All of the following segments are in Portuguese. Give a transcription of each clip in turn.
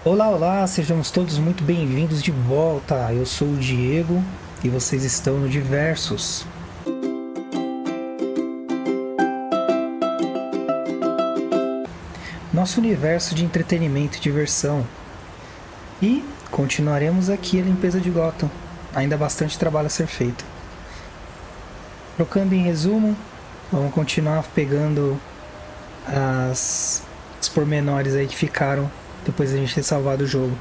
Olá, olá, sejamos todos muito bem-vindos de volta. Eu sou o Diego e vocês estão no Diversos. Nosso universo de entretenimento e diversão. E continuaremos aqui a limpeza de Gotham. Ainda há bastante trabalho a ser feito. Trocando em resumo, vamos continuar pegando os pormenores aí que ficaram depois da gente ter salvado o jogo.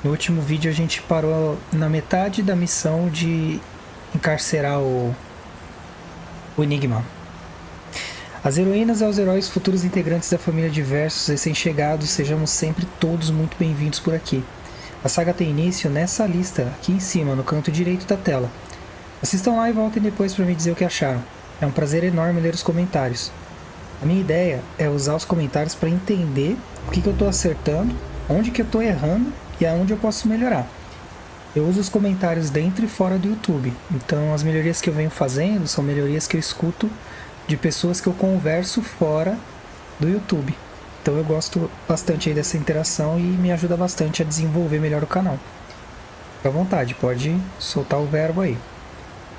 No último vídeo a gente parou na metade da missão de encarcerar o Enigma. As heroínas aos heróis, futuros integrantes da família Diversos, recém-chegados, sejamos sempre todos muito bem-vindos por aqui. A saga tem início nessa lista, aqui em cima, no canto direito da tela. Assistam lá e voltem depois para me dizer o que acharam. É um prazer enorme ler os comentários. A minha ideia é usar os comentários para entender o que eu estou acertando, onde que eu estou errando e aonde eu posso melhorar. Eu uso os comentários dentro e fora do YouTube, então as melhorias que eu venho fazendo são melhorias que eu escuto de pessoas que eu converso fora do YouTube. Então eu gosto bastante aí dessa interação e me ajuda bastante a desenvolver melhor o canal. Fique à vontade, pode soltar o verbo aí.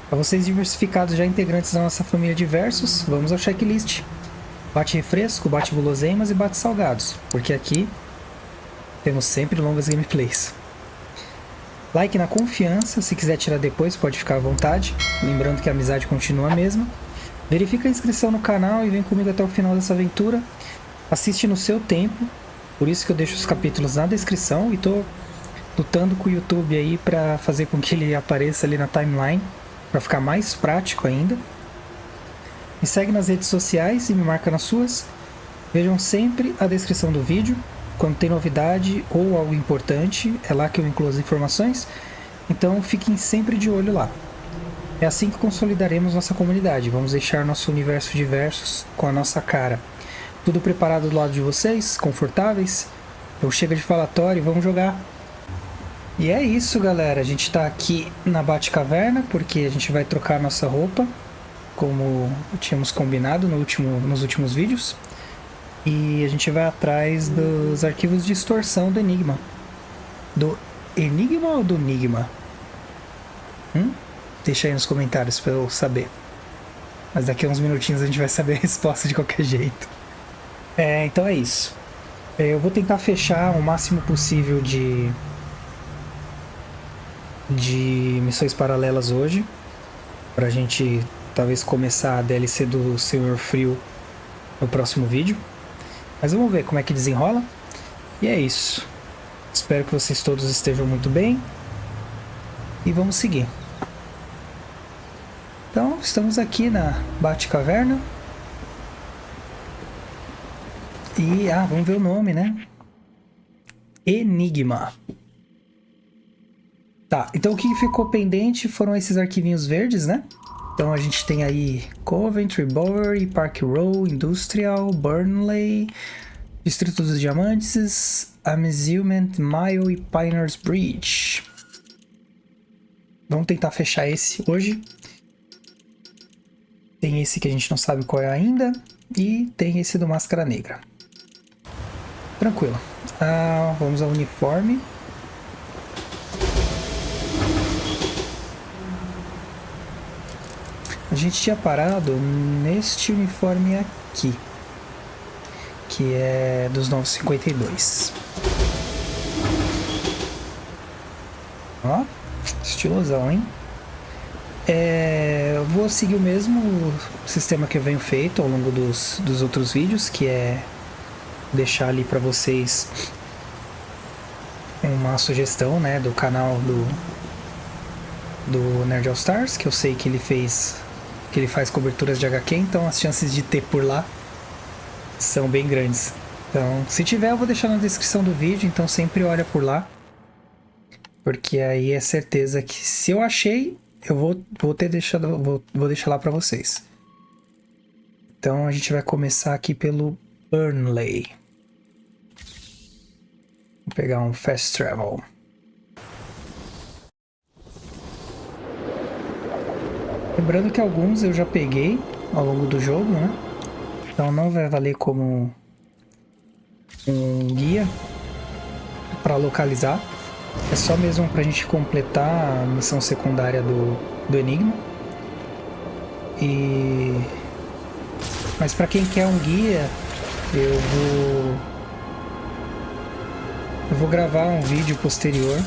Para vocês diversificados já integrantes da nossa família Diversos, vamos ao checklist. Bate refresco, bate guloseimas e bate salgados, porque aqui temos sempre longas gameplays. Like na confiança, se quiser tirar depois pode ficar à vontade, lembrando que a amizade continua a mesma. Verifica a inscrição no canal e vem comigo até o final dessa aventura. Assiste no seu tempo, por isso que eu deixo os capítulos na descrição e tô lutando com o YouTube aí para fazer com que ele apareça ali na timeline, para ficar mais prático ainda. Me segue nas redes sociais e me marca nas suas. Vejam sempre a descrição do vídeo. Quando tem novidade ou algo importante, é lá que eu incluo as informações. Então fiquem sempre de olho lá. É assim que consolidaremos nossa comunidade. Vamos deixar nosso universo Diversos com a nossa cara. Tudo preparado do lado de vocês, confortáveis. Então chega de falatório e vamos jogar. E é isso, galera. A gente tá aqui na Batcaverna porque a gente vai trocar nossa roupa, como tínhamos combinado nos últimos vídeos. E a gente vai atrás dos arquivos de extorsão do Enigma. Do Enigma ou do Enigma? Deixa aí nos comentários pra eu saber. Mas daqui a uns minutinhos a gente vai saber a resposta de qualquer jeito. Então é isso. Eu vou tentar fechar o máximo possível de missões paralelas hoje. Pra gente talvez começar a DLC do Senhor Frio no próximo vídeo. Mas vamos ver como é que desenrola. E é isso. Espero que vocês todos estejam muito bem. E vamos seguir. Então, estamos aqui na Batcaverna. E, vamos ver o nome, né? Enigma. Tá, então o que ficou pendente foram esses arquivinhos verdes, né? Então a gente tem aí Coventry, Bowery, Park Row, Industrial, Burnley, Distrito dos Diamantes, Amusement Mile e Pioneers Bridge. Vamos tentar fechar esse hoje. Tem esse que a gente não sabe qual é ainda. E tem esse do Máscara Negra. Tranquilo. Vamos ao uniforme. A gente tinha parado neste uniforme aqui, que é dos 952. Ó, estilosão, hein? Eu vou seguir o mesmo sistema que eu venho feito ao longo dos outros vídeos, que é deixar ali para vocês uma sugestão, né, do canal do Nerd All Stars, que eu sei que ele faz coberturas de HQ, então as chances de ter por lá são bem grandes. Então, se tiver, eu vou deixar na descrição do vídeo, então sempre olha por lá. Porque aí é certeza que se eu achei, eu vou deixar lá pra vocês. Então a gente vai começar aqui pelo Burnley. Vou pegar um Fast Travel. Lembrando que alguns eu já peguei ao longo do jogo, né? Então não vai valer como um guia. para localizar. É só mesmo pra gente completar a missão secundária do Enigma. Mas pra quem quer um guia, eu vou gravar um vídeo posterior.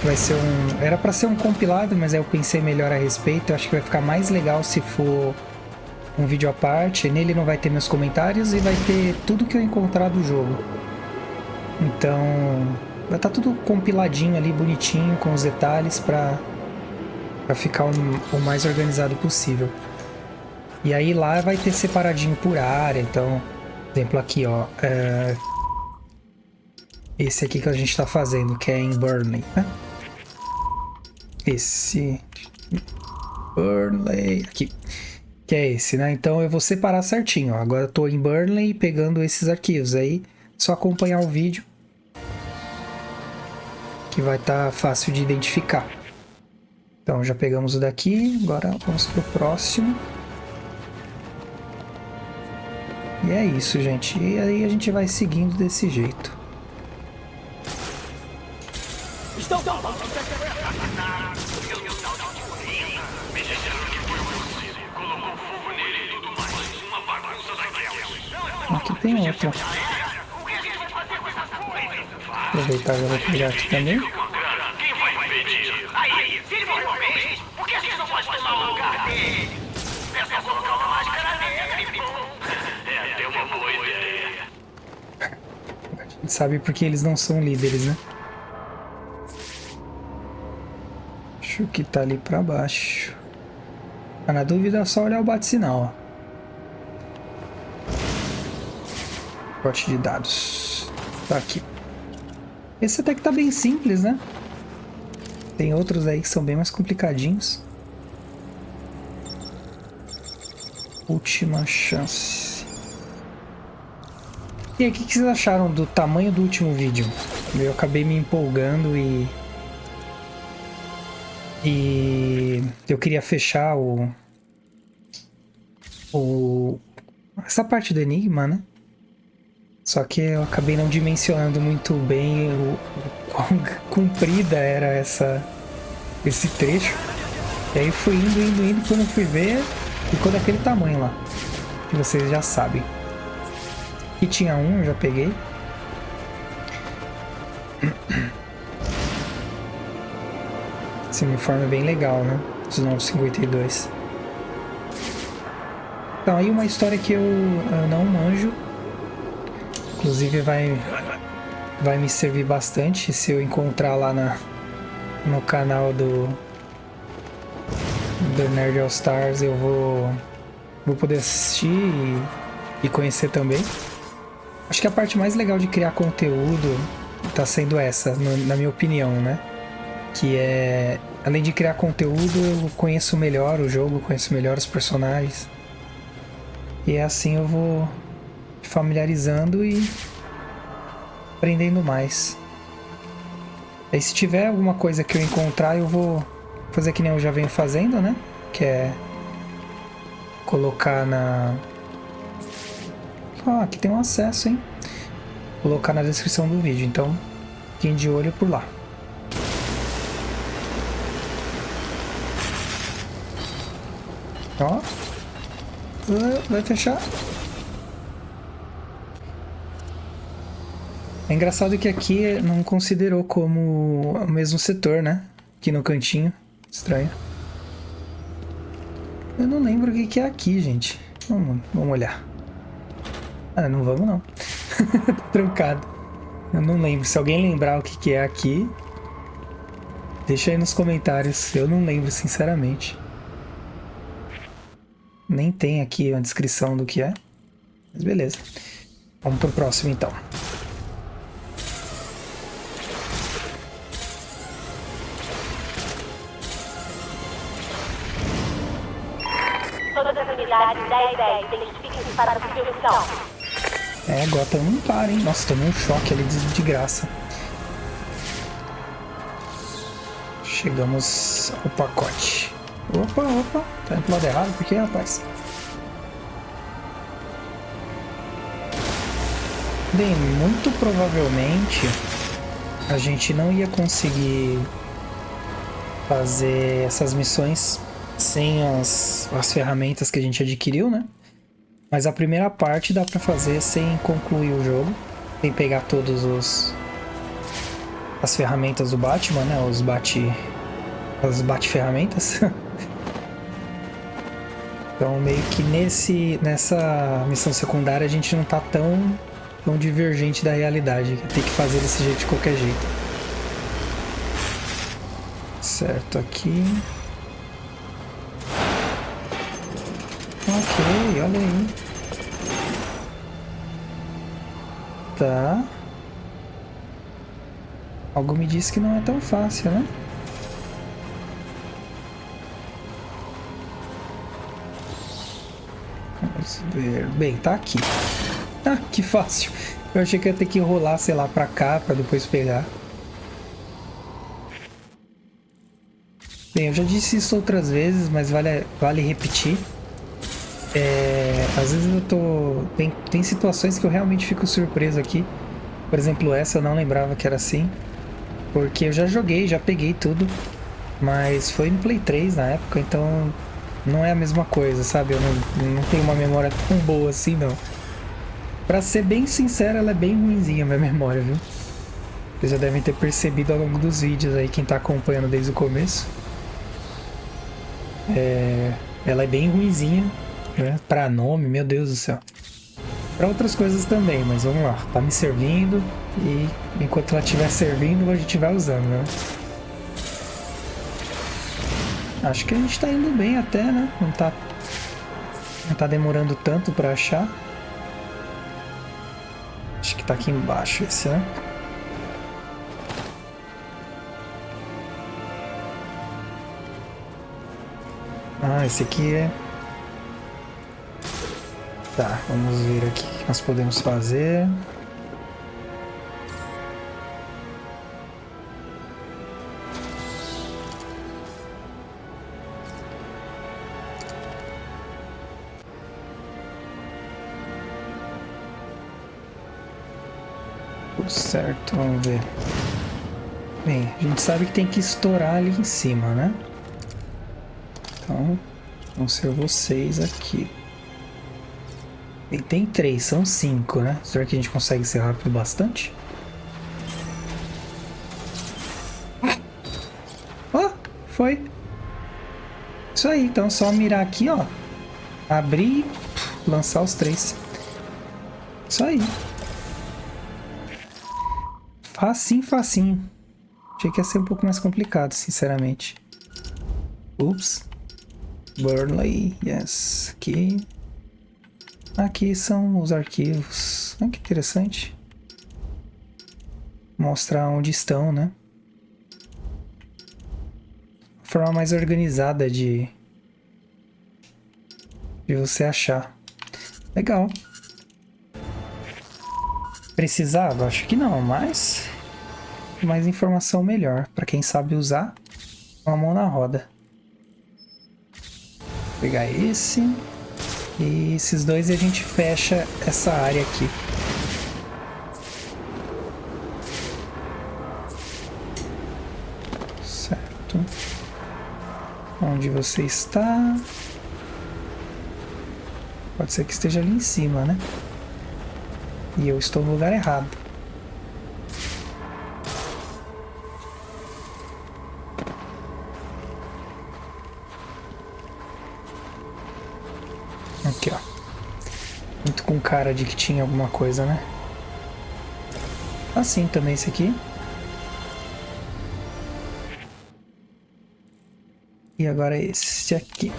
Vai ser era pra ser um compilado, mas aí eu pensei melhor a respeito. Eu acho que vai ficar mais legal se for um vídeo à parte. Nele não vai ter meus comentários e vai ter tudo que eu encontrar do jogo. Então vai estar tudo compiladinho ali, bonitinho, com os detalhes pra ficar o mais organizado possível. E aí lá vai ter separadinho por área. Então, exemplo aqui, ó, esse aqui que a gente tá fazendo, que é em Burnley, né? Esse Burnley aqui, que é esse, né? Então eu vou separar certinho, ó. Agora eu tô em Burnley pegando esses arquivos aí, só acompanhar o vídeo que vai estar fácil de identificar. Então já pegamos o daqui, agora vamos pro próximo. E é isso, gente. E aí a gente vai seguindo desse jeito. Aqui tem outro. Aproveitar, já vou pegar aqui também. A gente sabe porque eles não são líderes, né? Acho que tá ali pra baixo. Mas na dúvida é só olhar o bate-sinal, ó. Corte de dados. Tá aqui. Esse até que tá bem simples, né? Tem outros aí que são bem mais complicadinhos. Última chance. E aí, o que vocês acharam do tamanho do último vídeo? Eu acabei me empolgando e eu queria fechar essa parte do Enigma, né? Só que eu acabei não dimensionando muito bem o quão comprida era esse trecho. E aí fui indo, quando eu fui ver, ficou daquele tamanho lá. Que vocês já sabem. Aqui tinha um, eu já peguei. Esse uniforme é bem legal, né? Os 952. Então, aí uma história que eu não manjo. Inclusive vai me servir bastante se eu encontrar lá no canal do Nerd All Stars. Eu vou poder assistir e conhecer também. Acho que a parte mais legal de criar conteúdo tá sendo essa, na minha opinião, né? Que é, além de criar conteúdo, eu conheço melhor o jogo, conheço melhor os personagens. E é assim eu vou familiarizando e aprendendo mais. Aí se tiver alguma coisa que eu encontrar, eu vou fazer que nem eu já venho fazendo, né? Que é colocar aqui tem um acesso, hein? Colocar na descrição do vídeo, então fiquem de olho por lá. Ó, vai fechar. É engraçado que aqui não considerou como o mesmo setor, né? Aqui no cantinho. Estranho. Eu não lembro o que é aqui, gente. Vamos olhar. Ah, não vamos não. Tá trancado. Eu não lembro. Se alguém lembrar o que é aqui, deixa aí nos comentários. Eu não lembro, sinceramente. Nem tem aqui uma descrição do que é. Mas beleza. Vamos pro próximo então. Todas as unidades 10-10 identifiquem-se para a possível missão. Gotham não para, hein? Nossa, tomei um choque ali de graça. Chegamos ao pacote. Opa, tá indo pro lado errado, por que, rapaz? Bem, muito provavelmente a gente não ia conseguir fazer essas missões sem as ferramentas que a gente adquiriu, né? Mas a primeira parte dá pra fazer sem concluir o jogo, sem pegar as ferramentas do Batman, né? As bate-ferramentas. Então meio que nessa missão secundária a gente não tá tão divergente da realidade. Tem que fazer desse jeito de qualquer jeito. Certo, aqui. Ok, olha aí. Tá. Algo me diz que não é tão fácil, né? Vamos ver. Bem, tá aqui. Ah, que fácil. Eu achei que ia ter que rolar, sei lá, pra cá, pra depois pegar. Bem, eu já disse isso outras vezes, mas vale repetir. Às vezes eu tô... Tem situações que eu realmente fico surpreso aqui. Por exemplo, essa eu não lembrava que era assim. Porque eu já joguei, já peguei tudo. Mas foi no Play 3 na época, então não é a mesma coisa, sabe? Eu não tenho uma memória tão boa assim, não. Pra ser bem sincero, ela é bem ruinzinha a minha memória, viu? Vocês já devem ter percebido ao longo dos vídeos aí, quem tá acompanhando desde o começo. Ela é bem ruinzinha, né? Pra nome, meu Deus do céu. Pra outras coisas também, mas vamos lá. Tá me servindo e enquanto ela estiver servindo, a gente vai usando, né? Acho que a gente tá indo bem até, né? Não tá demorando tanto pra achar. Acho que tá aqui embaixo esse, né? Ah, esse aqui é... Tá, vamos ver aqui o que nós podemos fazer. Tudo certo, vamos ver. Bem, a gente sabe que tem que estourar ali em cima, né? Então, vão ser vocês aqui. E tem 3, são 5, né? Será que a gente consegue ser rápido bastante? Ó, foi. Isso aí, então só mirar aqui, ó. Abrir e lançar os 3. Isso aí. Facinho, facinho. Achei que ia ser um pouco mais complicado, sinceramente. Ups. Burnley, yes. Aqui. Aqui são os arquivos. Ah, que interessante. Mostrar onde estão, né? Forma mais organizada de você achar. Legal. Precisava? Acho que não, mas mais informação melhor. Para quem sabe usar, uma mão na roda. Vou pegar esse. E esses dois e a gente fecha essa área aqui. Certo. Onde você está? Pode ser que esteja ali em cima, né? E eu estou no lugar errado. Aqui, ó. Muito com cara de que tinha alguma coisa, né? Assim também esse aqui. E agora esse aqui.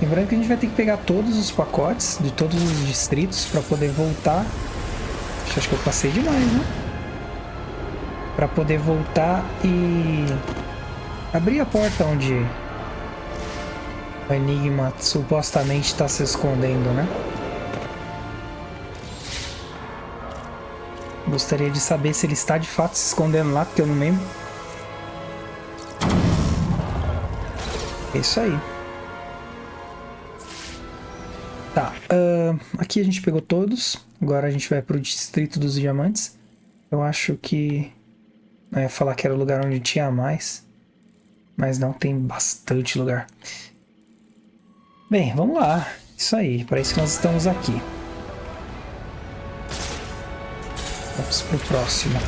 Lembrando que a gente vai ter que pegar todos os pacotes de todos os distritos para poder voltar. Acho que eu passei demais, né? Para poder voltar e abrir a porta onde o Enigma supostamente está se escondendo, né? Gostaria de saber se ele está de fato se escondendo lá, porque eu não lembro. É isso aí. Tá, Aqui a gente pegou todos. Agora a gente vai pro Distrito dos Diamantes. Eu acho que... Eu ia falar que era o lugar onde tinha mais. Mas não, tem bastante lugar. Bem, vamos lá. Isso aí, para isso que nós estamos aqui. Vamos pro próximo.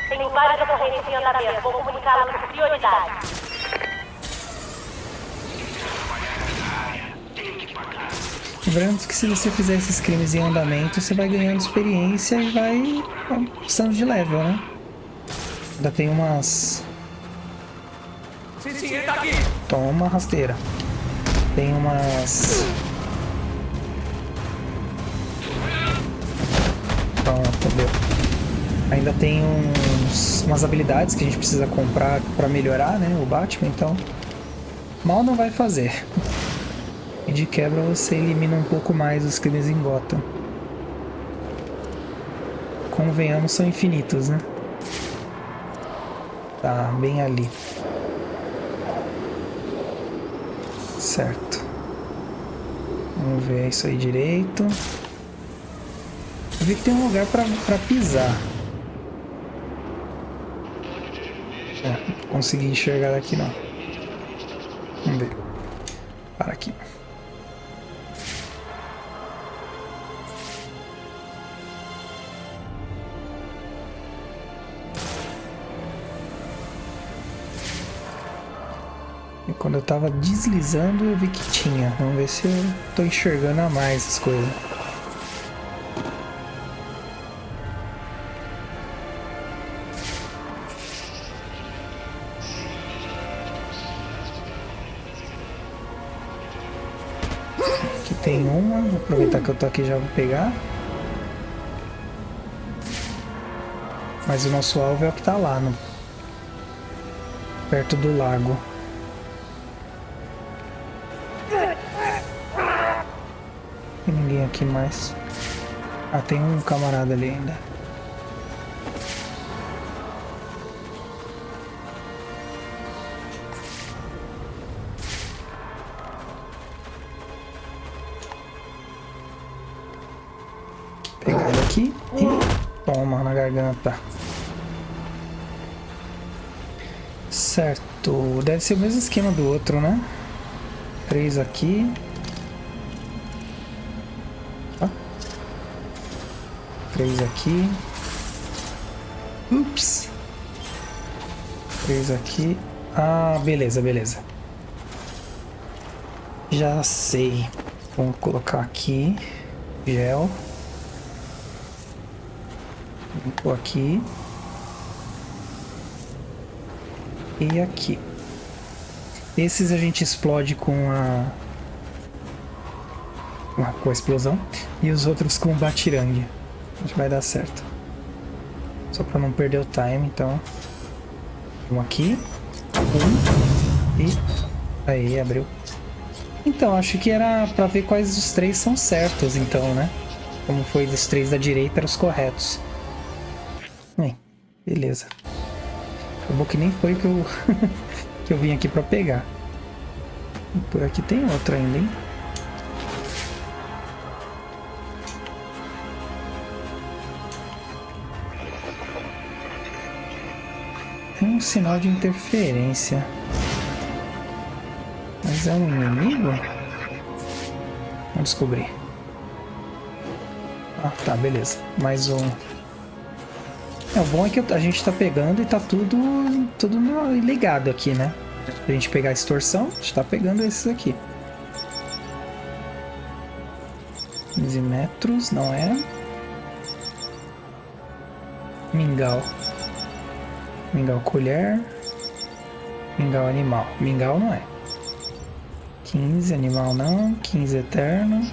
Tenho várias ocorrências em andamento. Vou comunicá-las com prioridade. Lembrando que se você fizer esses crimes em andamento, você vai ganhando experiência e vai passando de level, né? Ainda tem umas... Toma, rasteira. Tem umas... Pronto, deu. Ainda tem umas habilidades que a gente precisa comprar pra melhorar, né? O Batman, então... Mal não vai fazer. E de quebra você elimina um pouco mais os crimes em Gotham. Convenhamos, são infinitos, né? Tá, bem ali. Certo. Vamos ver isso aí direito. Eu vi que tem um lugar pra pisar. Não consegui enxergar daqui não. Vamos ver. Para aqui. E quando eu tava deslizando eu vi que tinha. Vamos ver se eu tô enxergando a mais as coisas. Aqui tem uma. Vou aproveitar que eu tô aqui, já vou pegar. Mas o nosso alvo é o que tá lá, perto do lago. Tem ninguém aqui mais. Ah, tem um camarada ali ainda. Pegar ele aqui e toma na garganta. Certo. Deve ser o mesmo esquema do outro, né? 3 aqui. 3 aqui. Ups. 3 aqui. Ah, beleza, beleza. Já sei. Vamos colocar aqui. Gel. Vou pôr aqui. E aqui. Esses a gente explode com a explosão. E os outros com o batirangue. Acho que vai dar certo. Só pra não perder o time, então. Um aqui. E... Aí, abriu. Então, acho que era pra ver quais dos 3 são certos, então, né? Como foi dos 3 da direita, eram os corretos. Bem, beleza. Acabou que nem foi que eu... que eu vim aqui pra pegar. E por aqui tem outro ainda, hein? Tem um sinal de interferência. Mas é um inimigo? Vamos descobrir. Ah, tá, beleza. Mais um. O bom é que a gente tá pegando e tá tudo ligado aqui, né? Pra gente pegar a extorsão, a gente tá pegando esses aqui. 15 metros, não é? Mingau. Mingau colher. Mingau animal. Mingau não é. 15 animal não. 15 eterno.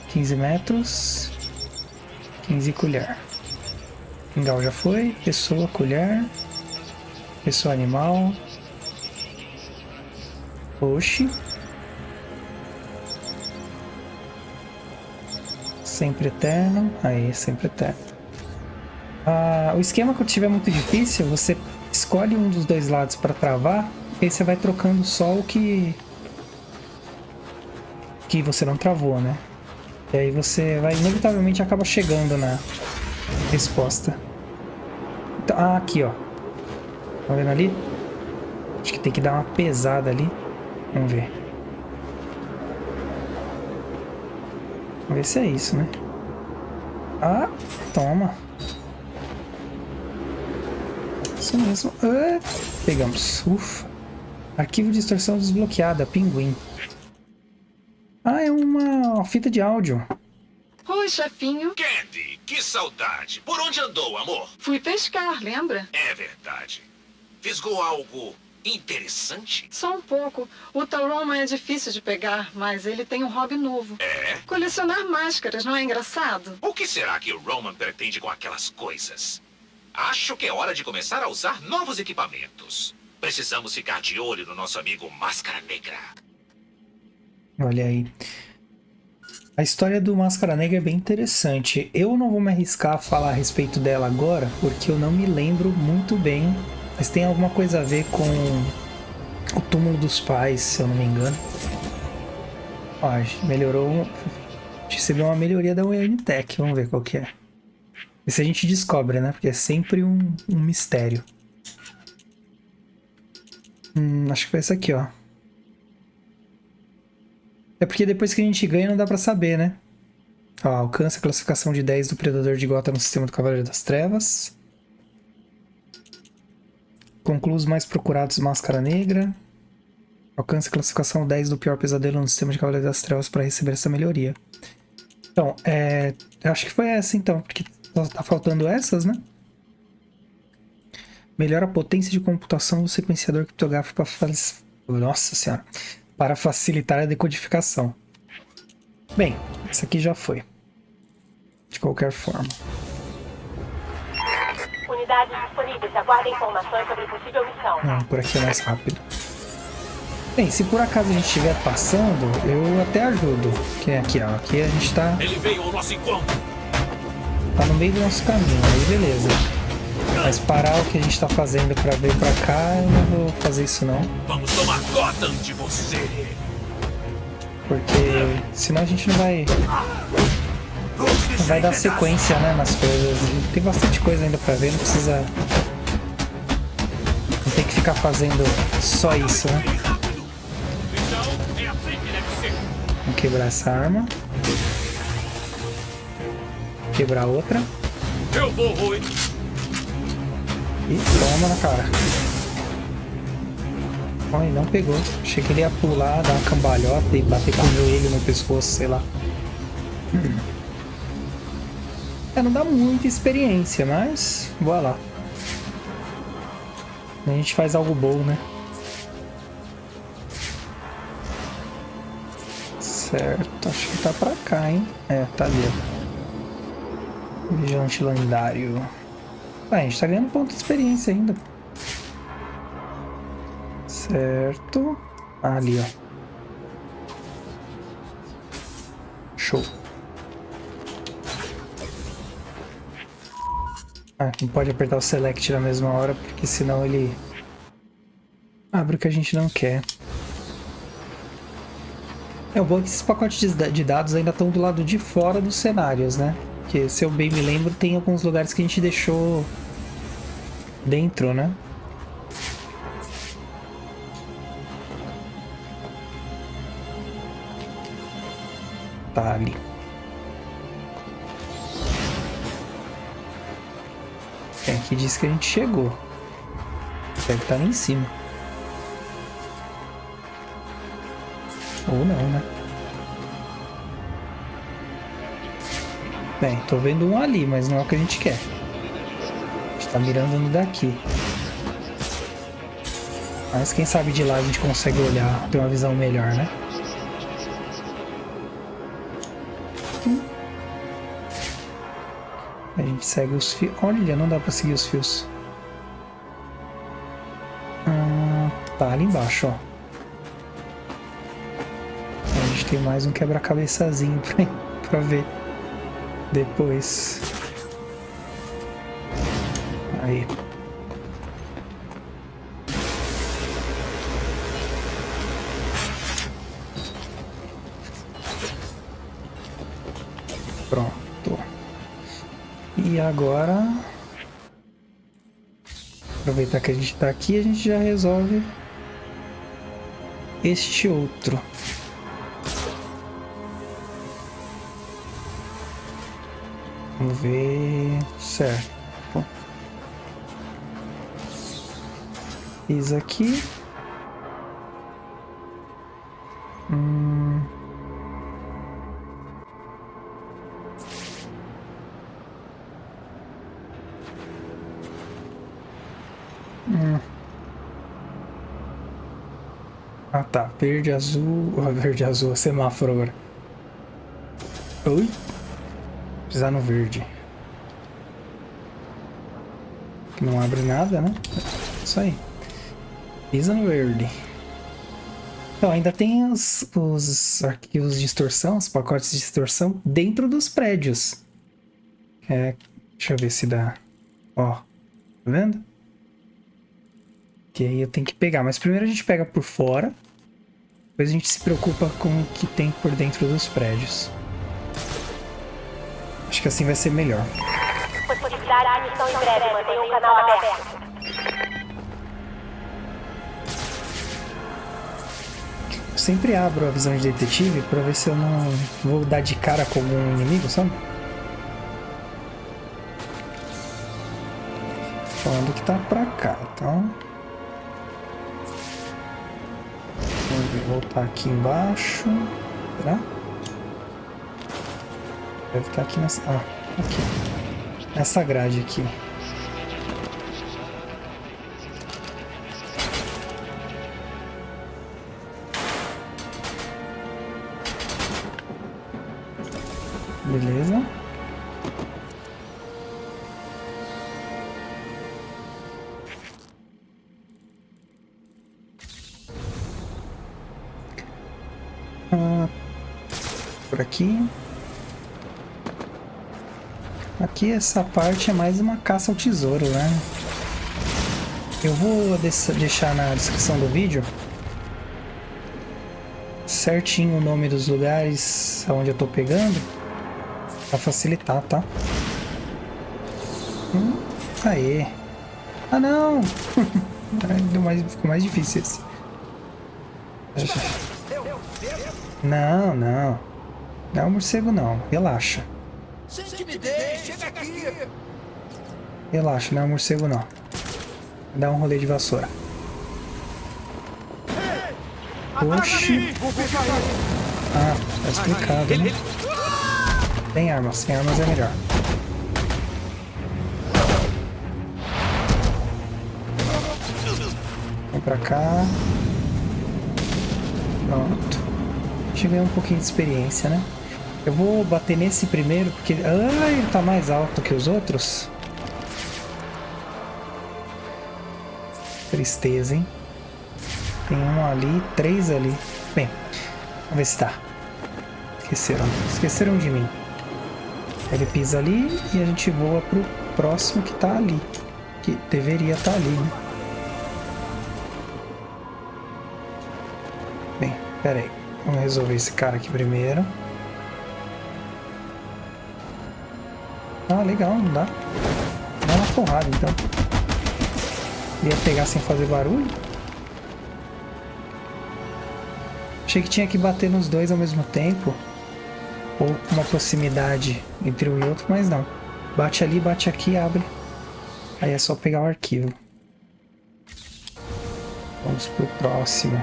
15 metros. 15 colher. Mingau já foi. Pessoa, colher. Pessoa, animal. Oxi. Sempre eterno. Aí, sempre eterno. O esquema que eu tiver muito difícil, você escolhe um dos 2 lados para travar E aí você vai trocando só o que você não travou, né? E aí você vai, inevitavelmente, acaba chegando na resposta. Então, aqui, ó. Tá vendo ali? Acho que tem que dar uma pesada ali. Vamos ver. Vamos ver se é isso, né? Ah, toma. Isso mesmo. Ah, pegamos. Ufa. Arquivo de distorção desbloqueada. Pinguim. Ah, é uma fita de áudio. Oi, chefinho. Candy, que saudade. Por onde andou, amor? Fui pescar, lembra? É verdade. Fisgou algo interessante? Só um pouco. O Taroma é difícil de pegar, mas ele tem um hobby novo. É? Colecionar máscaras, não é engraçado? O que será que o Roman pretende com aquelas coisas? Acho que é hora de começar a usar novos equipamentos. Precisamos ficar de olho no nosso amigo Máscara Negra. Olha aí. A história do Máscara Negra é bem interessante. Eu não vou me arriscar a falar a respeito dela agora, porque eu não me lembro muito bem. Mas tem alguma coisa a ver com o túmulo dos pais, se eu não me engano. Ó, melhorou. Recebeu uma melhoria da Unitech. Vamos ver qual que é. Esse a gente descobre, né? Porque é sempre um mistério. Acho que foi esse aqui, ó. É porque depois que a gente ganha não dá pra saber, né? Ó, alcança a classificação de 10 do Predador de Gotham no sistema do Cavaleiro das Trevas. Conclua os mais procurados Máscara Negra. Alcança a classificação 10 do Pior Pesadelo no sistema de Cavaleiro das Trevas para receber essa melhoria. Então, eu acho que foi essa então, porque tá faltando essas, né? Melhora a potência de computação do sequenciador criptográfico para Nossa senhora. Para facilitar a decodificação. Bem, essa aqui já foi. De qualquer forma. Unidades disponíveis. Aguardem informações sobre possível missão. Não, por aqui é mais rápido. Bem, se por acaso a gente estiver passando, eu até ajudo. Que é aqui, ó. Aqui a gente tá... Ele veio ao nosso encontro. Tá no meio do nosso caminho, aí beleza. Mas parar o que a gente tá fazendo pra vir pra cá, eu não vou fazer isso não. Vamos tomar Gotham de você. Porque senão a gente não vai dar sequência, né, nas coisas. Tem bastante coisa ainda pra ver, não precisa... Não tem que ficar fazendo só isso, né? Vamos quebrar essa arma. Quebrar outra. Eu vou, Rui. E toma na cara. Ai, não pegou. Achei que ele ia pular, dar uma cambalhota e bater com o joelho no pescoço, sei lá. Não dá muita experiência, mas bora lá. A gente faz algo bom, né? Certo, acho que tá pra cá, hein? É, tá ali, ó. Vigilante lendário. A gente tá ganhando ponto de experiência ainda. Certo. Ali, ó. Show. Não pode apertar o select na mesma hora, porque senão ele abre o que a gente não quer. O bom é que esses pacotes de dados ainda estão do lado de fora dos cenários, né? Porque, se eu bem me lembro, tem alguns lugares que a gente deixou dentro, né? Tá ali. Aqui diz que a gente chegou. Deve estar lá em cima. Ou não, né? Bem, tô vendo um ali, mas não é o que a gente quer. A gente tá mirando no daqui. Mas quem sabe de lá a gente consegue olhar, ter uma visão melhor, né? A gente segue os fios. Olha, não dá pra seguir os fios. Tá ali embaixo, ó. A gente tem mais um quebra-cabeçazinho pra ver depois. Aí. Pronto. E agora... aproveitar que a gente tá aqui, a gente já resolve este outro. Vamos ver... certo. Fiz aqui. Ah tá, verde, azul... oh, verde, azul, semáforo agora. Oi? Pisar no verde. Não abre nada, né? Isso aí. Pisa no verde. Então, ainda tem os arquivos de distorção, os pacotes de distorção dentro dos prédios. Deixa eu ver se dá. Ó, tá vendo? Que aí eu tenho que pegar. Mas primeiro a gente pega por fora. Depois a gente se preocupa com o que tem por dentro dos prédios. Acho que assim vai ser melhor. Possibilidade de missão em breve. Mantenha o canal aberto. Eu sempre abro a visão de detetive pra ver se eu não vou dar de cara com algum inimigo, sabe? Falando que tá pra cá, então... vou voltar aqui embaixo. Será? Deve estar aqui nessa... ah, aqui. Nessa grade aqui. Beleza. Por aqui. Aqui essa parte é mais uma caça ao tesouro, né? Eu vou deixar na descrição do vídeo certinho o nome dos lugares onde eu tô pegando pra facilitar, tá? Aê! Ah não! Ficou mais difícil esse. Não, não. Não é um morcego não, relaxa. Relaxa, não é um morcego não. Dá um rolê de vassoura. Oxi. Ah, tá explicado, né? Tem armas é melhor. Vem pra cá. Pronto. A gente ganhou um pouquinho de experiência, né? Eu vou bater nesse primeiro, porque... ah, ele tá mais alto que os outros. Tristeza, hein? Tem um ali, 3 ali. Bem, vamos ver se tá. Esqueceram de mim. Ele pisa ali e a gente voa pro próximo que tá ali. Que deveria estar ali, né? Bem, pera aí. Vamos resolver esse cara aqui primeiro. Ah, legal, não dá. Dá uma porrada, então. Ia pegar sem fazer barulho. Achei que tinha que bater nos dois ao mesmo tempo. Ou uma proximidade entre um e outro, mas não. Bate ali, bate aqui, abre. Aí é só pegar o arquivo. Vamos pro próximo.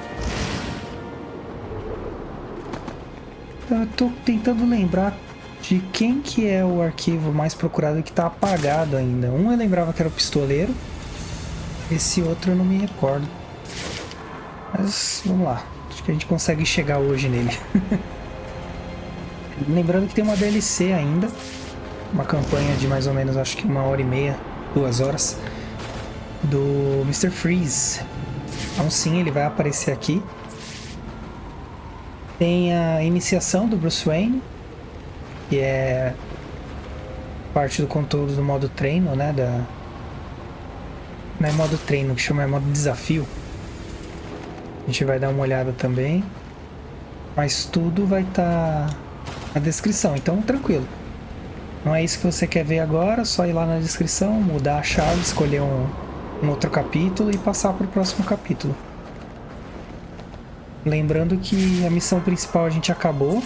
Eu tô tentando lembrar de quem que é o arquivo mais procurado que tá apagado ainda. Um eu lembrava que era o pistoleiro. Esse outro eu não me recordo. Mas vamos lá. Acho que a gente consegue chegar hoje nele. Lembrando que tem uma DLC ainda. Uma campanha de mais ou menos, acho que 1h30, 2 horas. Do Mr. Freeze. Então sim, ele vai aparecer aqui. Tem a iniciação do Bruce Wayne. Que é parte do conteúdo do modo treino, né? Não é modo treino, que chama é modo desafio. A gente vai dar uma olhada também. Mas tudo vai estar na descrição, então tranquilo. Não é isso que você quer ver agora, só ir lá na descrição, mudar a chave, escolher um outro capítulo e passar para o próximo capítulo. Lembrando que a missão principal a gente acabou.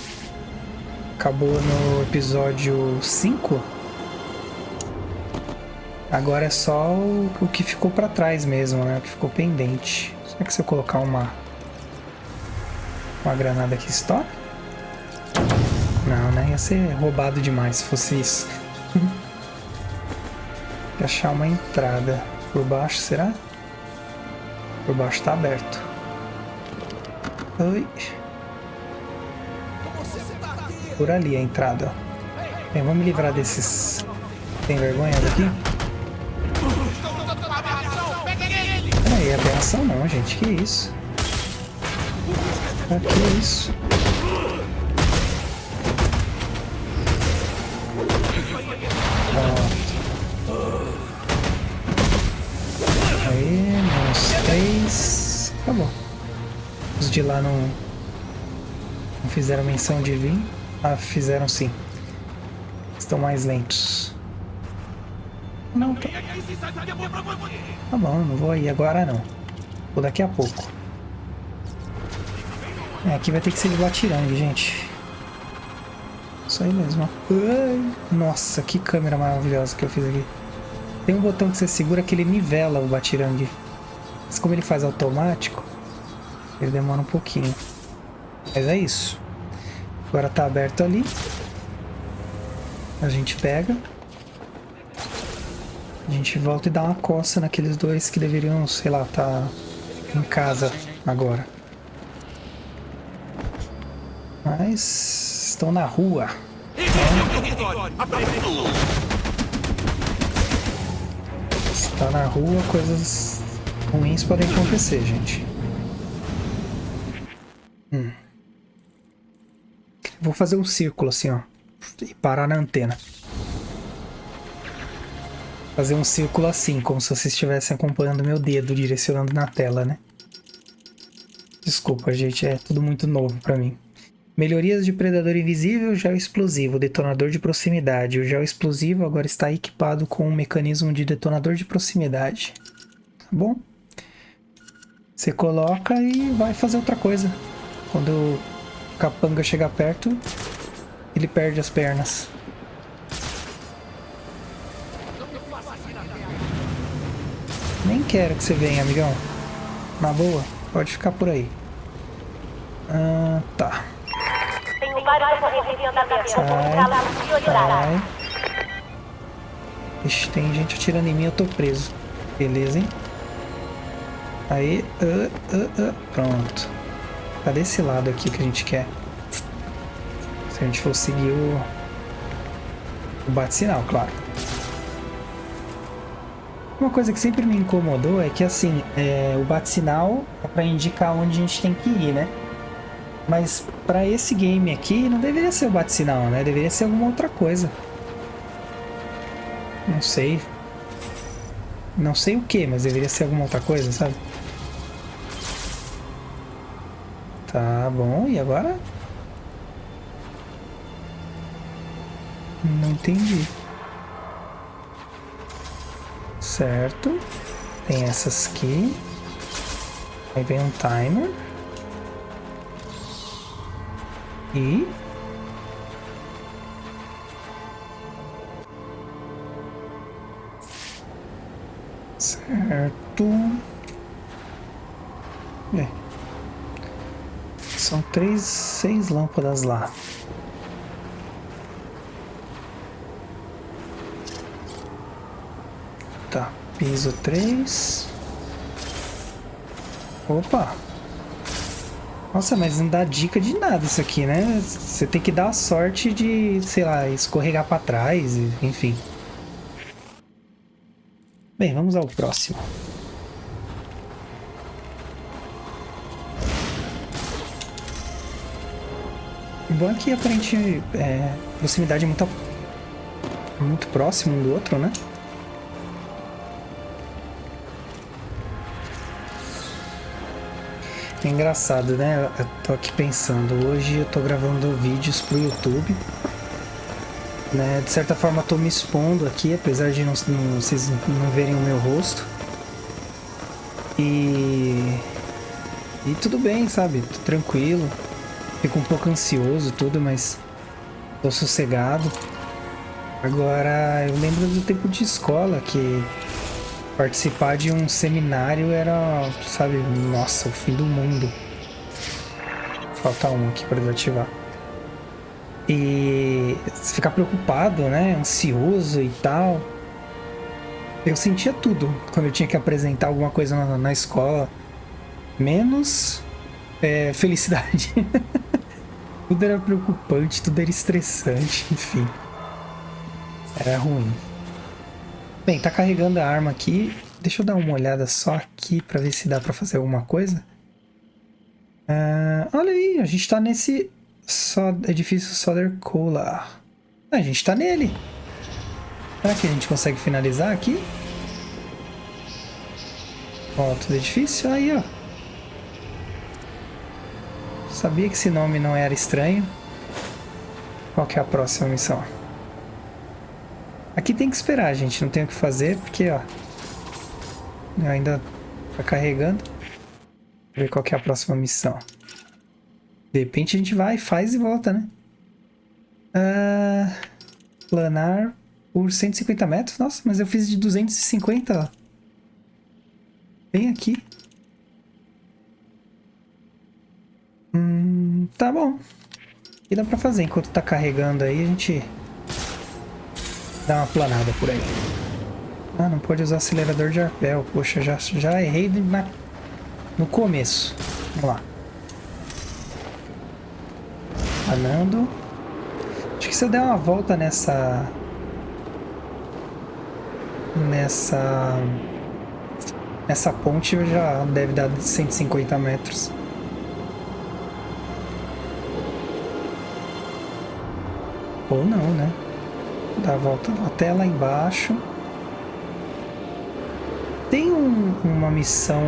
Acabou no episódio 5. Agora é só o que ficou para trás mesmo, né? O que ficou pendente. Será que se eu colocar uma granada aqui estoura? Não, né? Ia ser roubado demais se fosse isso. Tem que achar uma entrada. Por baixo, será? Por baixo tá aberto. Oi. Por ali a entrada. Bem, vamos me livrar desses sem vergonha daqui. Peraí, aberração não, gente. Que isso? Ah, que isso? Aí, menos 3. Acabou. Os de lá não fizeram menção de vir. Ah, fizeram sim. Estão mais lentos. Não, tá. Tá bom, não vou aí agora não. Vou daqui a pouco. É, aqui vai ter que ser de batirangue, gente. Isso aí mesmo, ó. Ai, nossa, que câmera maravilhosa que eu fiz aqui. Tem um botão que você segura que ele nivela o batirangue. Mas como ele faz automático, ele demora um pouquinho. Mas é isso. Agora tá aberto ali. A gente pega. A gente volta e dá uma coça naqueles dois que deveriam, sei lá, tá em casa agora. Mas estão na rua. Está na rua, coisas ruins podem acontecer, gente. Vou fazer um círculo assim, ó. E parar na antena. Fazer um círculo assim, como se você estivesse acompanhando meu dedo, direcionando na tela, né? Desculpa, gente, é tudo muito novo pra mim. Melhorias de predador invisível, gel explosivo, detonador de proximidade. O gel explosivo agora está equipado com um mecanismo de detonador de proximidade. Tá bom? Você coloca e vai fazer outra coisa. Quando o capanga chegar perto, ele perde as pernas. Nem quero que você venha, amigão. Na boa, pode ficar por aí. Tá. Tenho vários correntes em andamento. Vou comunicá-la com prioridade. Ixi, tem gente atirando em mim, eu tô preso. Beleza, hein? Aí, pronto. Tá desse lado aqui que a gente quer. Se a gente for seguir o bate-sinal, claro. Uma coisa que sempre me incomodou é que, assim, o bate-sinal é pra indicar onde a gente tem que ir, né? Mas pra esse game aqui, não deveria ser o bate-sinal, né? Deveria ser alguma outra coisa. Não sei. Não sei o que, mas deveria ser alguma outra coisa, sabe? Tá bom, e agora? Não entendi. Certo. Tem essas aqui. Aí vem um timer. E... certo. São 6 lâmpadas lá. Tá, piso 3. Opa! Nossa, mas não dá dica de nada isso aqui, né? Você tem que dar a sorte de, sei lá, escorregar pra trás, enfim. Bem, vamos ao próximo. O bom é que aparentemente proximidade é muito próximo um do outro, né? É engraçado, né? Eu tô aqui pensando, hoje eu tô gravando vídeos pro YouTube Né? De certa forma tô me expondo aqui, apesar de vocês não verem o meu rosto. E tudo bem, sabe? Tô tranquilo. Fico um pouco ansioso tudo, mas tô sossegado. Agora, eu lembro do tempo de escola que participar de um seminário era, sabe, nossa, o fim do mundo. Falta um aqui para desativar. E ficar preocupado, né? Ansioso e tal. Eu sentia tudo quando eu tinha que apresentar alguma coisa na escola. Menos felicidade. Tudo era preocupante, tudo era estressante, enfim. Era ruim. Bem, tá carregando a arma aqui. Deixa eu dar uma olhada só aqui pra ver se dá pra fazer alguma coisa. Olha aí, a gente tá nesse edifício Sodercola. A gente tá nele. Será que a gente consegue finalizar aqui? Volta do edifício. Aí, ó. Sabia que esse nome não era estranho. Qual que é a próxima missão? Aqui tem que esperar, gente. Não tem o que fazer, porque, ó... ainda tá carregando. Vamos ver qual que é a próxima missão. De repente a gente vai, faz e volta, né? Planar por 150 metros. Nossa, mas eu fiz de 250, ó. Bem aqui. Tá bom. E dá pra fazer. Enquanto tá carregando aí, a gente dá uma planada por aí. Ah, não pode usar acelerador de arpel. Poxa, já errei no começo. Vamos lá. Planando. Acho que se eu der uma volta nessa ponte, já deve dar 150 metros. Ou não, né? Dá a volta até lá embaixo. Tem uma missão...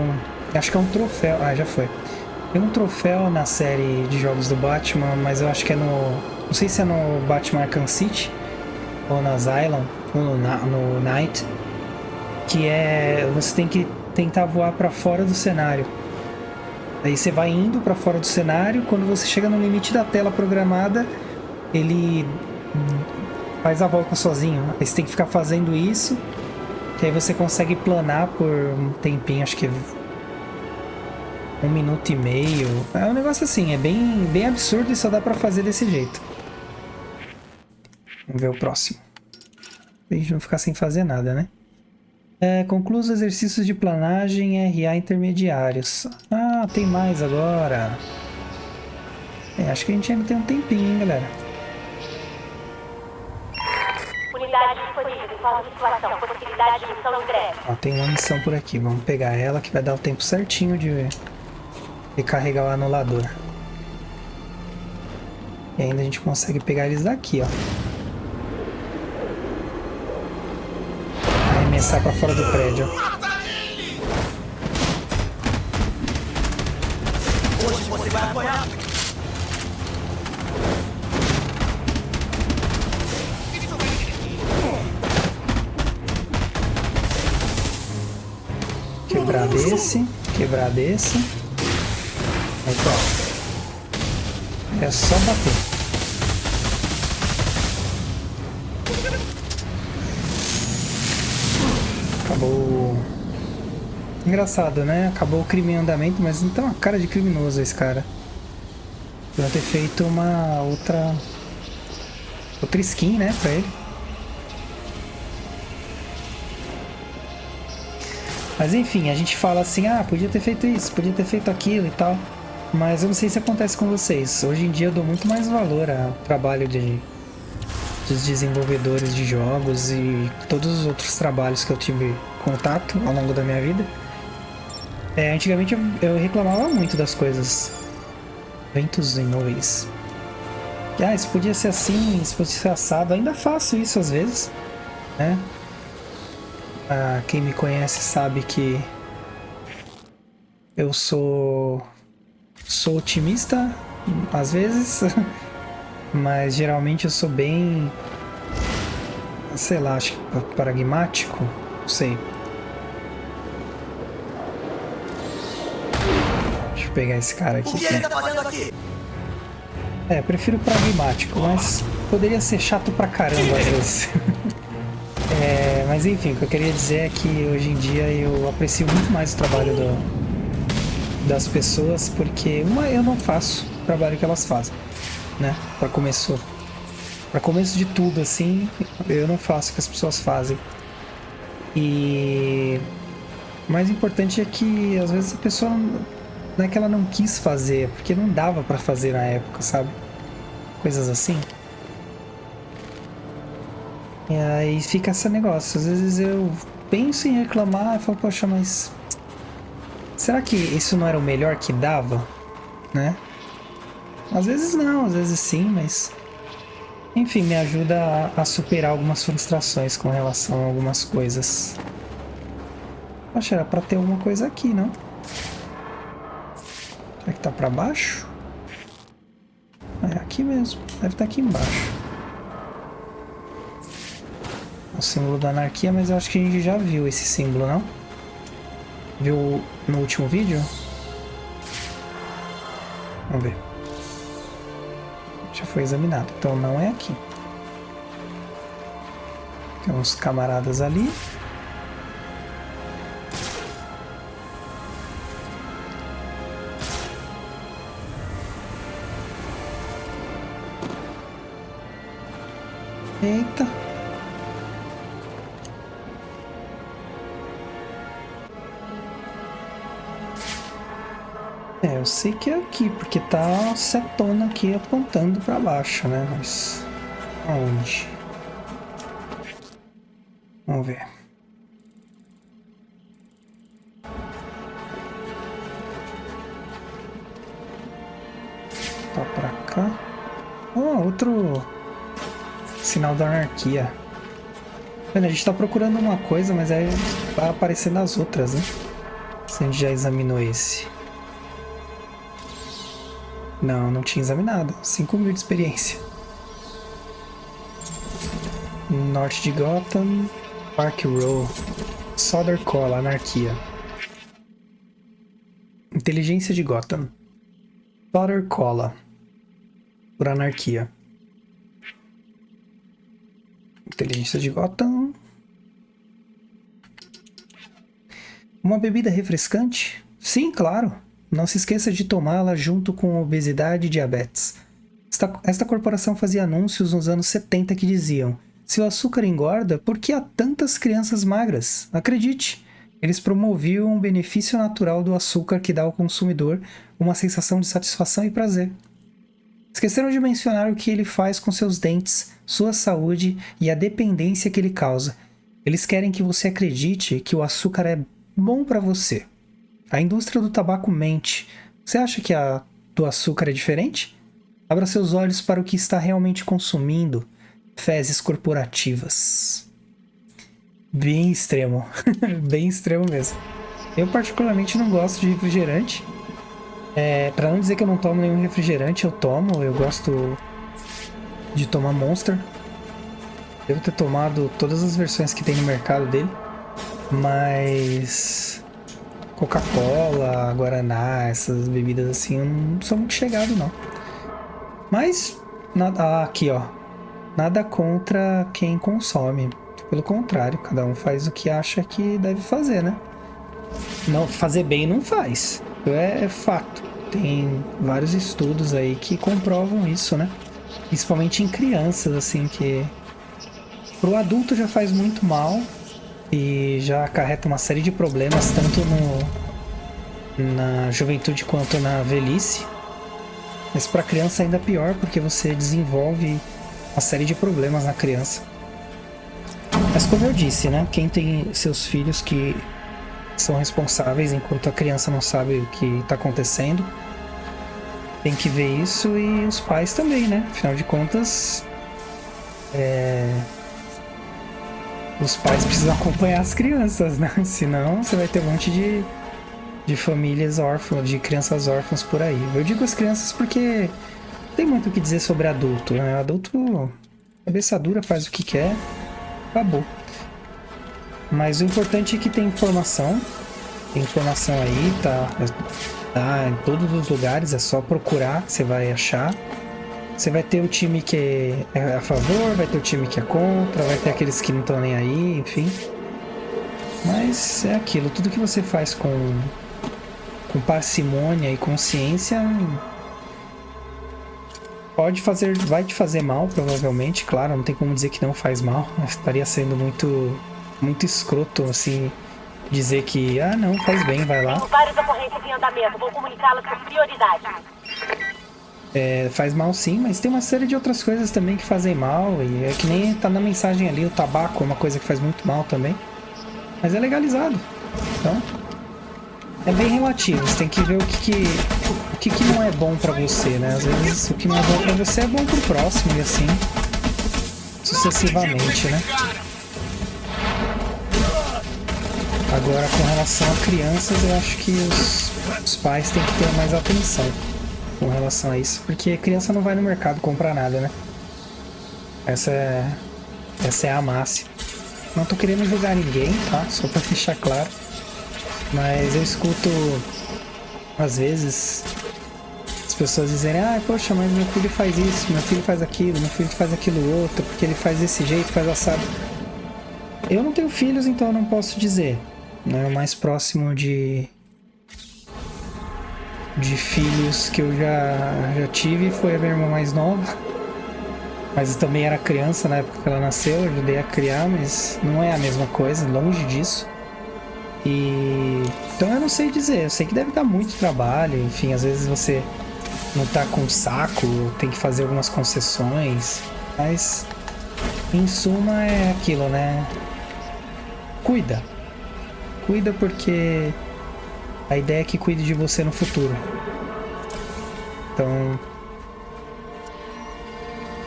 Acho que é um troféu... Ah, já foi. Tem um troféu na série de jogos do Batman, mas eu acho que é no... Não sei se é no Batman Arkham City, ou na Asylum, ou no Night. Que é... Você tem que tentar voar pra fora do cenário. Aí você vai indo pra fora do cenário. Quando você chega no limite da tela programada, ele faz a volta sozinho. Aí você tem que ficar fazendo isso, que aí você consegue planar por um tempinho, acho que 1 minuto e meio. É um negócio assim, é bem absurdo e só dá pra fazer desse jeito. Vamos ver o próximo. Pra gente não ficar sem fazer nada, né? Conclua os exercícios de planagem RA intermediários. Ah, tem mais agora. Acho que a gente ainda tem um tempinho, hein, galera. Unidade disponível, informe de situação, possibilidade de missão em breve. Ó, tem uma missão por aqui, vamos pegar ela que vai dar o tempo certinho de carregar o anulador. E ainda a gente consegue pegar eles daqui, ó. Arremessar pra fora do prédio, ó. Hoje você vai apanhar. Quebrar desse, quebrar desse. Aí, pronto. É só bater. Acabou. Engraçado, né? Acabou o crime em andamento, mas não tem uma cara de criminoso esse cara. Podia ter feito uma outra skin, né, pra ele. Mas enfim, a gente fala assim, podia ter feito isso, podia ter feito aquilo e tal. Mas eu não sei se acontece com vocês. Hoje em dia eu dou muito mais valor ao trabalho dos desenvolvedores de jogos e todos os outros trabalhos que eu tive contato ao longo da minha vida. Antigamente eu reclamava muito das coisas. Ventos imóveis. Isso podia ser assim, isso podia ser assado. Ainda faço isso às vezes, né? Quem me conhece sabe que eu sou otimista às vezes, mas geralmente eu sou bem sei lá, acho que pragmático, não sei. Deixa eu pegar esse cara aqui. O que ele tá fazendo aqui? É, prefiro pragmático, mas poderia ser chato pra caramba às vezes. Mas enfim, o que eu queria dizer é que hoje em dia eu aprecio muito mais o trabalho das pessoas, porque eu não faço o trabalho que elas fazem, né? Para começo de tudo, assim, eu não faço o que as pessoas fazem. E o mais importante é que às vezes a pessoa não é que ela não quis fazer, porque não dava para fazer na época, sabe? Coisas assim. E aí fica esse negócio. Às vezes eu penso em reclamar e falo, poxa, mas será que isso não era o melhor que dava? Né? Às vezes não, às vezes sim, mas enfim, me ajuda a superar algumas frustrações com relação a algumas coisas. Poxa, era pra ter alguma coisa aqui, não? Será que tá pra baixo? É aqui mesmo, deve estar aqui embaixo. O símbolo da anarquia, mas eu acho que a gente já viu esse símbolo, não? Viu no último vídeo? Vamos ver. Já foi examinado, então não é aqui. Tem uns camaradas ali. Eita. Eu sei que é aqui, porque tá a setona aqui apontando pra baixo, né? Mas aonde? Vamos ver. Tá pra cá. Oh, outro sinal da anarquia. A gente tá procurando uma coisa, mas aí vai aparecendo as outras, né? Se a gente já examinou esse. Não, não tinha examinado. 5.000 de experiência. Norte de Gotham, Park Row, Solder Cola, Anarquia. Inteligência de Gotham. Solder Cola, por Anarquia. Inteligência de Gotham. Uma bebida refrescante? Sim, claro. Não se esqueça de tomá-la junto com obesidade e diabetes. Esta corporação fazia anúncios nos anos 70 que diziam: se o açúcar engorda, por que há tantas crianças magras? Acredite, eles promoviam o benefício natural do açúcar que dá ao consumidor uma sensação de satisfação e prazer. Esqueceram de mencionar o que ele faz com seus dentes, sua saúde e a dependência que ele causa. Eles querem que você acredite que o açúcar é bom para você. A indústria do tabaco mente. Você acha que a do açúcar é diferente? Abra seus olhos para o que está realmente consumindo. Fezes corporativas. Bem extremo. Bem extremo mesmo. Eu particularmente não gosto de refrigerante. Para não dizer que eu não tomo nenhum refrigerante, eu tomo. Eu gosto de tomar Monster. Devo ter tomado todas as versões que tem no mercado dele. Mas Coca-Cola, Guaraná, essas bebidas assim, eu não sou muito chegado, não. Mas, aqui ó, nada contra quem consome. Pelo contrário, cada um faz o que acha que deve fazer, né? Não, fazer bem não faz. É fato. Tem vários estudos aí que comprovam isso, né? Principalmente em crianças, assim, que pro adulto já faz muito mal e já acarreta uma série de problemas, tanto na juventude quanto na velhice. Mas para criança ainda é pior, porque você desenvolve uma série de problemas na criança. Mas como eu disse, né? Quem tem seus filhos que são responsáveis enquanto a criança não sabe o que está acontecendo, tem que ver isso, e os pais também, né? Afinal de contas, os pais precisam acompanhar as crianças, né? Senão você vai ter um monte de famílias órfãs, de crianças órfãs por aí. Eu digo as crianças porque tem muito o que dizer sobre adulto, né? Adulto, cabeça dura, faz o que quer. acabou. Mas o importante é que tem informação. Tem informação aí, tá em todos os lugares, é só procurar, você vai achar. Você vai ter o time que é a favor, vai ter o time que é contra, vai ter aqueles que não estão nem aí, enfim. Mas é aquilo, tudo que você faz com parcimônia e consciência vai te fazer mal, provavelmente, claro, não tem como dizer que não faz mal. Estaria sendo muito escroto, assim, dizer que, não, faz bem, vai lá. Tenho várias ocorrências em andamento, vou comunicá-las por prioridade. Faz mal sim, mas tem uma série de outras coisas também que fazem mal, e é que nem tá na mensagem ali, o tabaco é uma coisa que faz muito mal também, mas é legalizado, então é bem relativo, você tem que ver o que não é bom pra você, né? Às vezes o que não é bom pra você é bom pro próximo e assim sucessivamente, né? Agora, com relação a crianças, eu acho que os pais têm que ter mais atenção com relação a isso, porque criança não vai no mercado comprar nada, né? Essa é a máxima. Não tô querendo julgar ninguém, tá? Só pra deixar claro. Mas eu escuto, às vezes, as pessoas dizerem: poxa, mas meu filho faz isso, meu filho faz aquilo, meu filho faz aquilo outro, porque ele faz desse jeito, faz assado. Eu não tenho filhos, então eu não posso dizer. Né? O mais próximo de filhos que eu já tive foi a minha irmã mais nova. Mas eu também era criança na época que ela nasceu, eu ajudei a criar, mas não é a mesma coisa, longe disso. Então eu não sei dizer, eu sei que deve dar muito trabalho, enfim, às vezes você não tá com saco, tem que fazer algumas concessões, mas em suma é aquilo, né? Cuida porque a ideia é que cuide de você no futuro. Então,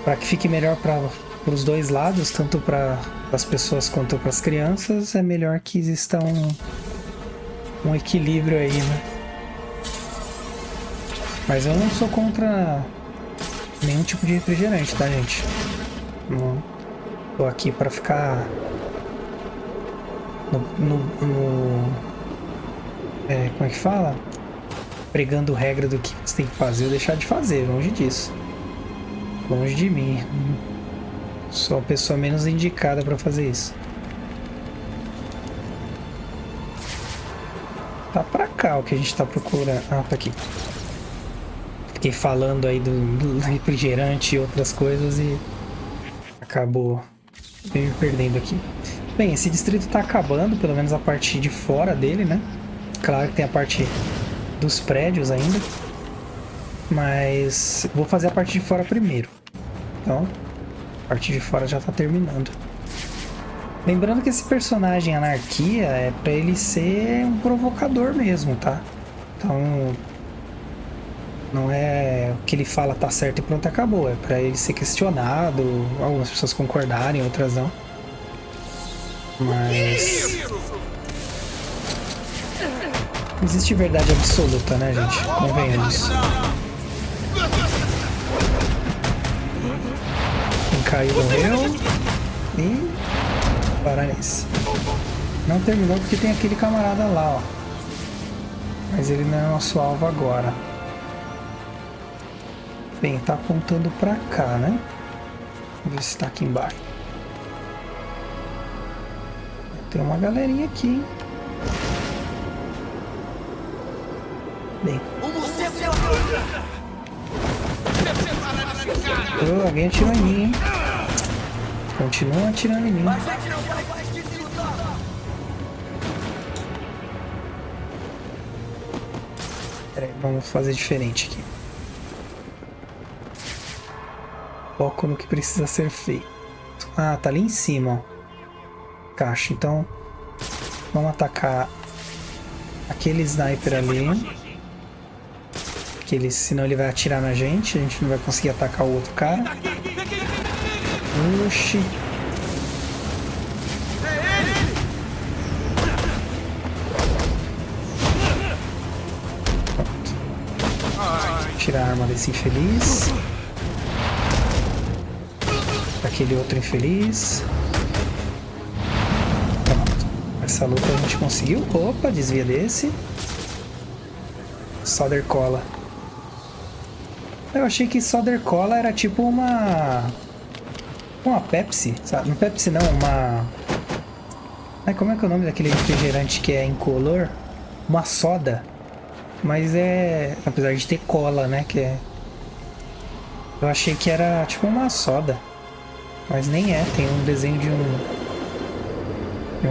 para que fique melhor para os dois lados, tanto para as pessoas quanto para as crianças, é melhor que exista um equilíbrio aí, né? Mas eu não sou contra nenhum tipo de refrigerante, tá, gente? Não tô aqui para ficar como é que fala? Pregando regra do que você tem que fazer ou deixar de fazer, longe disso. Longe de mim. Sou a pessoa menos indicada para fazer isso. Tá pra cá o que a gente tá procurando. Tá aqui. Fiquei falando aí do refrigerante e outras coisas e acabou me perdendo aqui. Bem, esse distrito tá acabando, pelo menos a parte de fora dele, né? Claro que tem a parte dos prédios ainda, mas vou fazer a parte de fora primeiro. Então, a parte de fora já tá terminando. Lembrando que esse personagem Anarquia é pra ele ser um provocador mesmo, tá? Então, não é o que ele fala tá certo e pronto, acabou. É pra ele ser questionado, algumas pessoas concordarem, outras não. Mas não existe verdade absoluta, né, gente? Convenhamos. Quem caiu morreu. E parar nisso. Não terminou porque tem aquele camarada lá, ó. Mas ele não é nosso alvo agora. Bem, tá apontando pra cá, né? Vamos ver se tá aqui embaixo. Tem uma galerinha aqui, hein? Bem. Alguém atirou em mim, hein? Continua atirando em mim. Pera aí, vamos fazer diferente aqui. Foco no que precisa ser feito. Tá ali em cima, ó. Caixa, então vamos atacar aquele sniper ali, senão ele vai atirar na gente, a gente não vai conseguir atacar o outro cara. Oxi. Pronto. Tirar a arma desse infeliz. Aquele outro infeliz. Nessa luta a gente conseguiu. Opa, desvia desse. Solder Cola. Eu achei que Solder Cola era tipo uma Pepsi, sabe? Não Pepsi não, uma... Ai, como é que é o nome daquele refrigerante que é incolor? Uma soda. Mas é... Apesar de ter cola, né? Que é... Eu achei que era tipo uma soda. Mas nem é. Tem um desenho de um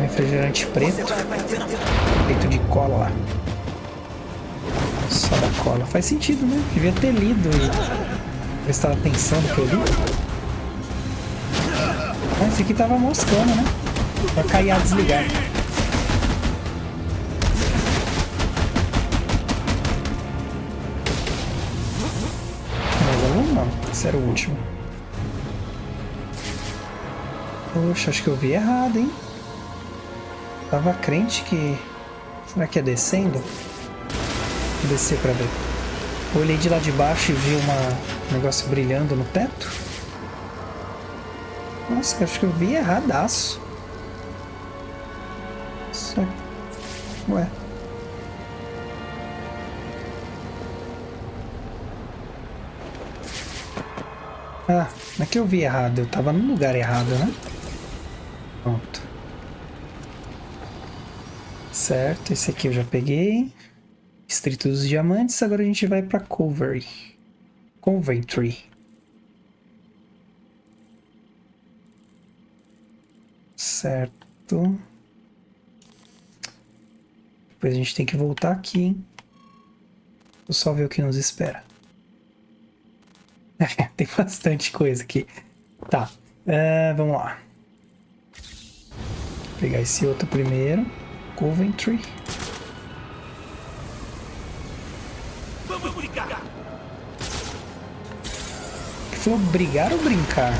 refrigerante preto. Feito de cola lá. Soda cola. Faz sentido, né? Devia ter lido e prestava atenção no que eu li. Ah, esse aqui tava moscando, né? Vai cair a desligar. Mais algum? Não. Esse era o último. Poxa, acho que eu vi errado, hein? Tava crente que... Será que é descendo? Vou descer pra ver. Olhei de lá de baixo e vi um negócio brilhando no teto. Nossa, acho que eu vi erradaço. Só... Ué. Ah, não é que eu vi errado. Eu tava no lugar errado, né? Pronto. Certo, esse aqui eu já peguei. Distrito dos Diamantes. Agora a gente vai pra Coventry. Certo. Depois a gente tem que voltar aqui, hein? Vou só ver o que nos espera. Tem bastante coisa aqui. Tá. Vamos lá. Vou pegar esse outro primeiro. Coventry. Vamos brincar! Que foi brigar ou brincar?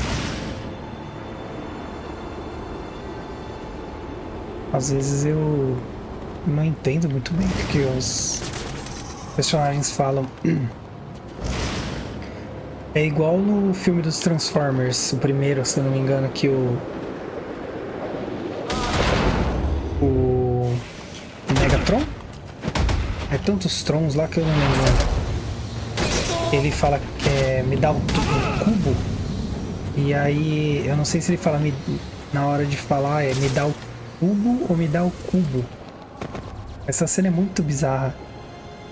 Às vezes eu não entendo muito bem o que os personagens falam. É igual no filme dos Transformers, o primeiro, se eu não me engano, que o Megatron? É tantos Trons lá que eu não lembro. Ele fala que me dá o cubo. E aí, eu não sei se ele fala na hora de falar me dá o cubo ou me dá o cubo. Essa cena é muito bizarra.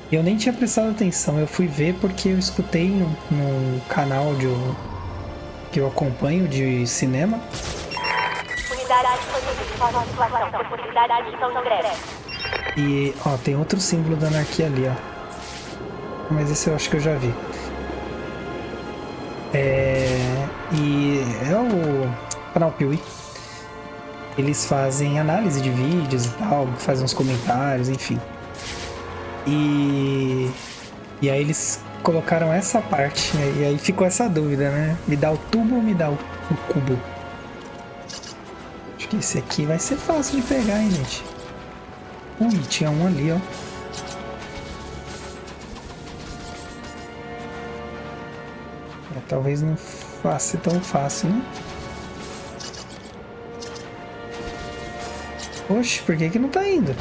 Eu nem tinha prestado atenção, eu fui ver porque eu escutei no canal que eu acompanho de cinema. Unidade disponível. Forma situação. Possibilidade de missão de ingresso. E, ó, tem outro símbolo da anarquia ali, ó. Mas esse eu acho que eu já vi. E é o canal Piuí. Eles fazem análise de vídeos e tal, fazem uns comentários, enfim. E aí eles colocaram essa parte, né? E aí ficou essa dúvida, né? Me dá o tubo ou me dá o cubo? Acho que esse aqui vai ser fácil de pegar, hein, gente? Ui, tinha um ali, ó. Talvez não fosse tão fácil, né? Oxe, por que não tá indo?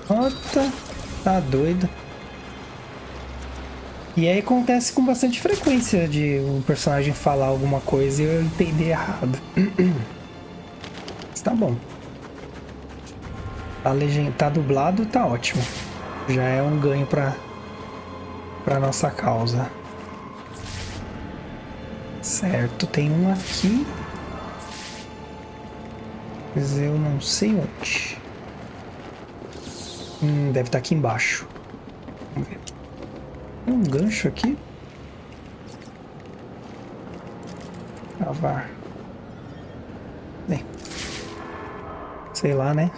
Ota, tá doido. E aí acontece com bastante frequência de um personagem falar alguma coisa e eu entender errado. Mas tá bom. Tá dublado, tá ótimo. Já é um ganho pra nossa causa. Certo, tem um aqui. Mas eu não sei onde. Deve estar aqui embaixo. Vamos ver. Tem um gancho aqui. Gravar. Bem. Sei lá, né?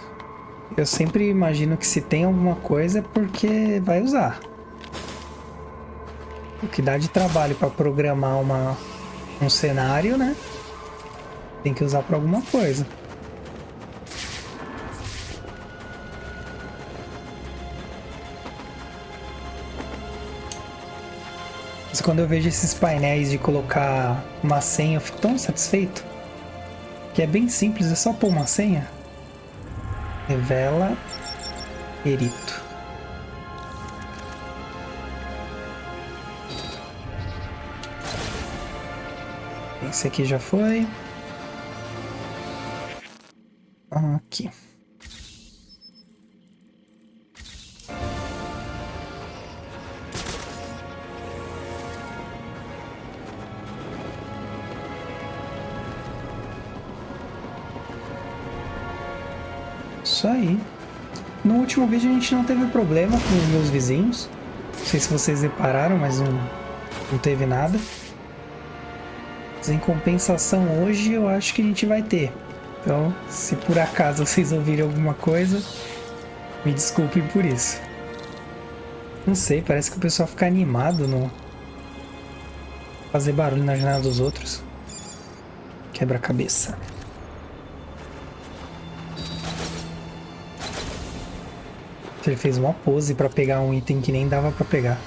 Eu sempre imagino que se tem alguma coisa é porque vai usar. O que dá de trabalho para programar um cenário, né? Tem que usar para alguma coisa. Mas quando eu vejo esses painéis de colocar uma senha, eu fico tão satisfeito. Que é bem simples, é só pôr uma senha. Revela perito. Esse aqui já foi. Aqui. Isso aí. No último vídeo a gente não teve problema com os meus vizinhos. Não sei se vocês repararam, mas não teve nada. Mas em compensação hoje eu acho que a gente vai ter. Então, se por acaso vocês ouvirem alguma coisa, me desculpem por isso. Não sei, parece que o pessoal fica animado no fazer barulho na janela dos outros. Quebra-cabeça. Ele fez uma pose pra pegar um item que nem dava pra pegar.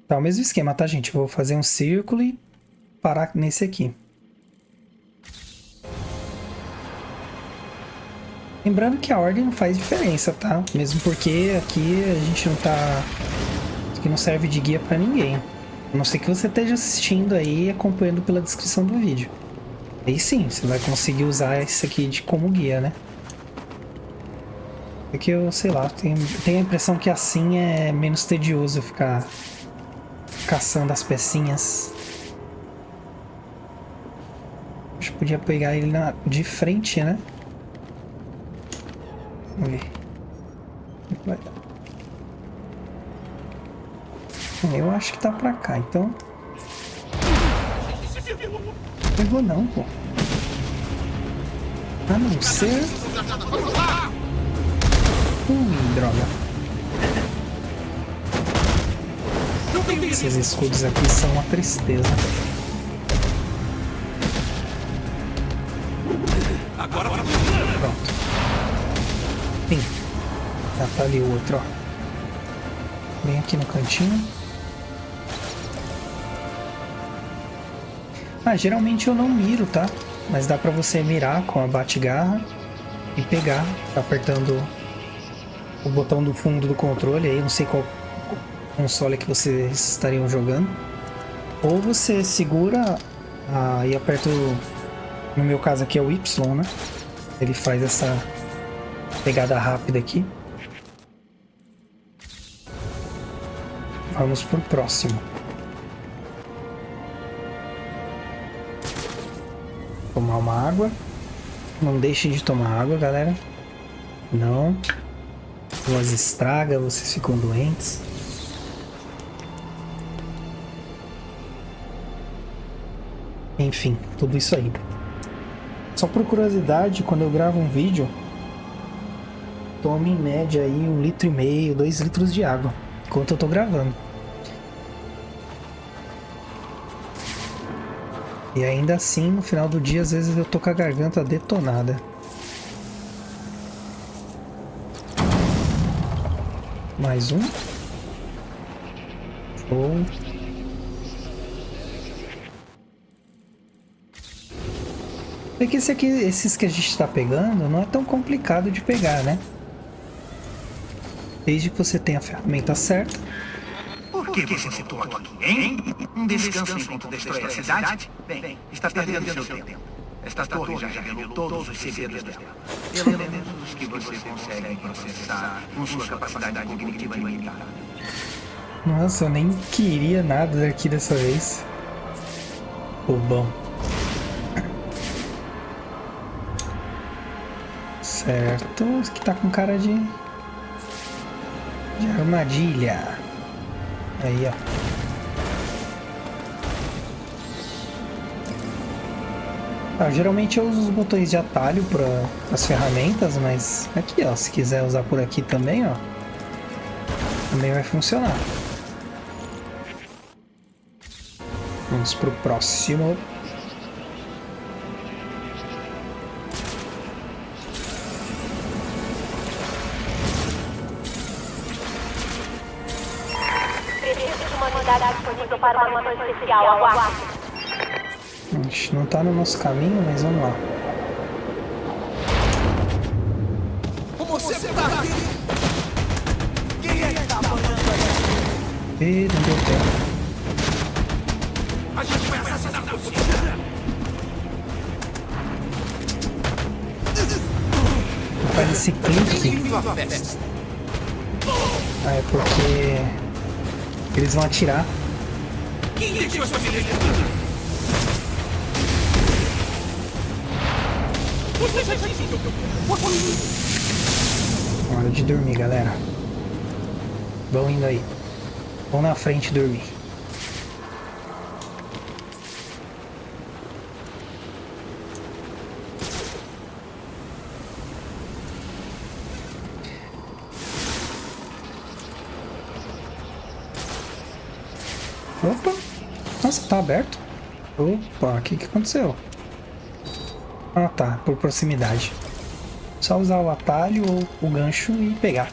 Tá, o mesmo esquema, tá, gente? Vou fazer um círculo e parar nesse aqui. Lembrando que a ordem não faz diferença, tá? Mesmo porque aqui a gente não tá... Isso aqui não serve de guia pra ninguém. A não ser que você esteja assistindo aí e acompanhando pela descrição do vídeo. Aí sim, você vai conseguir usar isso aqui como guia, né? Porque eu, sei lá, tenho a impressão que assim é menos tedioso ficar caçando as pecinhas. Acho que podia pegar ele de frente, né? Vamos ver. Vai dar. Eu acho que tá pra cá, então... Não vou não, pô. A não ser... droga. Esses escudos aqui são uma tristeza. Pronto. Sim. Já tá ali o outro, ó. Bem aqui no cantinho. Geralmente eu não miro, tá? Mas dá pra você mirar com a bate-garra e pegar, apertando o botão do fundo do controle. Aí eu não sei qual console que vocês estariam jogando. Ou você segura e aperta no meu caso aqui é o Y, né? Ele faz essa pegada rápida aqui. Vamos pro próximo. Tomar uma água. Não deixem de tomar água, galera. Não. Elas estragam, vocês ficam doentes. Enfim, tudo isso aí. Só por curiosidade, quando eu gravo um vídeo, tomo em média aí 1,5 litro, 2 litros de água, enquanto eu tô gravando. E ainda assim, no final do dia, às vezes eu tô com a garganta detonada. Mais um. Show. É que esses que a gente tá pegando não é tão complicado de pegar, né? Desde que você tenha a ferramenta certa. Por que você citou aqui, hein? Um descanso enquanto destrói a cidade? Bem, está perdendo seu tempo. Esta torre já revelou todos os segredos dela. Pelo menos os que você consegue processar com sua capacidade cognitiva limitada. Nossa, eu nem queria nada daqui dessa vez. Bobão. Certo, isso aqui tá com cara de armadilha. Aí, ó. Geralmente eu uso os botões de atalho para as ferramentas, mas aqui, ó, se quiser usar por aqui também, ó, também vai funcionar. Vamos pro próximo. Disponível para uma missão especial, aguarde. A gente não tá no nosso caminho, mas vamos lá. E não deu tempo. A gente vai assassinar você. Faz esse clique. Bem-vindo à festa. Ah, é porque eles vão atirar. Quem deixou essa beleza? Hora de dormir, galera. Vão indo aí. Vão na frente dormir. Opa! Nossa, tá aberto? Opa, o que aconteceu? Ah tá, por proximidade. Só usar o atalho ou o gancho e pegar.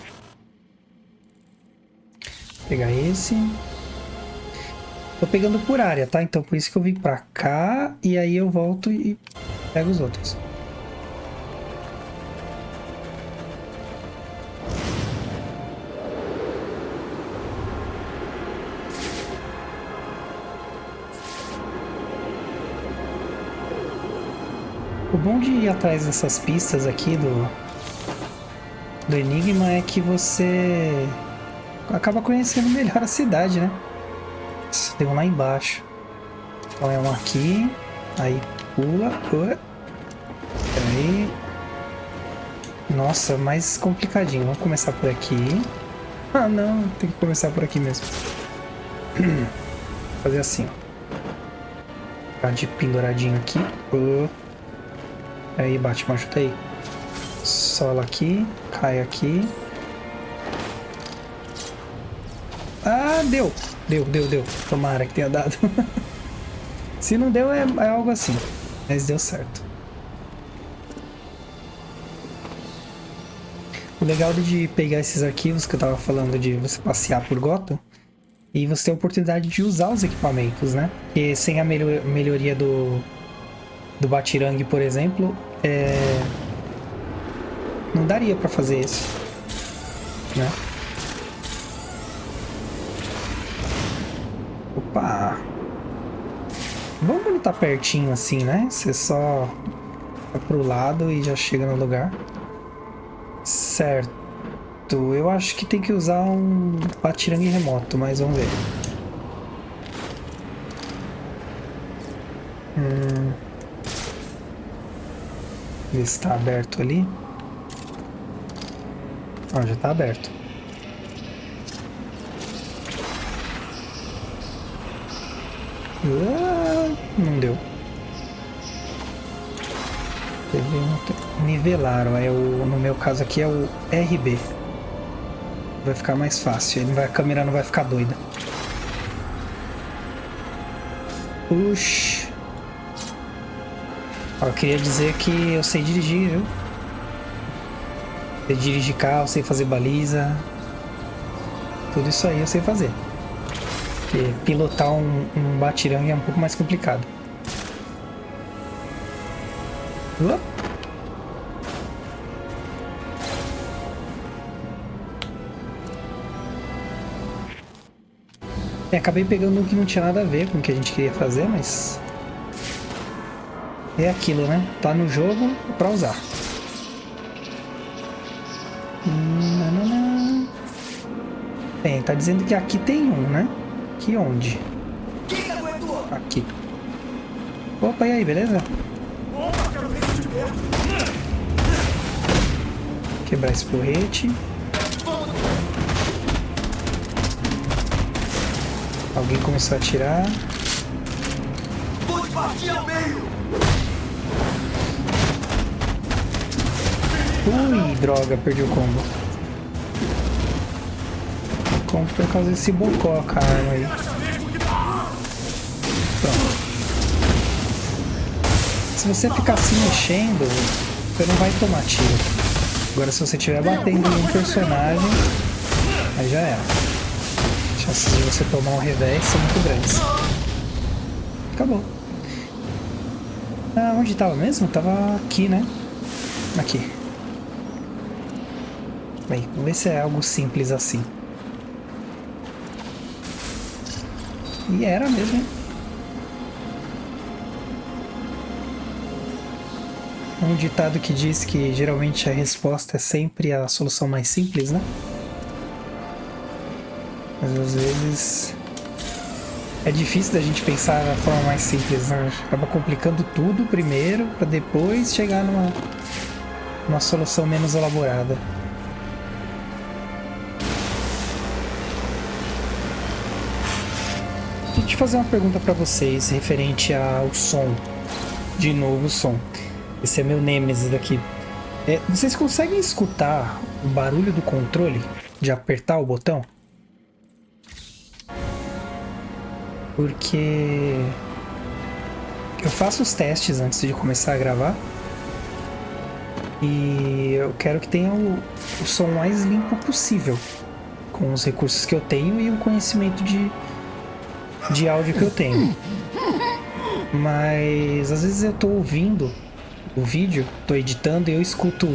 Pegar esse. Tô pegando por área, tá? Então por isso que eu vim pra cá e aí eu volto e pego os outros. O bom de ir atrás dessas pistas aqui do Enigma é que você acaba conhecendo melhor a cidade, né? Tem um lá embaixo. Então é um aqui. Aí pula. Peraí. Nossa, mais complicadinho. Vamos começar por aqui. Ah, não. Tem que começar por aqui mesmo. Fazer assim, ó. Ficar de penduradinho aqui. Aí, Batman, ajuda aí. Sola aqui. Cai aqui. Ah, deu. Deu. Tomara que tenha dado. Se não deu, é algo assim. Mas deu certo. O legal de pegar esses arquivos que eu tava falando de você passear por Gotham e você ter a oportunidade de usar os equipamentos, né? Porque sem a melhoria do Batirangue, por exemplo, não daria pra fazer isso, né? Opa! Vamos quando tá pertinho assim, né? Você só vai pro lado e já chega no lugar. Certo. Eu acho que tem que usar um batirangue remoto, mas vamos ver. Ver se tá aberto ali. Ah, já tá aberto. Não deu. Nivelar, ó, no meu caso aqui é o RB. Vai ficar mais fácil, a câmera não vai ficar doida. Puxa. Ó, eu queria dizer que eu sei dirigir, viu? Sei dirigir carro, sei fazer baliza. Tudo isso aí eu sei fazer. Porque pilotar um batirangue é um pouco mais complicado. Acabei pegando um que não tinha nada a ver com o que a gente queria fazer, mas é aquilo, né? Tá no jogo pra usar. Bem, tá dizendo que aqui tem um, né? Aqui onde? Aqui. Opa, e aí, beleza? Quebrar esse porrete. Alguém começou a atirar. Vou te partir ao meio! Ui, droga, perdi o combo. Combo por causa desse bocó com a arma aí. Pronto. Se você ficar se mexendo, você não vai tomar tiro. Agora se você estiver batendo em um personagem, aí já era. As chances de você tomar um revés são muito grandes. Acabou. Ah, onde tava mesmo? Tava aqui, né? Aqui. Bem, vamos ver se é algo simples assim. E era mesmo, hein? Um ditado que diz que geralmente a resposta é sempre a solução mais simples, né? Mas às vezes é difícil da gente pensar da forma mais simples, né? Acaba complicando tudo primeiro para depois chegar numa solução menos elaborada. Deixa eu fazer uma pergunta para vocês referente ao som. De novo, o som. Esse é meu nêmesis daqui. Vocês conseguem escutar o barulho do controle de apertar o botão? Porque eu faço os testes antes de começar a gravar e eu quero que tenha o som mais limpo possível com os recursos que eu tenho e o conhecimento de áudio que eu tenho. Mas às vezes eu tô ouvindo o vídeo, tô editando e eu escuto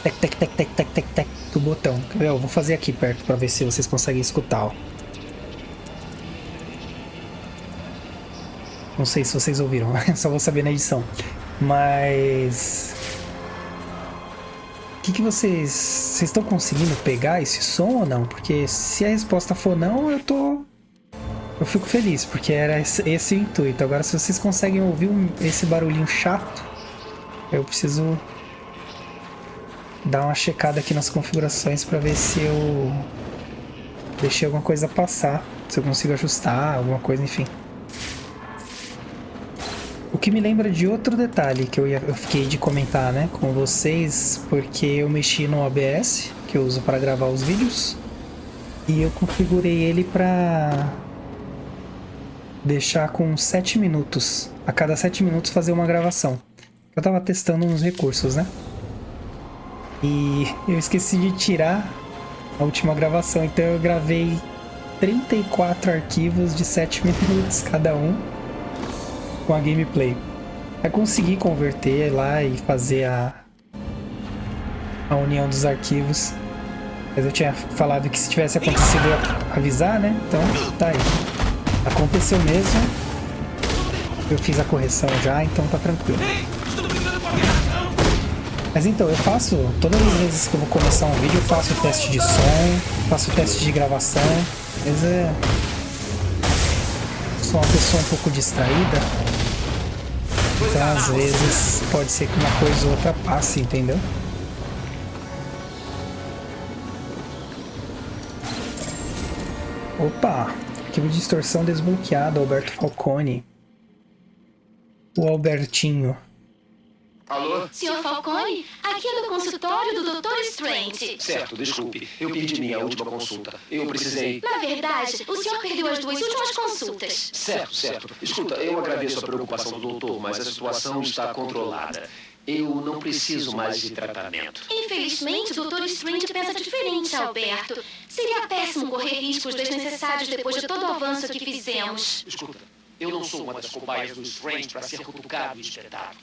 tec tec tec tec tec tec tec do botão. Eu vou fazer aqui perto pra ver se vocês conseguem escutar, ó. Não sei se vocês ouviram, só vou saber na edição. Mas o que vocês estão conseguindo pegar esse som ou não? Porque se a resposta for não, eu fico feliz, porque era esse o intuito. Agora, se vocês conseguem ouvir esse barulhinho chato, eu preciso dar uma checada aqui nas configurações para ver se eu deixei alguma coisa passar, se eu consigo ajustar, alguma coisa, enfim. O que me lembra de outro detalhe que eu fiquei de comentar, né, com vocês, porque eu mexi no OBS, que eu uso para gravar os vídeos, e eu configurei ele para deixar com 7 minutos. A cada 7 minutos fazer uma gravação. Eu tava testando uns recursos, né? E eu esqueci de tirar a última gravação, então eu gravei 34 arquivos de 7 minutos cada um com a gameplay. Eu consegui converter lá e fazer a união dos arquivos. Mas eu tinha falado que se tivesse acontecido eu ia avisar, né? Então tá aí. Aconteceu mesmo. Eu fiz a correção já, então tá tranquilo. Mas então, eu faço, todas as vezes que eu vou começar um vídeo, eu faço o teste de som, faço o teste de gravação, mas sou uma pessoa um pouco distraída, então às vezes pode ser que uma coisa ou outra passe, entendeu? Opa! Arquivo de distorção desbloqueado, Alberto Falcone. O Albertinho. Alô? Senhor Falcone, aqui é do consultório do Dr. Strange. Certo, desculpe. Eu perdi minha última consulta. Eu precisei... Na verdade, o senhor perdeu as 2 últimas consultas. Certo. Escuta, eu agradeço a preocupação do doutor, mas a situação está controlada. Eu não preciso mais de tratamento. Infelizmente, o Dr. Strange pensa diferente, Alberto. Seria péssimo correr riscos desnecessários depois de todo o avanço que fizemos. Escuta, eu não sou uma das cobaias do Strange para ser cutucado e espetado.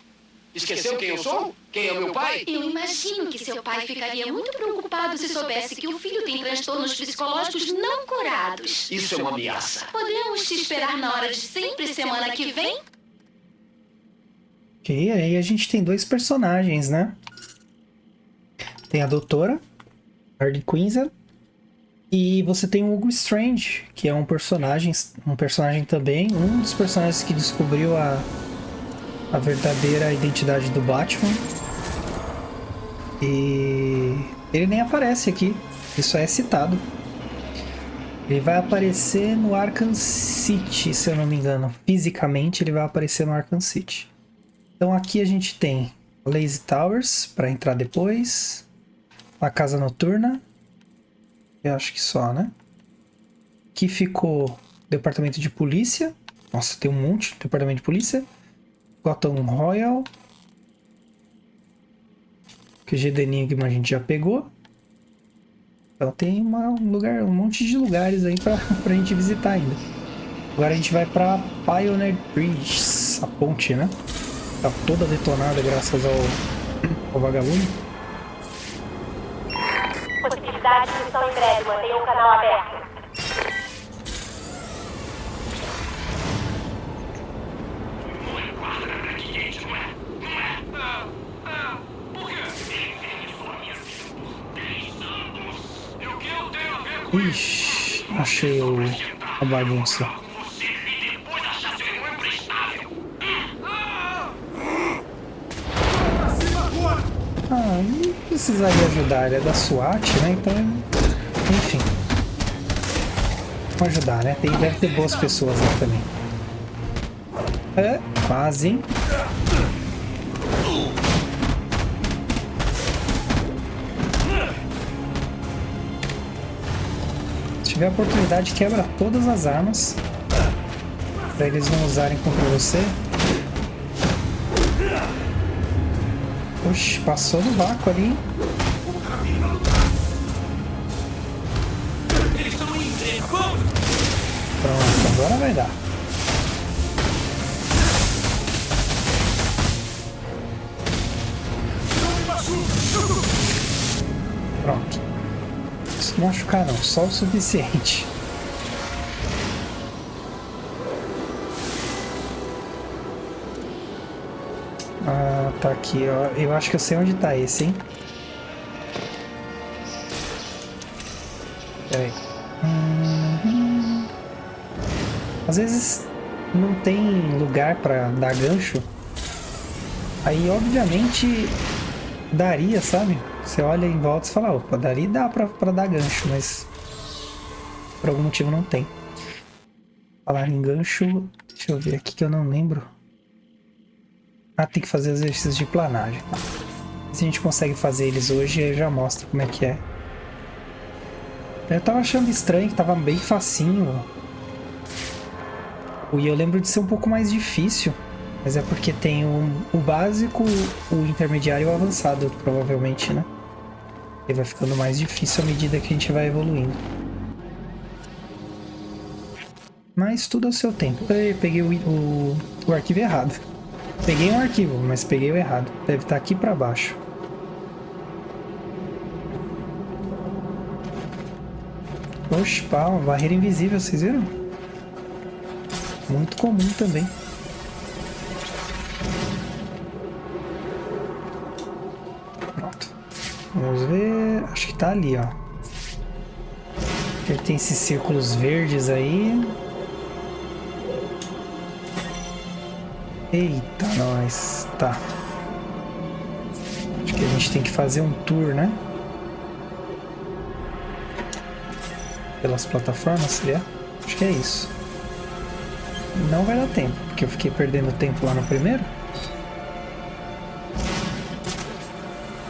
Esqueceu quem eu sou? Quem é o meu pai? Eu imagino que seu pai ficaria muito preocupado se soubesse que o filho tem transtornos psicológicos não curados. Isso é uma ameaça. Podemos te esperar na hora de sempre, semana que vem? Ok, aí a gente tem 2 personagens, né? Tem a doutora, Harley Quinn, e você tem o Hugo Strange, que é um personagem também, um dos personagens que descobriu a verdadeira identidade do Batman. E ele nem aparece aqui, isso é citado. Ele vai aparecer no Arkham City, se eu não me engano. Fisicamente ele vai aparecer no Arkham City. Então aqui a gente tem Lazy Towers, para entrar depois. A Casa Noturna. Eu acho que só, né? Aqui ficou Departamento de Polícia. Nossa, tem um monte de Departamento de Polícia. Gotham Royal. QG do Enigma a gente já pegou. Então tem um monte de lugares aí pra gente visitar ainda. Agora a gente vai pra Pioneer Bridge, a ponte, né? Tá toda detonada graças ao vagabundo. Possibilidade de missão em breve, mantenha o canal aberto. Ixi, achei a bagunça. Ah, não precisaria ajudar, ele é da SWAT, né? Então, enfim. Vamos ajudar, né? Deve ter boas pessoas lá também. É, quase, hein? Se tiver a oportunidade, quebra todas as armas pra eles não usarem contra você. Oxi, passou no vácuo ali, hein? Pronto, agora vai dar. Pronto. Se não machucar não, só o suficiente. Ah, tá aqui, ó. Eu acho que eu sei onde tá esse, hein? Pera aí. Às vezes não tem lugar pra dar gancho. Aí, obviamente, daria, sabe? Você olha em volta e fala, opa, dali dá pra dar gancho, mas por algum motivo não tem. Falar em gancho, deixa eu ver aqui que eu não lembro. Ah, tem que fazer exercícios de planagem. Se a gente consegue fazer eles hoje, eu já mostro como é que é. Eu tava achando estranho, que tava bem facinho. E eu lembro de ser um pouco mais difícil. Mas é porque tem o básico, o intermediário e o avançado, provavelmente, né? Ele vai ficando mais difícil à medida que a gente vai evoluindo. Mas tudo ao seu tempo. Eu peguei o arquivo errado. Peguei um arquivo, mas peguei o errado. Deve estar aqui pra baixo. Oxe, pá, uma barreira invisível, vocês viram? Muito comum também. Pronto. Vamos ver. Acho que tá ali, ó. Ele tem esses círculos verdes aí. Eita, nós. Tá. Acho que a gente tem que fazer um tour, né? Pelas plataformas, seria? Acho que é isso. Não vai dar tempo, porque eu fiquei perdendo tempo lá no primeiro.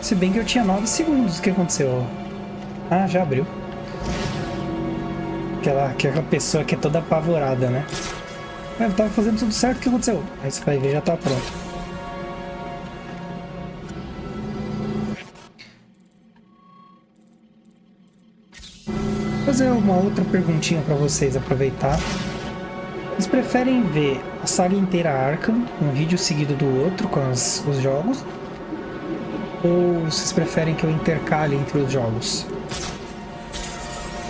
Se bem que eu tinha 9 segundos. O que aconteceu? Ah, já abriu. Aquela pessoa que é toda apavorada, né? Eu tava fazendo tudo certo, o que aconteceu? Aí você vai ver, já tá pronto. Vou fazer uma outra perguntinha pra vocês aproveitar. Vocês preferem ver a saga inteira Arkham, um vídeo seguido do outro com os jogos? Ou vocês preferem que eu intercale entre os jogos?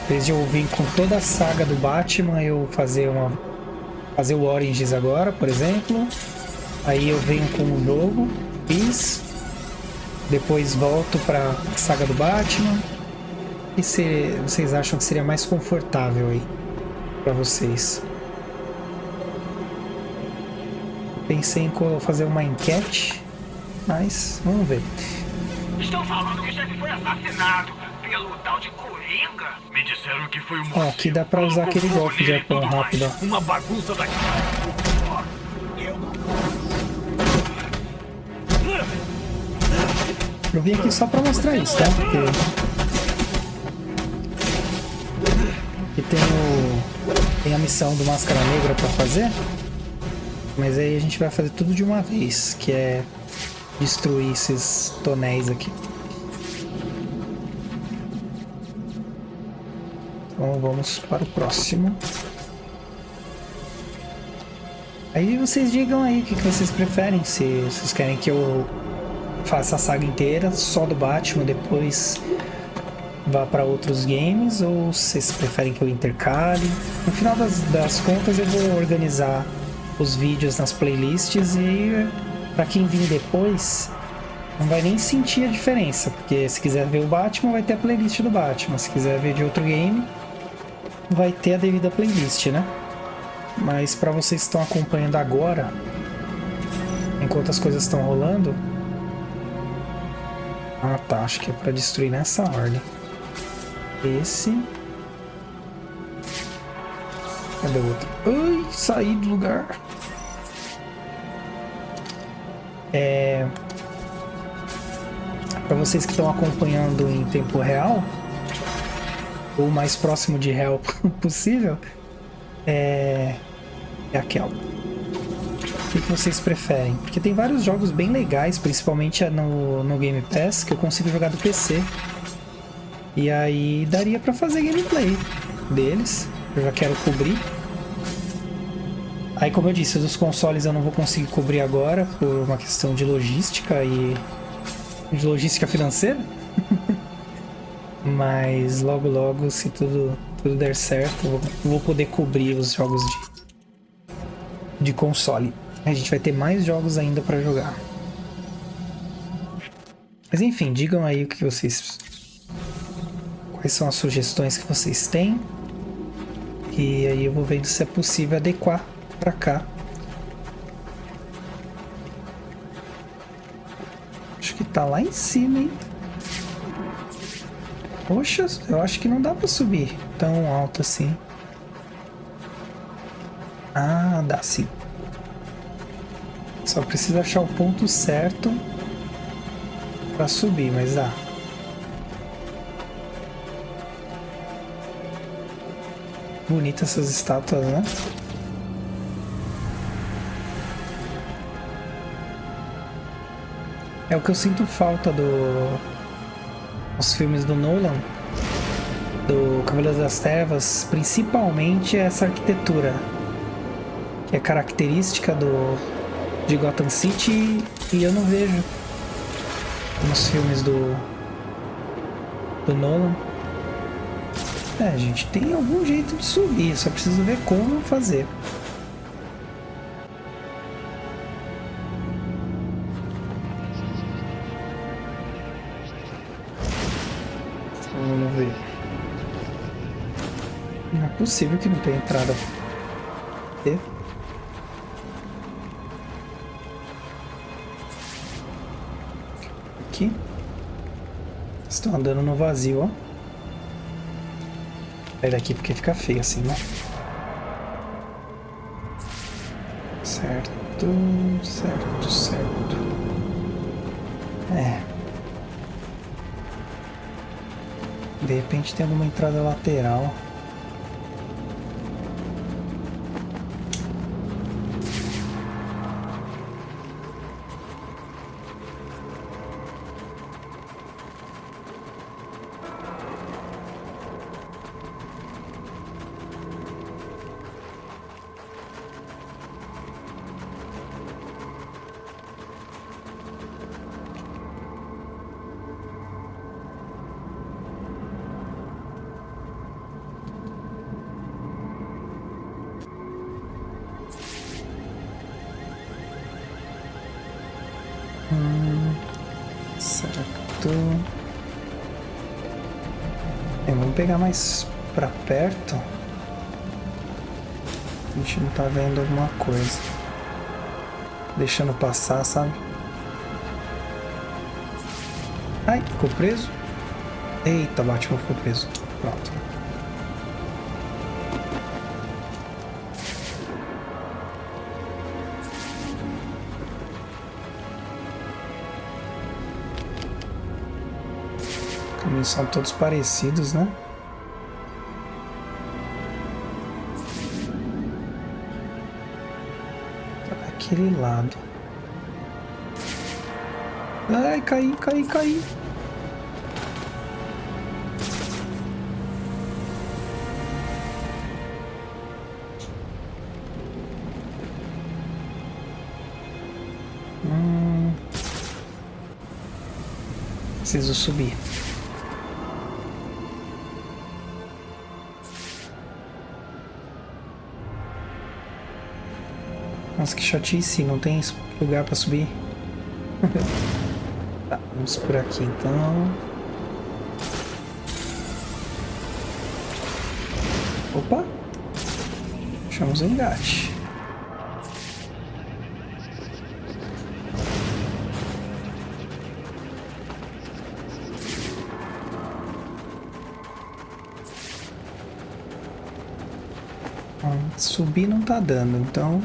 Em vez de eu vir com toda a saga do Batman, eu fazer o Origins agora, por exemplo. Aí eu venho com o jogo, fiz. Depois volto pra saga do Batman. E vocês acham que seria mais confortável aí pra vocês? Pensei em fazer uma enquete, mas vamos ver. Estão falando que o chefe foi assassinado pelo tal de Coringa? Me disseram que foi uma... Ó, aqui dá pra usar aquele golpe de arpão rápido, ó. Uma bagunça daqui. Eu vim aqui só pra mostrar isso, tá? Porque tem a missão do Máscara Negra pra fazer. Mas aí a gente vai fazer tudo de uma vez, que é destruir esses tonéis aqui. Então vamos para o próximo. Aí vocês digam aí o que vocês preferem. Se vocês querem que eu faça a saga inteira só do Batman, depois vá para outros games, ou vocês preferem que eu intercale. No final das contas eu vou organizar os vídeos nas playlists e para quem vir depois não vai nem sentir a diferença, porque se quiser ver o Batman vai ter a playlist do Batman, se quiser ver de outro game vai ter a devida playlist, né? Mas para vocês que estão acompanhando agora, enquanto as coisas estão rolando... Ah tá, acho que é para destruir nessa ordem. Esse... Cadê o outro? Ai, saí do lugar. Para vocês que estão acompanhando em tempo real, ou mais próximo de real possível, é aquela. O que vocês preferem? Porque tem vários jogos bem legais, principalmente no Game Pass, que eu consigo jogar do PC. E aí daria pra fazer gameplay deles. Eu já quero cobrir. Aí, como eu disse, os consoles eu não vou conseguir cobrir agora por uma questão de logística e de logística financeira. Mas logo, se tudo der certo, eu vou poder cobrir os jogos de console. A gente vai ter mais jogos ainda pra jogar. Mas enfim, digam aí o que vocês... Quais são as sugestões que vocês têm. E aí eu vou vendo se é possível adequar pra cá. Acho que tá lá em cima, hein? Poxa, eu acho que não dá pra subir tão alto assim. Ah, dá sim. Só precisa achar o ponto certo pra subir, mas dá. Bonitas essas estátuas, né? É o que eu sinto falta dos filmes do Nolan, do Cavaleiro das Trevas, principalmente essa arquitetura, que é característica de Gotham City, e eu não vejo nos filmes do Nolan. Gente, tem algum jeito de subir, só preciso ver como fazer. Vamos ver. Não é possível que não tenha entrada. Aqui. Estão andando no vazio, ó. Sai daqui porque fica feio assim, né? Certo. De repente tem alguma entrada lateral. Certo. Vamos pegar mais pra perto. A gente não tá vendo alguma coisa. Deixando passar, sabe? Ai, ficou preso? Eita, Batman ficou preso. Pronto. Caminhos são todos parecidos, né? Tá daquele lado. Ai, caí. Preciso subir. Nossa, que chatice, não tem lugar pra subir. Tá, vamos por aqui então. Opa! Achamos o engate. Subir não tá dando, então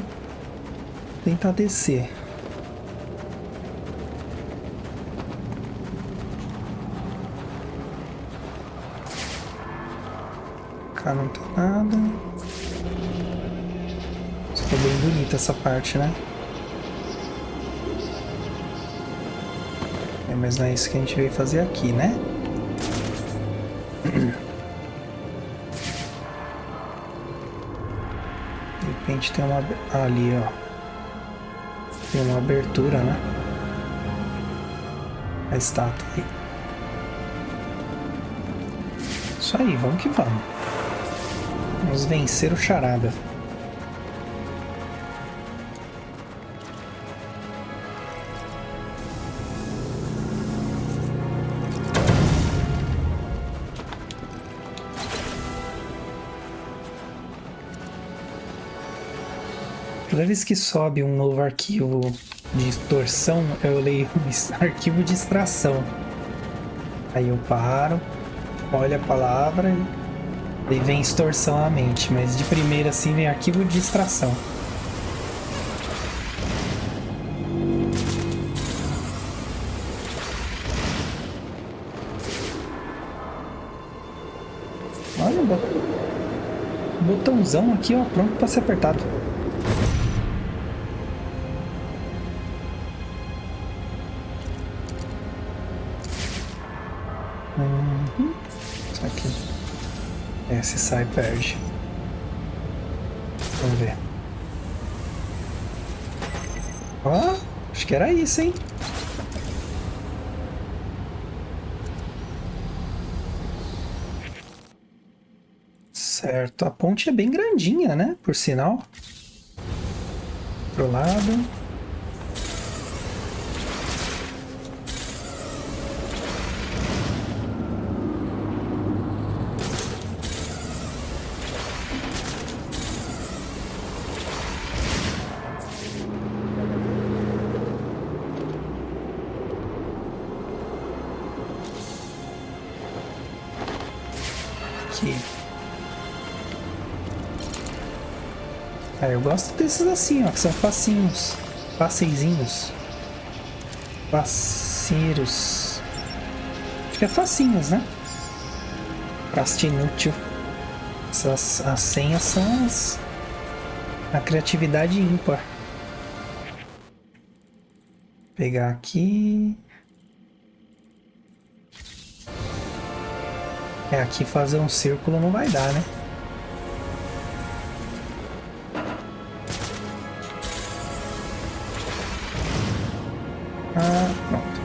tentar descer. Cá não tem nada. Ficou bem bonita essa parte, né? Mas não é isso que a gente veio fazer aqui, né? De repente tem uma... ali, ó. Tem uma abertura, né? A estátua ali. Isso aí, vamos que vamos. Vamos vencer o charada. Toda vez que sobe um novo arquivo de extorsão, eu leio arquivo de extração. Aí eu paro, olho a palavra e vem extorsão à mente, mas de primeira assim vem arquivo de extração. Olha o botãozão aqui, ó, pronto para ser apertado. Isso aqui. Se sai, perde. Vamos ver. Ó, acho que era isso, hein? Certo, a ponte é bem grandinha, né? Por sinal. Pro lado. Aqui. Eu gosto desses assim, ó, que são facinhos. Faceizinhos. Faceiros. Acho que é facinhos, né? Praça inútil. As senhas são a criatividade ímpar. Vou pegar aqui. Aqui fazer um círculo não vai dar, né? Pronto.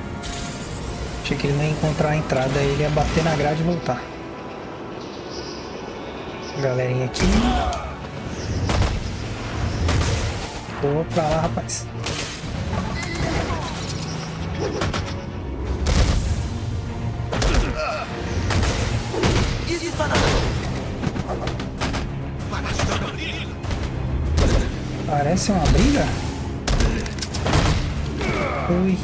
Achei que ele não ia encontrar a entrada, ele ia bater na grade e voltar. Galerinha aqui. Boa pra lá, rapaz. Parece uma briga? Ui.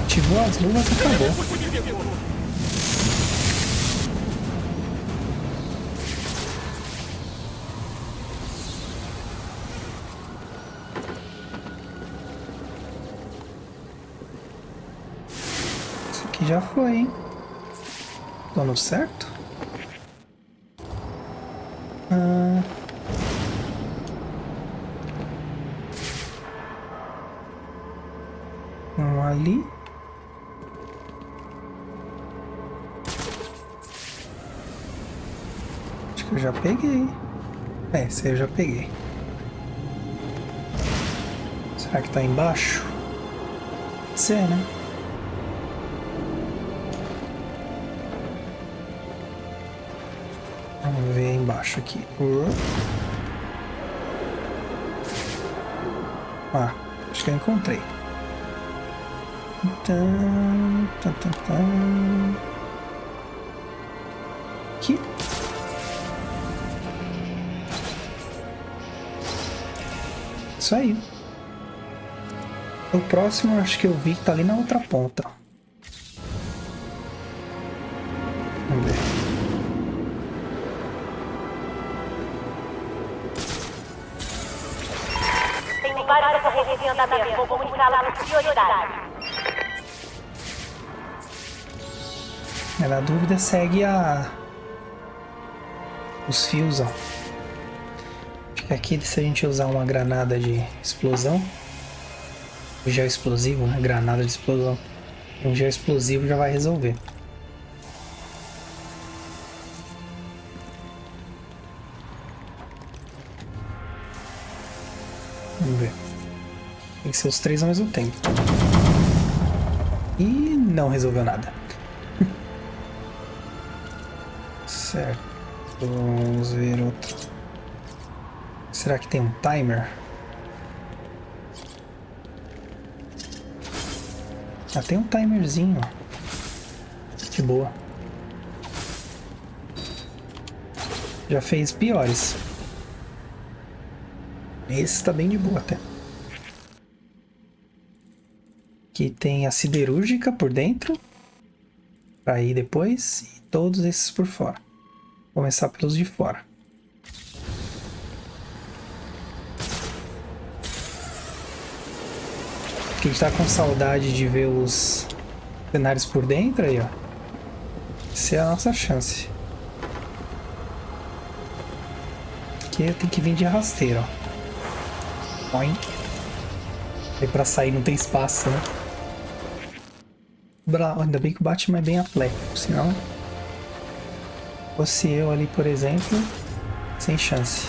Ativou as luvas e acabou. Já foi, hein? Tô no certo? Um ali. Acho que eu já peguei. Esse aí eu já peguei. Será que tá embaixo? Pode ser, né? Vamos ver embaixo aqui. Ah, acho que eu encontrei. Então... Aqui. Isso aí. O próximo acho que eu vi que tá ali na outra ponta. Vamos ver. Tenho várias correntes em andamento. Vou comunicá-la com prioridade. Na dúvida, segue os fios, ó. Acho que aqui, se a gente usar uma granada de explosão, o gel explosivo, né? Granada de explosão. Um gel explosivo já vai resolver. Vamos ver. Tem que ser os três ao mesmo tempo. E não resolveu nada. Certo. Vamos ver outro. Será que tem um timer? Ah, tem um timerzinho. De boa. Já fez piores. Esse tá bem de boa até. Aqui tem a siderúrgica por dentro. Pra ir depois. E todos esses por fora. Vou começar pelos de fora. Porque a gente tá com saudade de ver os cenários por dentro aí, ó. Essa é a nossa chance. Aqui tem que vir de rasteiro, ó. Põe. Aí pra sair não tem espaço, né? Ainda bem que o Batman é bem atlético, senão... fosse eu ali, por exemplo, sem chance.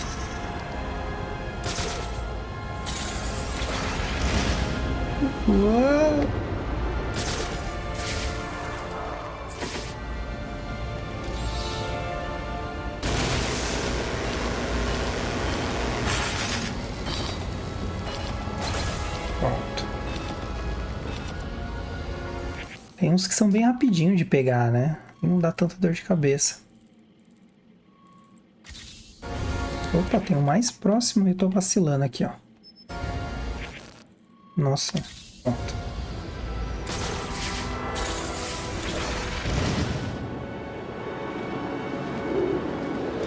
Uou! Pronto. Tem uns que são bem rapidinho de pegar, né? Não dá tanta dor de cabeça. Opa, tem o mais próximo e eu tô vacilando aqui, ó. Nossa, pronto.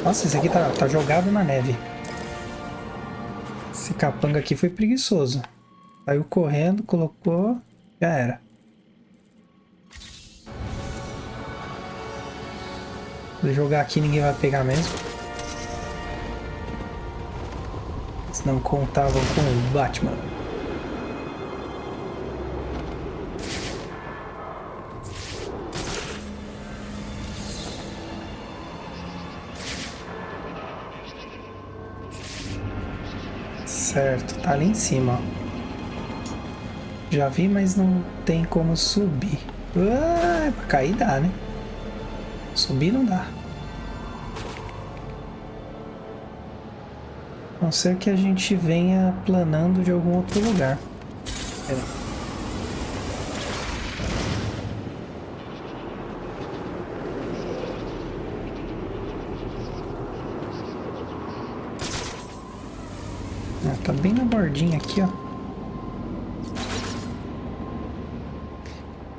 Nossa, esse aqui tá jogado na neve. Esse capanga aqui foi preguiçoso. Saiu correndo, colocou, já era. Se jogar aqui ninguém vai pegar mesmo. Eles não contavam com o Batman. Certo, tá ali em cima, ó. Já vi, mas não tem como subir. Ah, pra cair dá, né? Subir não dá. A não ser que a gente venha planando de algum outro lugar. Pera aí. Ah, tá bem na bordinha aqui, ó.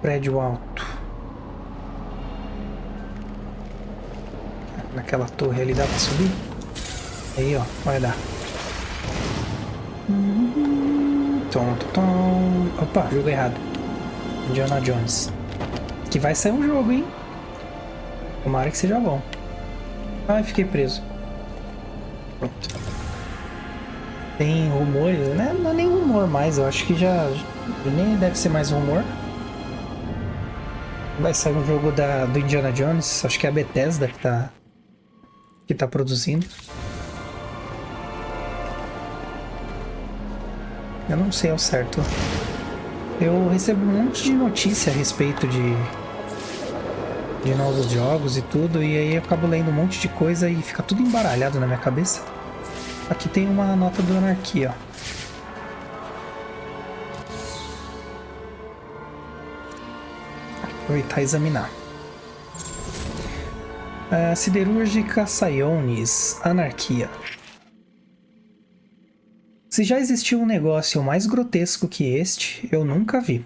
Prédio alto. Naquela torre ali dá pra subir? Aí, ó, vai dar. Opa, jogo errado. Indiana Jones. Que vai sair um jogo, hein? Tomara que seja bom. Ai, fiquei preso. Pronto. Tem rumores, né? Não é nem rumor mais, eu acho que já nem deve ser mais rumor. Vai sair um jogo do Indiana Jones, acho que é a Bethesda que tá produzindo. Eu não sei ao certo. Eu recebo um monte de notícia a respeito de novos jogos e tudo, e aí eu acabo lendo um monte de coisa e fica tudo embaralhado na minha cabeça. Aqui tem uma nota do Anarquia, ó. Aproveitar e examinar. A siderúrgica Sionis, anarquia. Se já existiu um negócio mais grotesco que este, eu nunca vi.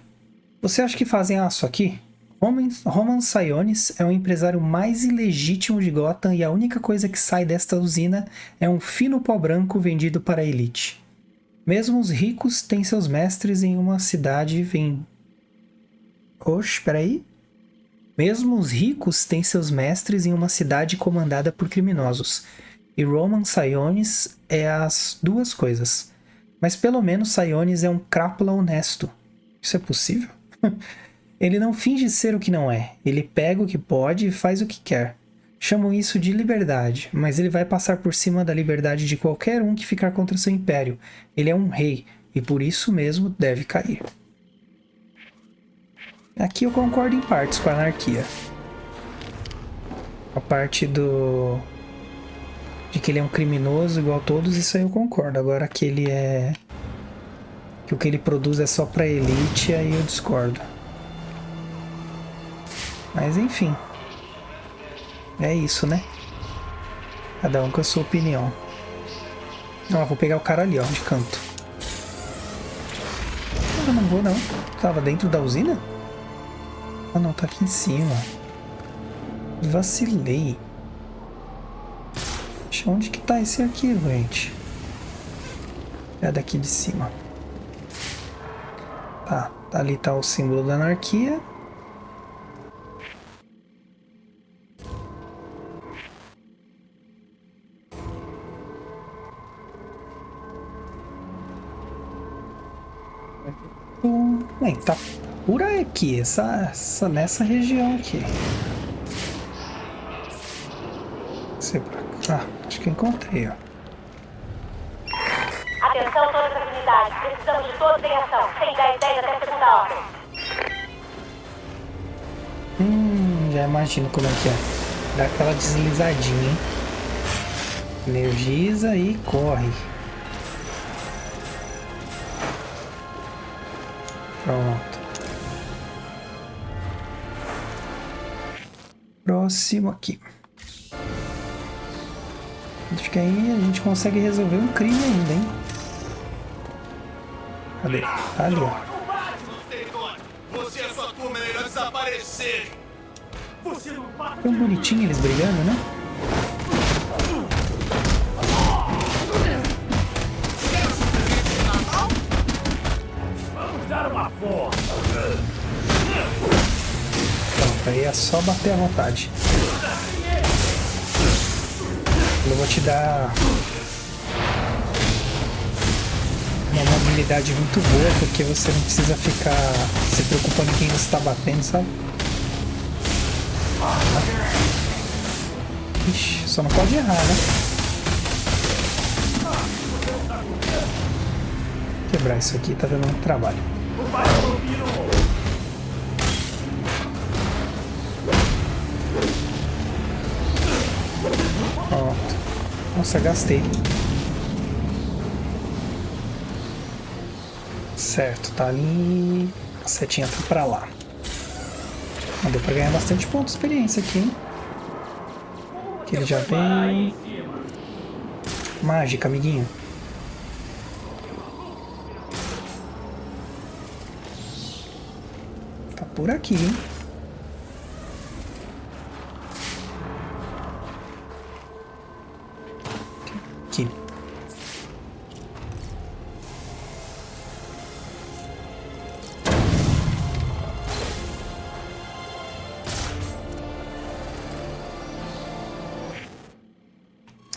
Você acha que fazem aço aqui? Roman Sionis é o empresário mais ilegítimo de Gotham e a única coisa que sai desta usina é um fino pó branco vendido para a elite. Mesmo os ricos têm seus mestres em uma cidade... Oxe, peraí. Mesmo os ricos têm seus mestres em uma cidade comandada por criminosos. E Roman Sionis é as duas coisas. Mas pelo menos Sionis é um crápula honesto. Isso é possível? Ele não finge ser o que não é. Ele pega o que pode e faz o que quer. Chamam isso de liberdade, mas ele vai passar por cima da liberdade de qualquer um que ficar contra seu império. Ele é um rei, e por isso mesmo deve cair. Aqui eu concordo em partes com a anarquia. A parte de que ele é um criminoso igual a todos, isso aí eu concordo. Agora que ele é... que o que ele produz é só pra elite, aí eu discordo. Mas enfim. É isso, né? Cada um com a sua opinião. Ó, vou pegar o cara ali, ó, de canto. Eu não vou, não. Tava dentro da usina? Ah, não, tá aqui em cima. Vacilei. Onde que tá esse arquivo, gente? É daqui de cima. Tá, ali tá o símbolo da anarquia. Bem, tá por aqui, nessa região aqui. Acho que encontrei, ó. Atenção todas as unidades. Precisamos de todos em ação. Sem 10-10 até segunda ordem. Já imagino como é que é. Dá aquela deslizadinha, hein? Energiza e corre. Pronto. Próximo aqui. Acho que aí a gente consegue resolver um crime ainda, hein? Cadê? Tá ali, ó. Você e a sua turma é melhor desaparecer. Tão bonitinho eles brigando, né? Vamos dar uma força. Pronto, aí é só bater à vontade. Eu vou te dar uma mobilidade muito boa, porque você não precisa ficar se preocupando em quem você está batendo, sabe? Ixi, só não pode errar, né? Quebrar isso aqui tá dando muito trabalho. Pronto. Nossa, gastei. Certo, tá ali. A setinha tá pra lá. Mas deu pra ganhar bastante ponto de experiência aqui, hein? Que ele já vem. Mágica, amiguinho. Tá por aqui, hein? Aqui.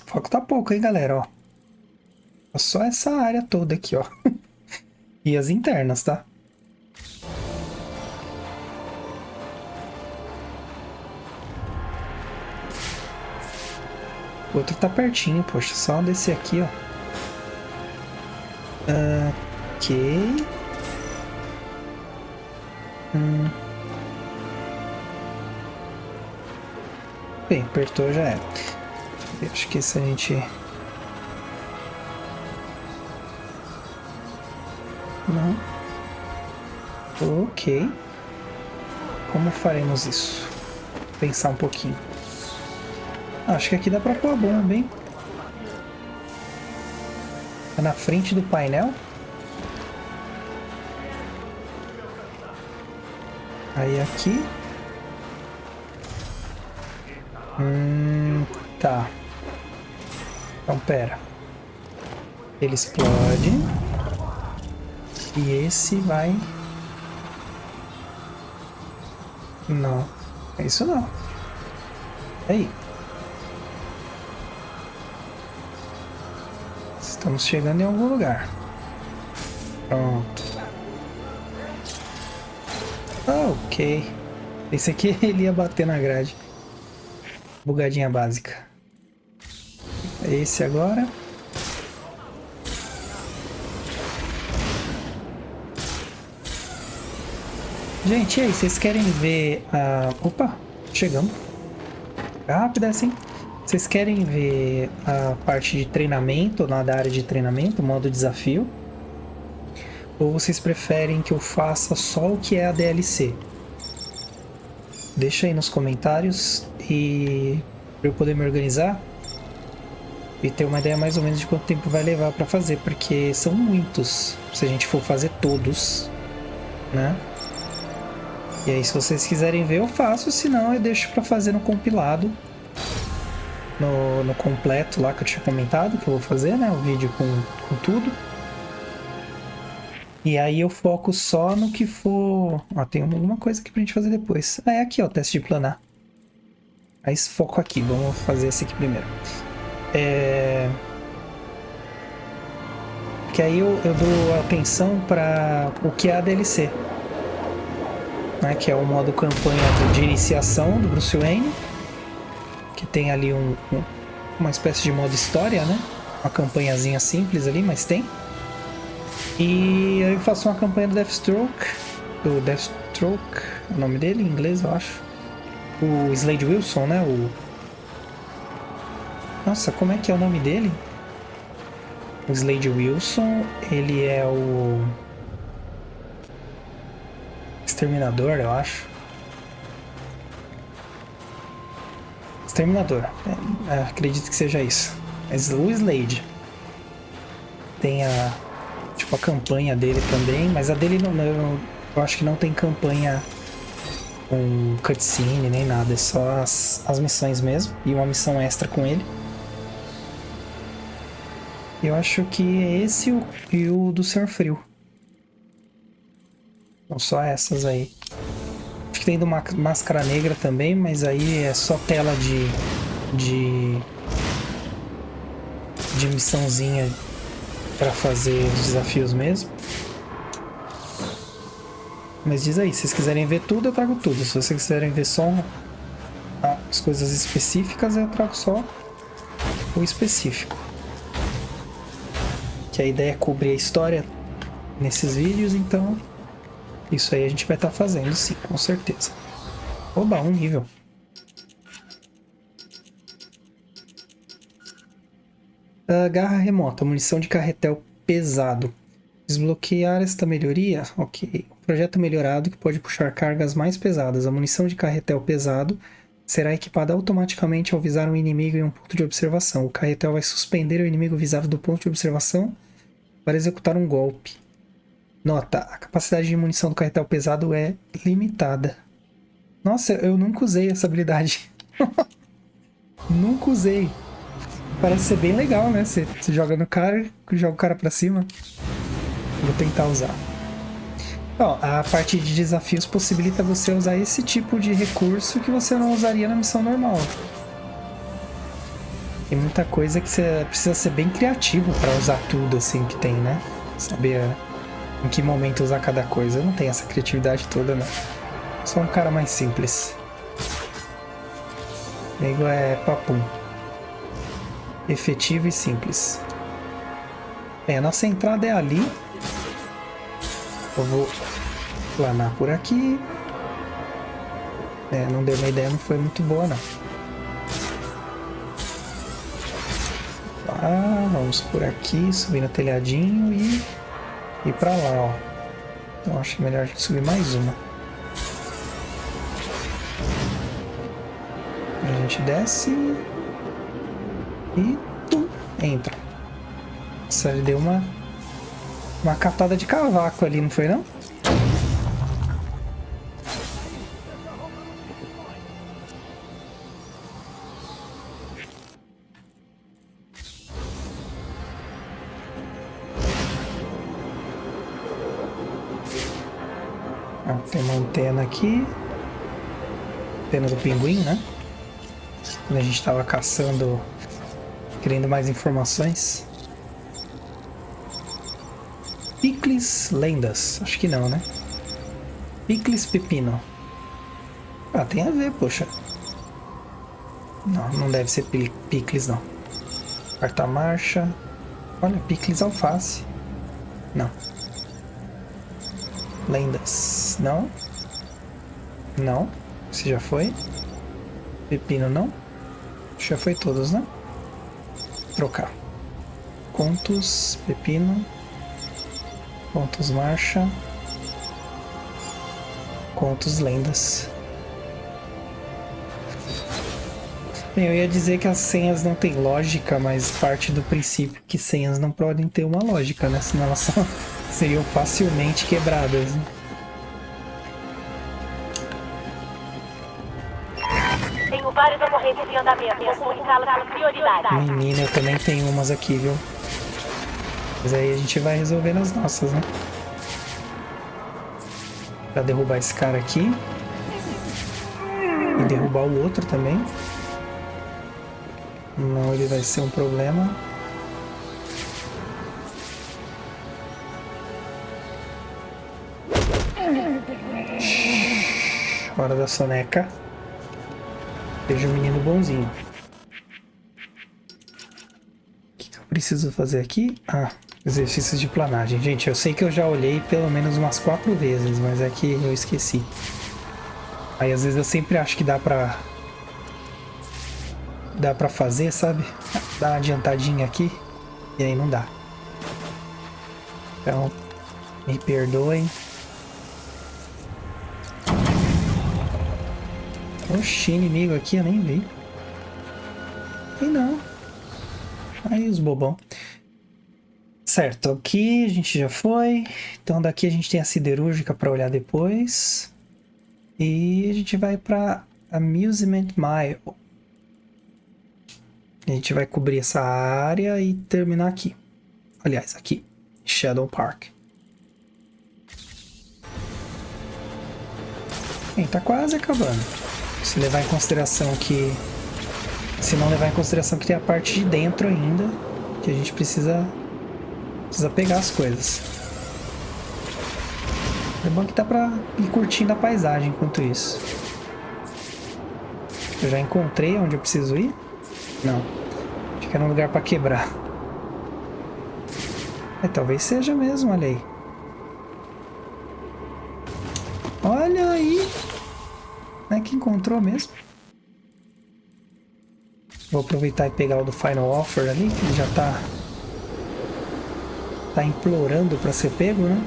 Foco tá pouco, hein, galera, ó. Só essa área toda aqui, ó. E as internas, tá? O outro tá pertinho, poxa. Só descer aqui, ó. Ok. Bem, apertou já é. Acho que isso a gente... Não. Ok. Como faremos isso? Vou pensar um pouquinho. Acho que aqui dá pra pôr a bomba, hein? Tá na frente do painel. Aí aqui. Tá. Então pera. Ele explode. E esse vai... Não. É isso não. Aí. Estamos chegando em algum lugar. Pronto. Ok. Esse aqui ele ia bater na grade. Bugadinha básica. Esse agora. Gente, e aí? Vocês querem ver a... Opa! Chegamos. Rápido assim. Vocês querem ver a parte de treinamento, lá da área de treinamento, modo desafio? Ou vocês preferem que eu faça só o que é a DLC? Deixa aí nos comentários e para eu poder me organizar e ter uma ideia mais ou menos de quanto tempo vai levar para fazer, porque são muitos se a gente for fazer todos, né? E aí se vocês quiserem ver eu faço, senão eu deixo para fazer no compilado, no completo lá que eu tinha comentado que eu vou fazer, né? O vídeo com tudo. E aí eu foco só no que for... Ó, tem alguma coisa aqui pra gente fazer depois. Ah, é aqui, ó, o teste de planar. Aí foco aqui, vamos fazer esse aqui primeiro. Que aí eu dou atenção para o que é a DLC. Né? Que é o modo campanha de iniciação do Bruce Wayne. Que tem ali uma espécie de modo história, né? Uma campanhazinha simples ali, mas tem. E eu faço uma campanha do Deathstroke. O nome dele em inglês, eu acho. O Slade Wilson, né? Nossa, como é que é o nome dele? O Slade Wilson, ele é o Exterminador, eu acho. Exterminador. Acredito que seja isso. Mas o Slade tem a campanha dele também, mas a dele eu acho que não tem campanha com cutscene nem nada, é só as missões mesmo e uma missão extra com ele. Eu acho que é esse e o do Senhor Frio. São só essas aí. Acho que tem do Máscara Negra também, mas aí é só tela de missãozinha para fazer os desafios mesmo. Mas diz aí, se vocês quiserem ver tudo, eu trago tudo. Se vocês quiserem ver só as coisas específicas, eu trago só o específico. Que a ideia é cobrir a história nesses vídeos, então isso aí a gente vai estar fazendo sim, com certeza. Oba, um nível. Garra remota, munição de carretel pesado. Desbloquear esta melhoria? Ok. Projeto melhorado que pode puxar cargas mais pesadas. A munição de carretel pesado será equipada automaticamente ao visar um inimigo em um ponto de observação. O carretel vai suspender o inimigo visado do ponto de observação para executar um golpe. Nota, a capacidade de munição do carretel pesado é limitada. Nossa, eu nunca usei essa habilidade. Nunca usei. Parece ser bem legal, né? Você joga no cara, joga o cara pra cima. Vou tentar usar. Ó, a parte de desafios possibilita você usar esse tipo de recurso que você não usaria na missão normal. Tem muita coisa que você precisa ser bem criativo pra usar tudo assim que tem, né? Saber em que momento usar cada coisa. Eu não tenho essa criatividade toda, não. Sou um cara mais simples. Nego é papum. Efetivo e simples. Bem, a nossa entrada é ali. Eu vou planar por aqui. Não deu uma ideia, não foi muito boa, não. Vamos por aqui, subir no telhadinho e ir pra lá, ó. Então acho melhor a gente subir mais uma. gente desce e entra. Nossa, ele deu uma catada de cavaco ali, não foi não? Tem uma antena aqui. Antena do pinguim, né? Quando a gente estava caçando, querendo mais informações. Picles lendas. Acho que não, né? Picles pepino. Ah, tem a ver, poxa. Não, não deve ser picles, não. Quarta marcha. Olha, picles alface. Não. Lendas. Não. Não. Esse já foi. Pepino não. Já foi todos, né? Trocar. Contos. Pepino. Contos marcha. Contos lendas. Bem, eu ia dizer que as senhas não têm lógica, mas parte do princípio que senhas não podem ter uma lógica, né? Senão elas seriam facilmente quebradas, né? Tenho várias ocorrências em andamento. Vou comunicá-las com prioridade. Menina, eu também tenho umas aqui, viu? Mas aí a gente vai resolver nas nossas, né? Pra derrubar esse cara aqui. E derrubar o outro também. Não, ele vai ser um problema. Hora da soneca. Seja um menino bonzinho. O que eu preciso fazer aqui? Ah, exercícios de planagem. Gente, eu sei que eu já olhei pelo menos umas 4 vezes, mas é que eu esqueci. Aí às vezes eu sempre acho que dá pra fazer, sabe? Dar uma adiantadinha aqui. E aí não dá. Então, me perdoem. Oxi, inimigo aqui, eu nem vi. E não. Aí os bobão. Certo, aqui a gente já foi. Então daqui a gente tem a siderúrgica para olhar depois. E a gente vai para Amusement Mile. A gente vai cobrir essa área e terminar aqui. Aliás, aqui. Shadow Park. Bem, tá quase acabando. Se levar em consideração que... Se não levar em consideração que tem a parte de dentro ainda. Que a gente precisa pegar as coisas. É bom que dá pra ir curtindo a paisagem enquanto isso. Eu já encontrei onde eu preciso ir? Não. Acho que era um lugar pra quebrar. Talvez seja mesmo, olha aí. Olha aí! Não é que encontrou mesmo? Vou aproveitar e pegar o do Final Offer ali, que ele já tá implorando pra ser pego, né?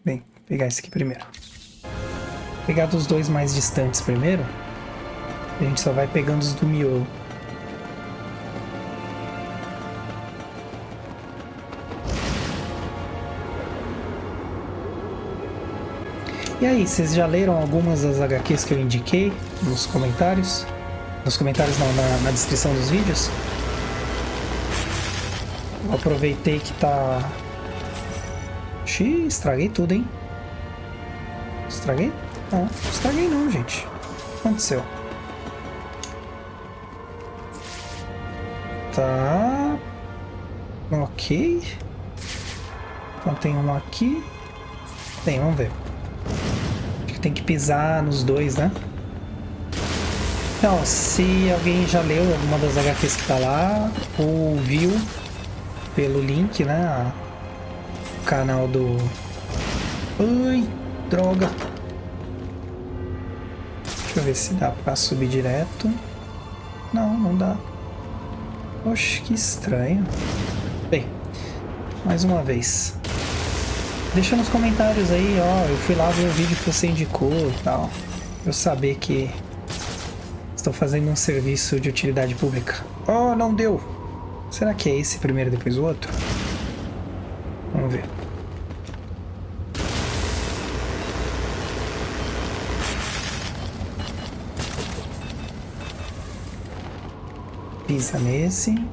Bem, vou pegar esse aqui primeiro. Vou pegar dos dois mais distantes primeiro. A gente só vai pegando os do miolo. E aí, vocês já leram algumas das HQs que eu indiquei nos comentários? Nos comentários não, na descrição dos vídeos? Eu aproveitei que tá... Xiii, estraguei tudo, hein? Estraguei? Não, estraguei não, gente. O que aconteceu? Tá... Ok. Então tem uma aqui. Tem, vamos ver. Acho que tem que pisar nos dois, né? Então, se alguém já leu alguma das HQs que tá lá, ou viu pelo link, né? O canal do... Ai, droga. Deixa eu ver se dá pra subir direto. Não, não dá. Oxe, que estranho. Bem, mais uma vez. Deixa nos comentários aí, ó. Eu fui lá ver o vídeo que você indicou e tal. Pra eu saber que estou fazendo um serviço de utilidade pública. Oh, não deu! Será que é esse primeiro e depois o outro? Vamos ver. Pisa nesse. Não,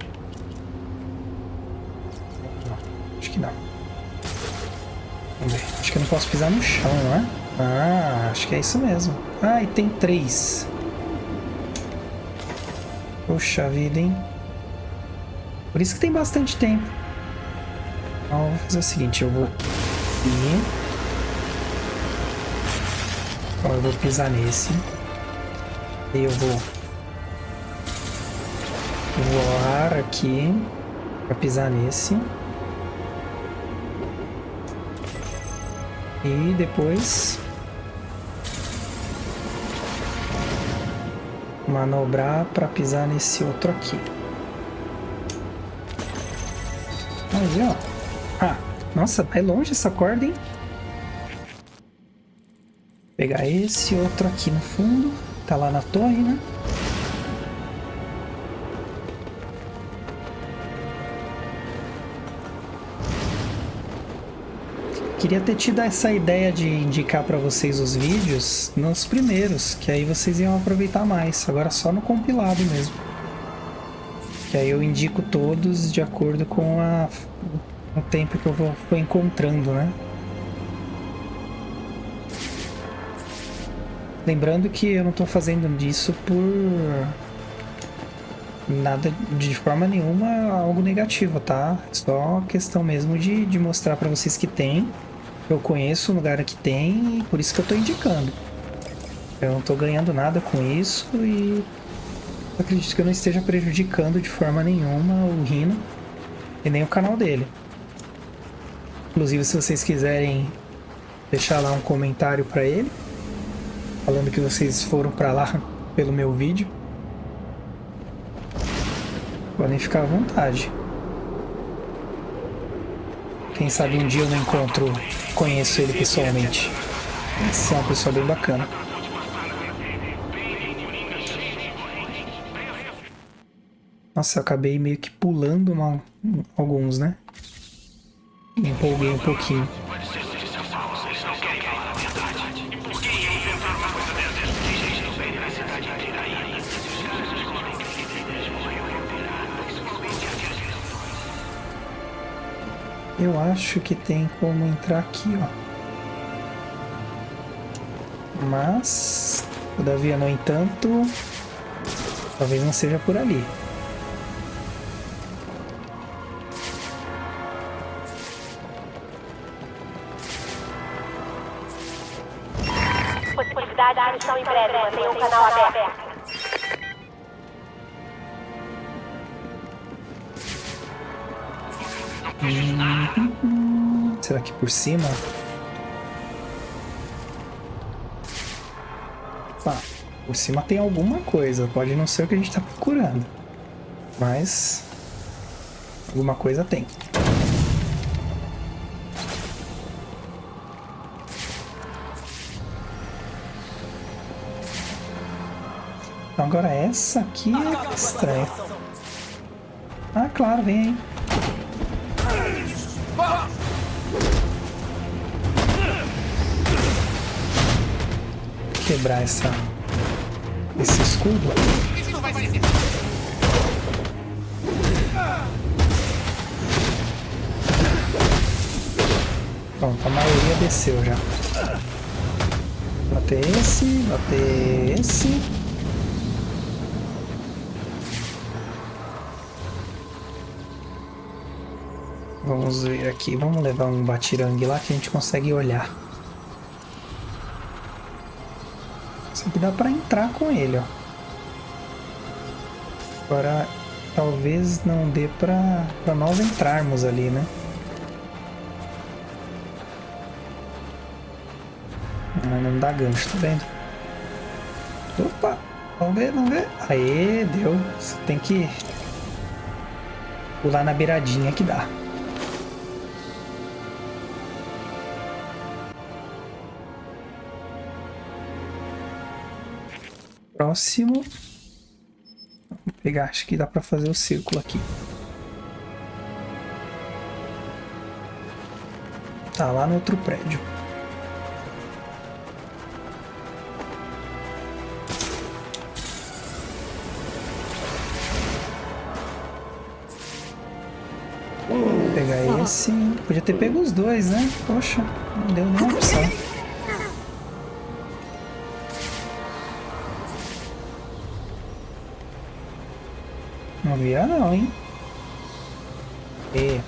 acho que não. Vamos ver. Acho que eu não posso pisar no chão, não é? Ah, acho que é isso mesmo. Ah, e tem 3. Poxa vida, hein? Por isso que tem bastante tempo. Então, eu vou fazer o seguinte, eu vou ir. Então, eu vou pisar nesse. E eu vou voar aqui para pisar nesse. E depois manobrar para pisar nesse outro aqui. Aí, ó. Ah, nossa, vai longe essa corda, hein? Pegar esse outro aqui no fundo. Tá lá na torre, né? Queria ter tido essa ideia de indicar para vocês os vídeos nos primeiros, que aí vocês iam aproveitar mais. Agora só no compilado mesmo. Que aí eu indico todos de acordo com o tempo que eu vou encontrando, né? Lembrando que eu não estou fazendo disso por nada, de forma nenhuma, algo negativo, tá? É só questão mesmo de mostrar para vocês que tem. Eu conheço um lugar que tem e por isso que eu tô indicando. Eu não tô ganhando nada com isso e acredito que eu não esteja prejudicando de forma nenhuma o Rhino e nem o canal dele. Inclusive, se vocês quiserem deixar lá um comentário pra ele, falando que vocês foram pra lá pelo meu vídeo, podem ficar à vontade. Quem sabe um dia eu não conheço ele pessoalmente. Esse é uma pessoa bem bacana. Nossa, eu acabei meio que pulando alguns, né? Me empolguei um pouquinho. Eu acho que tem como entrar aqui, ó. Mas, todavia, no entanto, talvez não seja por ali. Possibilidade de missão em breve. Mantenha o canal aberto. Será que por cima? Ah, por cima tem alguma coisa. Pode não ser o que a gente está procurando, mas alguma coisa tem. Então, agora essa aqui é estranha. Ah, claro, vem aí. Quebrar esse escudo. Pronto, a maioria desceu já. Bater esse. Vamos ver aqui, vamos levar um batirangue lá que a gente consegue olhar. Isso aqui dá pra entrar com ele, ó. Agora, talvez não dê pra nós entrarmos ali, né? Não dá gancho, tá vendo? Opa! Vamos ver, vamos ver. Aê, deu. Você tem que pular na beiradinha que dá. Próximo. Vou pegar, acho que dá pra fazer o círculo aqui. Tá lá no outro prédio. Vou pegar esse. Podia ter pego os dois, né? Poxa, não deu nenhuma opção. Não via não, hein? E...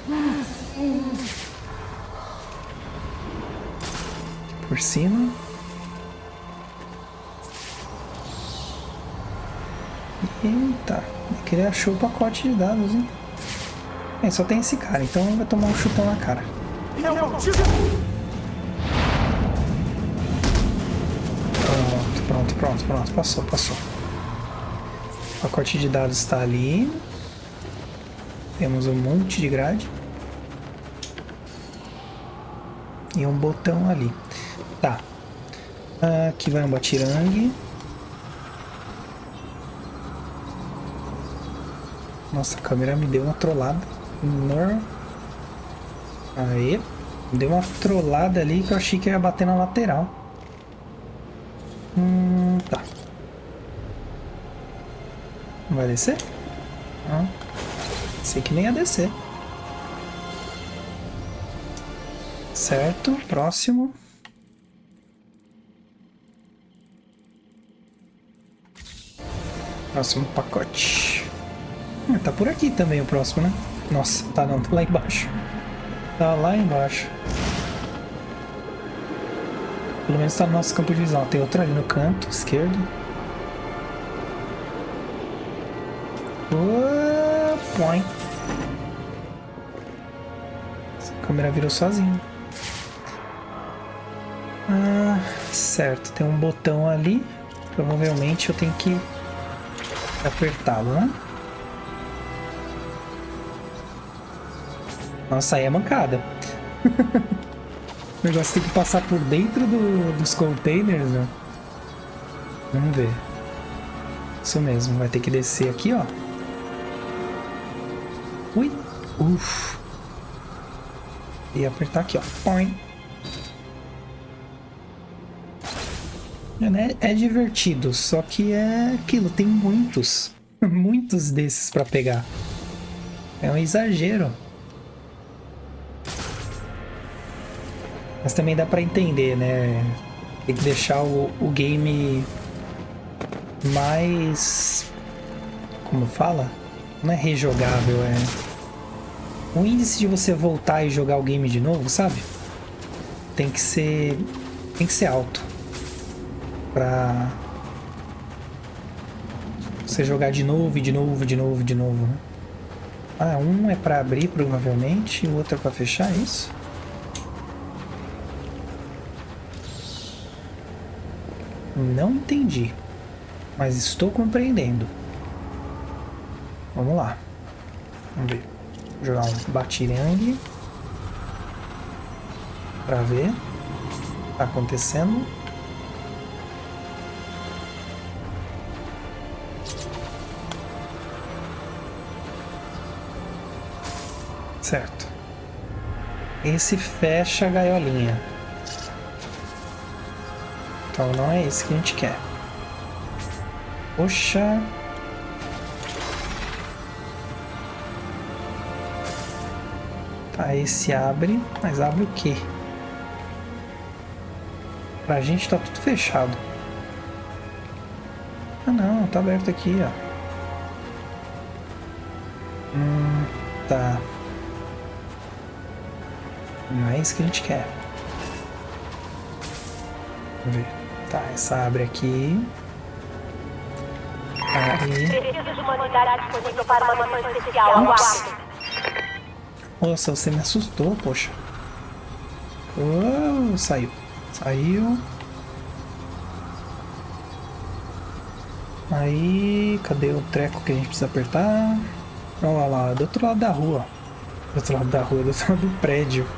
por cima. Eita, ele achou o pacote de dados, hein? É, só tem esse cara, então vai tomar um chutão na cara. Pronto. Passou. O pacote de dados está ali. Temos um monte de grade. E um botão ali. Tá. Aqui vai um batirangue. Nossa, a câmera me deu uma trollada. Aí. Deu uma trollada ali que eu achei que ia bater na lateral. Tá. Não vai descer? Sei que nem ia descer. Certo, próximo. Próximo pacote. Tá por aqui também o próximo, né? Nossa, tá não, tá lá embaixo. Tá lá embaixo. Pelo menos tá no nosso campo de visão. Tem outro ali no canto esquerdo. Põe. A câmera virou sozinha. Certo. Tem um botão ali. Provavelmente eu tenho que apertá-lo, né? Nossa, aí é mancada. O negócio tem que passar por dentro dos containers, né? Vamos ver. Isso mesmo, vai ter que descer aqui, ó. Ui! Uff! E apertar aqui, ó. Põe! É divertido, só que é aquilo, tem muitos. Muitos desses pra pegar. É um exagero. Mas também dá pra entender, né? Tem que deixar o game mais... como fala? Não é rejogável, é... o índice de você voltar e jogar o game de novo, sabe? Tem que ser alto. Pra... você jogar de novo, né? Um é pra abrir, provavelmente, e o outro é pra fechar, é isso? Não entendi, mas estou compreendendo. Vamos lá. Vamos ver. Vou jogar um batirangue pra ver o que tá acontecendo. Certo. Esse fecha a gaiolinha. Então não é esse que a gente quer. Poxa. Tá, esse abre. Mas abre o quê? Pra gente tá tudo fechado. Ah não, tá aberto aqui, ó. Tá. Não é isso que a gente quer. Vamos ver. Tá, essa abre aqui. Aí. Preciso de uma unidade disponível para uma missão especial. Aguardo. Nossa, você me assustou, poxa. Saiu. Saiu. Aí, cadê o treco que a gente precisa apertar? Olha lá, do outro lado da rua. Do outro lado da rua, do outro lado do prédio.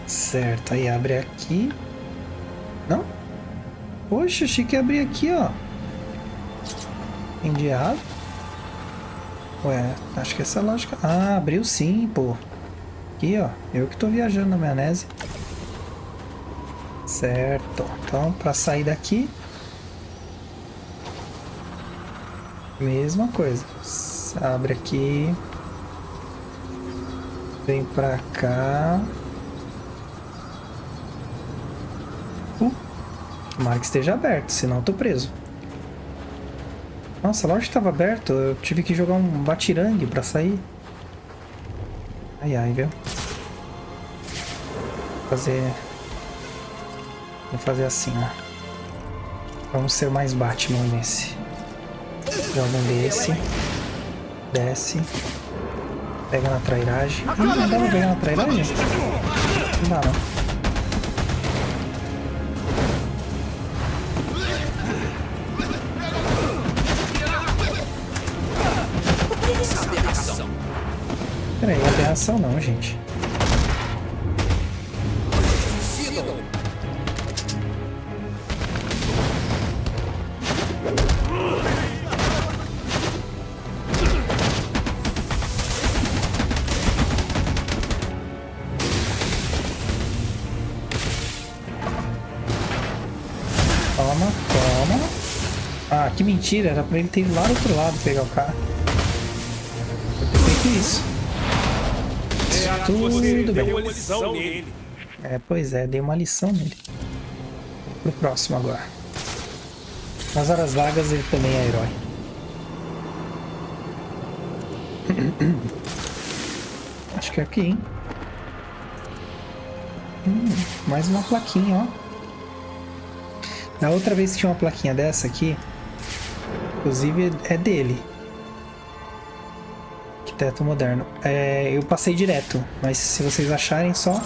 Certo, aí abre aqui. Não? Poxa, achei que ia abrir aqui, ó. Entendi errado. Ué, acho que essa lógica... Ah, abriu sim, pô. Aqui, ó. Eu que tô viajando na maionese. Certo. Então, pra sair daqui... Mesma coisa. Abre aqui. Vem pra cá. Tomara que esteja aberto, senão eu tô preso. Nossa, a loja estava aberta. Eu tive que jogar um batirangue pra sair. Ai, ai, viu? Vou fazer assim, ó. Vamos ser mais Batman nesse. Joga um desse. Desce. Pega na trairagem. Não dá pra pegar na trairagem? Não dá, não. Peraí, aberração não, gente. Toma, toma. Ah, que mentira, era pra ele ter ido lá do outro lado pegar o carro. Eu ter feito isso. Tudo bem. Deu uma lição nele. É, pois é, dei uma lição nele. Pro próximo agora. Nas horas vagas ele também é herói. Acho que é aqui, hein? Mais uma plaquinha, ó. Da outra vez que tinha uma plaquinha dessa aqui, inclusive é dele. Teto moderno. Eu passei direto, mas se vocês acharem só,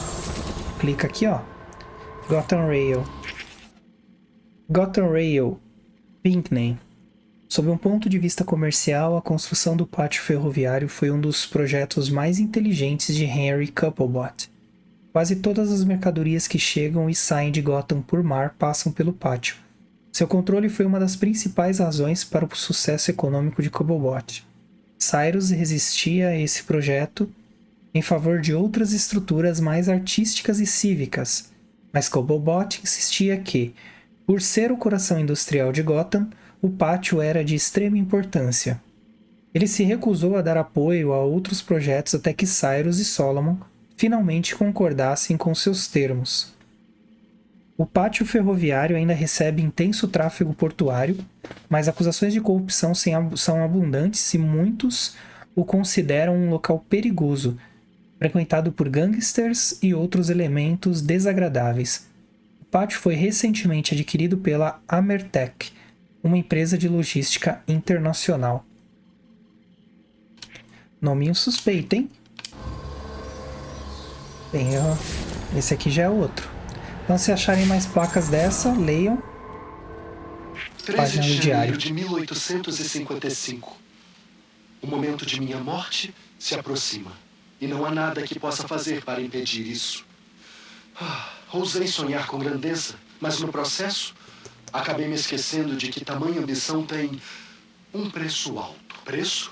clica aqui, ó. Gotham Rail. Gotham Rail, Pinckney. Sob um ponto de vista comercial, a construção do pátio ferroviário foi um dos projetos mais inteligentes de Henry Couplebot. Quase todas as mercadorias que chegam e saem de Gotham por mar passam pelo pátio. Seu controle foi uma das principais razões para o sucesso econômico de Couplebot. Cyrus resistia a esse projeto em favor de outras estruturas mais artísticas e cívicas, mas Couplebot insistia que, por ser o coração industrial de Gotham, o pátio era de extrema importância. Ele se recusou a dar apoio a outros projetos até que Cyrus e Solomon finalmente concordassem com seus termos. O pátio ferroviário ainda recebe intenso tráfego portuário, mas acusações de corrupção são abundantes e muitos o consideram um local perigoso, frequentado por gangsters e outros elementos desagradáveis. O pátio foi recentemente adquirido pela Amertech, uma empresa de logística internacional. Nominho suspeito, hein? Bem, esse aqui já é outro. Então, se acharem mais placas dessa, leiam. 13 de janeiro de 1855. O momento de minha morte se aproxima. E não há nada que possa fazer para impedir isso. Ousei sonhar com grandeza, mas no processo, acabei me esquecendo de que tamanha ambição tem um preço alto. Preço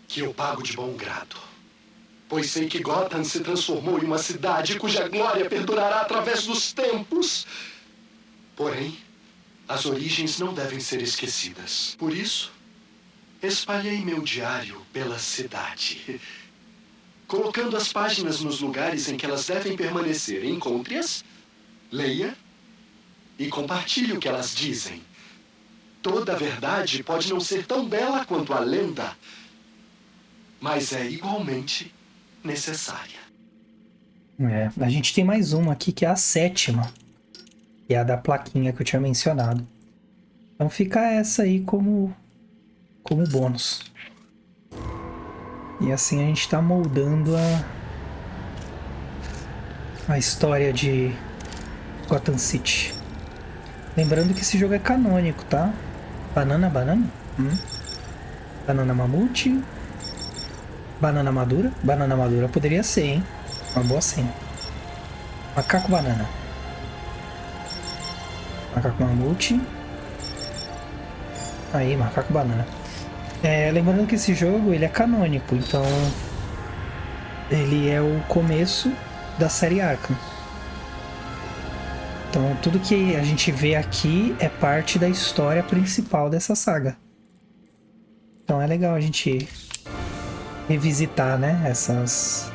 que eu pago de bom grado. Pois sei que Gotham se transformou em uma cidade cuja glória perdurará através dos tempos. Porém, as origens não devem ser esquecidas. Por isso, espalhei meu diário pela cidade, colocando as páginas nos lugares em que elas devem permanecer. Encontre-as, leia e compartilhe o que elas dizem. Toda a verdade pode não ser tão bela quanto a lenda, mas é igualmente necessária. A gente tem mais uma aqui que é a 7ª, que é a da plaquinha que eu tinha mencionado. Então fica essa aí como bônus. E assim a gente está moldando a história de Gotham City. Lembrando que esse jogo é canônico, tá? Banana? Banana mamute. Banana madura? Banana madura poderia ser, hein? Uma boa senha. Macaco banana. Macaco mamute. Aí, macaco banana. Lembrando que esse jogo ele é canônico, então ele é o começo da série Arkham. Então tudo que a gente vê aqui é parte da história principal dessa saga. Então é legal a gente revisitar, né, essas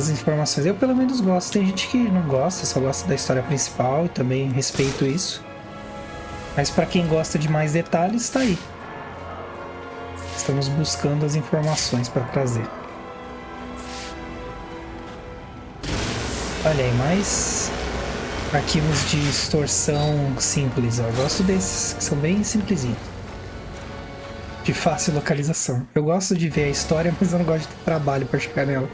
informações. Eu pelo menos gosto, tem gente que não gosta, só gosta da história principal e também respeito isso. Mas para quem gosta de mais detalhes, está aí. Estamos buscando as informações para trazer. Olha aí, mais arquivos de extorsão simples. Eu gosto desses, que são bem simplesinhos. De fácil localização. Eu gosto de ver a história, mas eu não gosto de ter trabalho para chegar nela.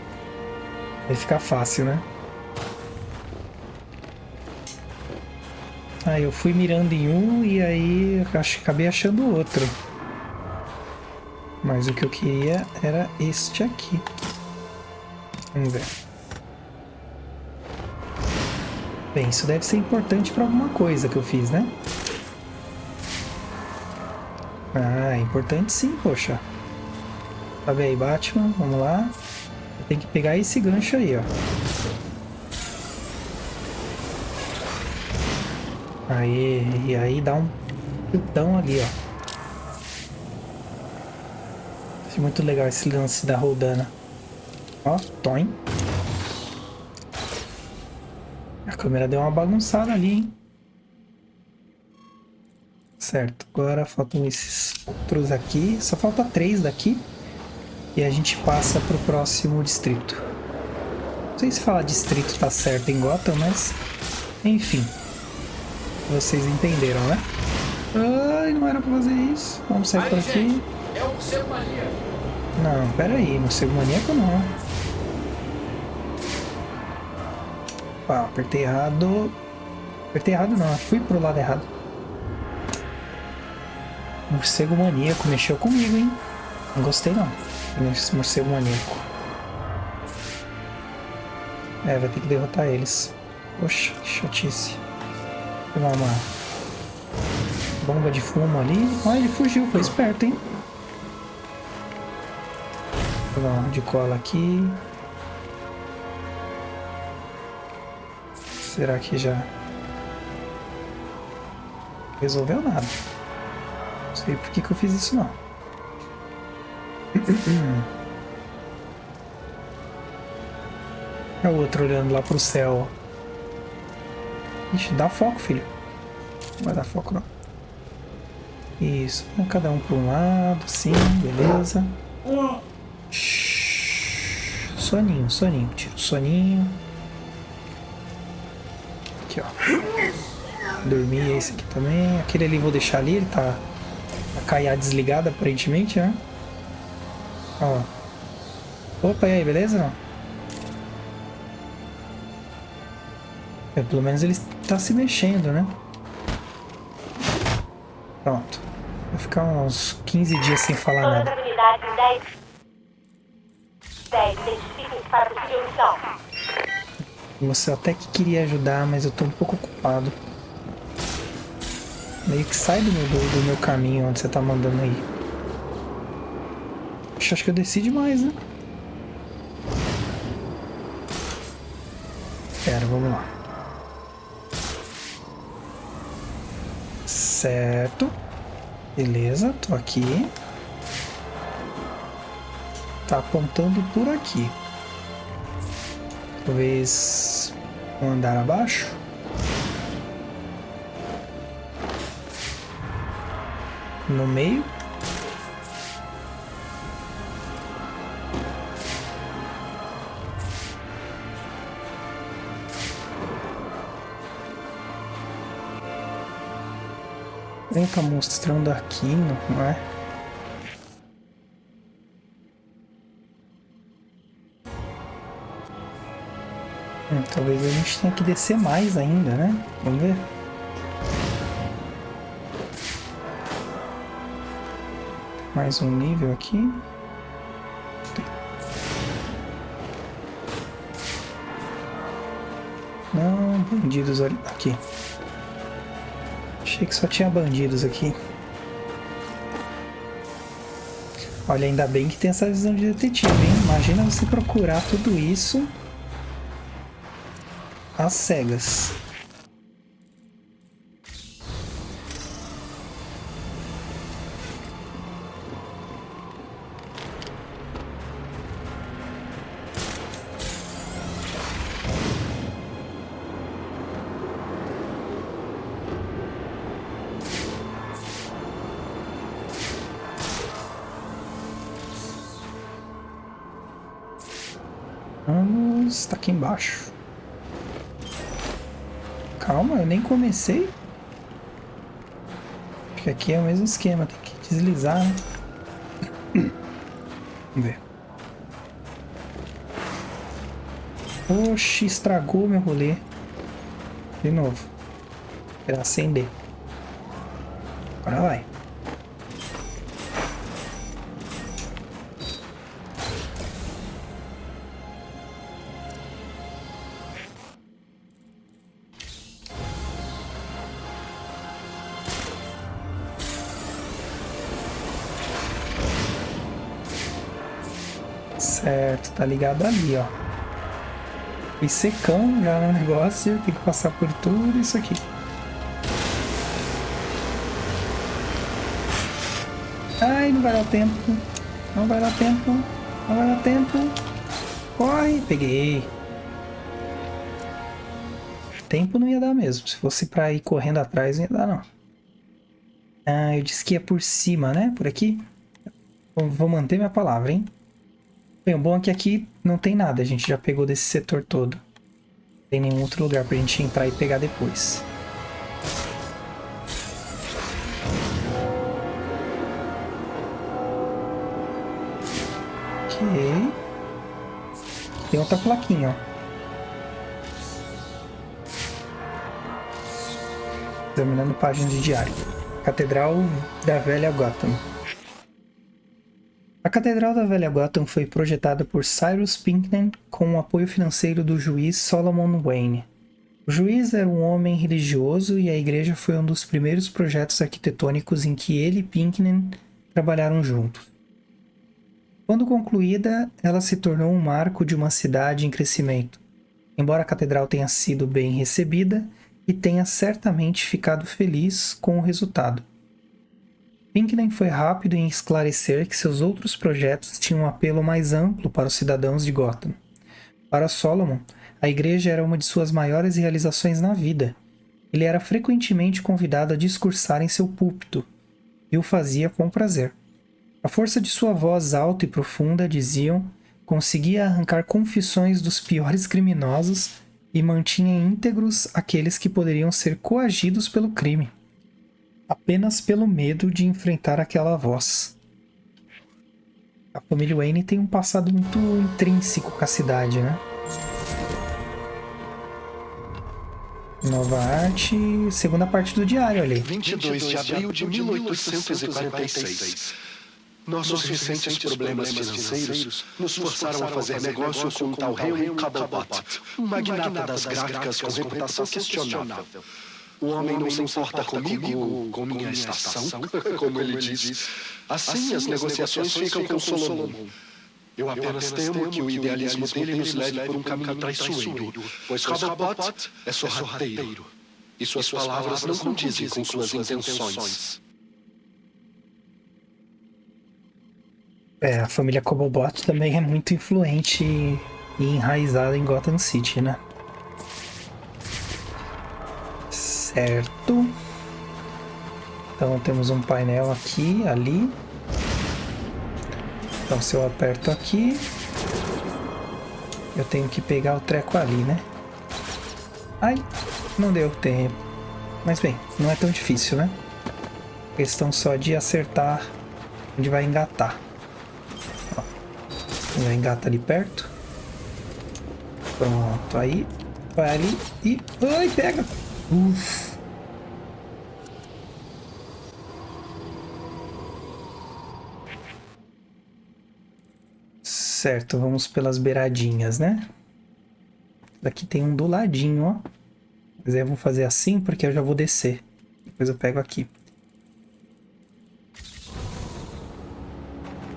Aí fica fácil, né? Aí eu fui mirando em um e aí acabei achando outro. Mas o que eu queria era este aqui. Vamos ver. Bem, isso deve ser importante para alguma coisa que eu fiz, né? Ah, é importante sim, poxa. Sabe aí, Batman? Vamos lá. Tem que pegar esse gancho aí, ó. Aí, e aí dá um chutão ali, ó. Acho muito legal esse lance da Roldana. Ó, toim. A câmera deu uma bagunçada ali, hein? Certo, agora faltam esses outros aqui. Só falta 3 daqui. E a gente passa pro próximo distrito. Não sei se falar distrito tá certo em Gotham, mas... enfim. Vocês entenderam, né? Ai, não era pra fazer isso. Vamos sair por aqui. É o morcego maníaco. Não, pera aí. Morcego maníaco não. Opa, apertei errado. Apertei errado não, fui pro lado errado. Morcego maníaco mexeu comigo, hein? Não gostei não. Morcego maníaco. Vai ter que derrotar eles. Poxa, que chatice. Vou pegar uma bomba de fumo ali. Ah, ele fugiu, foi esperto, hein? Vou pegar uma de cola aqui. Será que já resolveu nada? Não sei por que eu fiz isso não. É o outro olhando lá pro céu. Ixi, dá foco, filho. Não vai dar foco não. Isso, cada um para um lado, sim, beleza. Soninho, soninho, tira o soninho. Aqui, ó. Dormir esse aqui também. Aquele ali vou deixar ali, ele tá a caia desligada aparentemente, né? Ó. Opa, e aí, beleza? Não? Pelo menos ele tá se mexendo, né? Pronto. Vai ficar uns 15 dias sem falar nada. Todas as unidades 10, identifiquem-se para possível missão. Você até que queria ajudar, mas eu tô um pouco ocupado. Meio que sai do meu caminho onde você tá mandando aí. Acho que eu desci demais, né? Pera, vamos lá. Certo. Beleza, tô aqui. Tá apontando por aqui. Talvez um andar abaixo. No meio. Ele tá mostrando aqui, não é? Talvez a gente tenha que descer mais ainda, né? Vamos ver. Mais um nível aqui. Não, bandidos ali. Aqui. Achei que só tinha bandidos aqui. Olha, ainda bem que tem essa visão de detetive, hein? Imagina você procurar tudo isso às cegas. Vamos, tá aqui embaixo. Calma, eu nem comecei. Acho que aqui é o mesmo esquema, tem que deslizar, né? Vamos ver. Oxi, estragou meu rolê. De novo. Esperar acender. Agora vai. Certo, tá ligado ali, ó. E secão já no negócio, tem que passar por tudo isso aqui. Ai, não vai dar tempo. Não vai dar tempo. Não vai dar tempo. Corre, peguei. Tempo não ia dar mesmo. Se fosse pra ir correndo atrás, não ia dar, não. Ah, eu disse que ia por cima, né? Por aqui. Vou manter minha palavra, hein? Bem, o bom é que aqui não tem nada, a gente já pegou desse setor todo. Não tem nenhum outro lugar pra gente entrar e pegar depois. Ok. Tem outra plaquinha, ó. Examinando páginas de diário. Catedral da Velha Gotham. A Catedral da Velha Gotham foi projetada por Cyrus Pinckney com o apoio financeiro do juiz Solomon Wayne. O juiz era um homem religioso e a igreja foi um dos primeiros projetos arquitetônicos em que ele e Pinckney trabalharam juntos. Quando concluída, ela se tornou um marco de uma cidade em crescimento, embora a catedral tenha sido bem recebida e tenha certamente ficado feliz com o resultado. Pinckney foi rápido em esclarecer que seus outros projetos tinham um apelo mais amplo para os cidadãos de Gotham. Para Solomon, a igreja era uma de suas maiores realizações na vida. Ele era frequentemente convidado a discursar em seu púlpito, e o fazia com prazer. A força de sua voz alta e profunda, diziam, conseguia arrancar confissões dos piores criminosos e mantinha íntegros aqueles que poderiam ser coagidos pelo crime, apenas pelo medo de enfrentar aquela voz. A família Wayne tem um passado muito intrínseco com a cidade, né? Nova arte, segunda parte do diário ali. 22 de abril de 1846. Nossos recentes problemas financeiros nos forçaram a fazer negócio com o tal Henry Cobblepot, um magnata das gráficas com reputação questionável. O homem não se importa comigo, com minha estação, como ele diz. Assim, as negociações ficam com Solomon. Eu apenas temo que o idealismo dele nos leve por um caminho traiçoeiro, pois Cobblepot é sorrateiro, e suas palavras não condizem com suas intenções. A família Cobblepot também é muito influente e enraizada em Gotham City, né? Certo. Então temos um painel aqui, ali. Então se eu aperto aqui, eu tenho que pegar o treco ali, né? Ai, não deu tempo. Mas bem, não é tão difícil, né? Questão só de acertar onde vai engatar. Engata ali perto. Pronto, aí vai ali e... Ai, pega! Uff. Certo, vamos pelas beiradinhas, né? Daqui tem um do ladinho, ó. Mas aí eu vou fazer assim porque eu já vou descer. Depois eu pego aqui.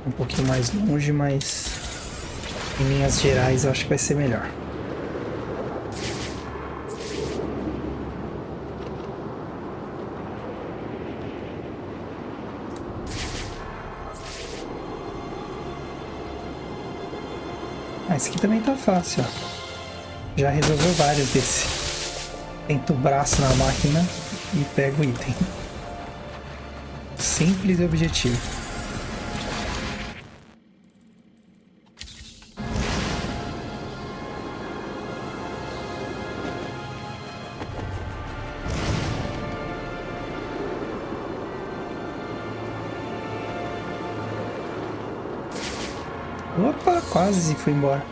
Um pouquinho mais longe, mas em linhas gerais eu acho que vai ser melhor. Esse aqui também tá fácil, ó. Já resolveu vários desse. Tenta o braço na máquina e pega o item. Simples e objetivo. Opa, quase foi embora.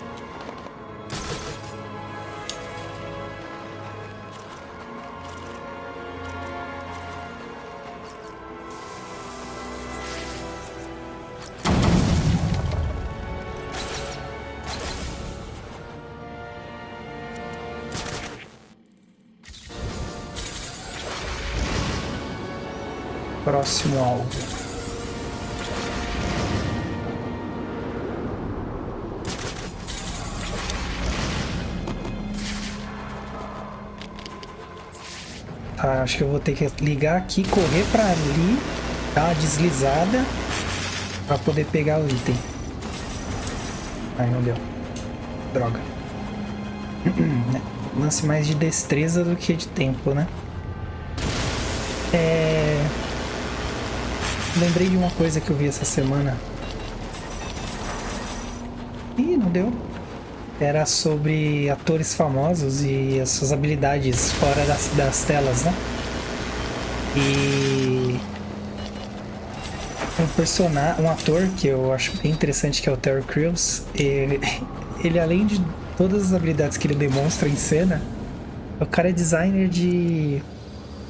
Próximo alvo. Tá, acho que eu vou ter que ligar aqui, correr pra ali, dar uma deslizada pra poder pegar o item. Ai, não deu. Droga. Lance mais de destreza do que de tempo, né? Lembrei de uma coisa que eu vi essa semana. Ih, não deu. Era sobre atores famosos e as suas habilidades fora das telas, né? E um ator que eu acho bem interessante, que é o Terry Crews, ele além de todas as habilidades que ele demonstra em cena, o cara é designer de...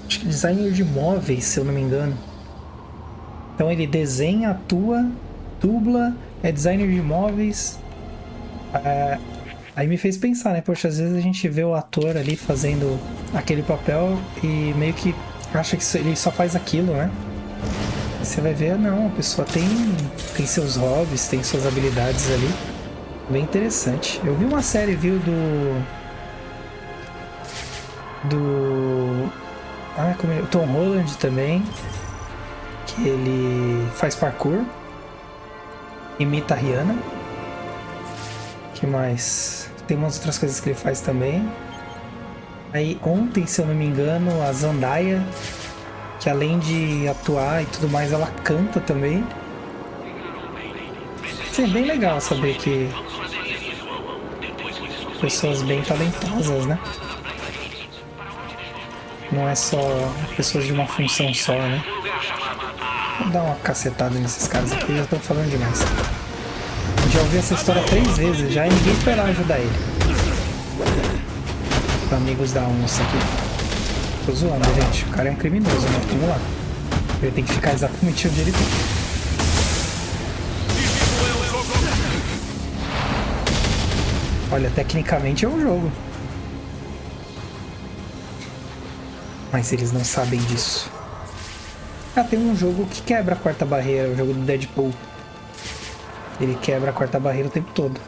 acho que designer de móveis, se eu não me engano. Então ele desenha, atua, dubla, é designer de móveis. Aí me fez pensar, né? Poxa, às vezes a gente vê o ator ali fazendo aquele papel e meio que acha que ele só faz aquilo, né? E você vai ver, não, a pessoa tem seus hobbies, tem suas habilidades ali. Bem interessante. Eu vi uma série, viu, o Tom Holland também, que ele faz parkour, imita a Rihanna. Que mais? Tem umas outras coisas que ele faz também. Aí ontem, se eu não me engano, a Zendaya, que além de atuar e tudo mais, ela canta também. Sim, bem legal saber que pessoas bem talentosas, né? Não é só pessoas de uma função só, né? Vou dar uma cacetada nesses caras aqui, já estão falando demais. Já ouvi essa história 3 vezes já e ninguém foi lá ajudar ele. Amigos da onça aqui. Tô zoando, gente. O cara é um criminoso, né? Vamos lá. Ele tem que ficar exatamente onde ele tem. Olha, tecnicamente é um jogo. Mas eles não sabem disso. Tem um jogo que quebra a quarta barreira, o jogo do Deadpool. Ele quebra a quarta barreira o tempo todo.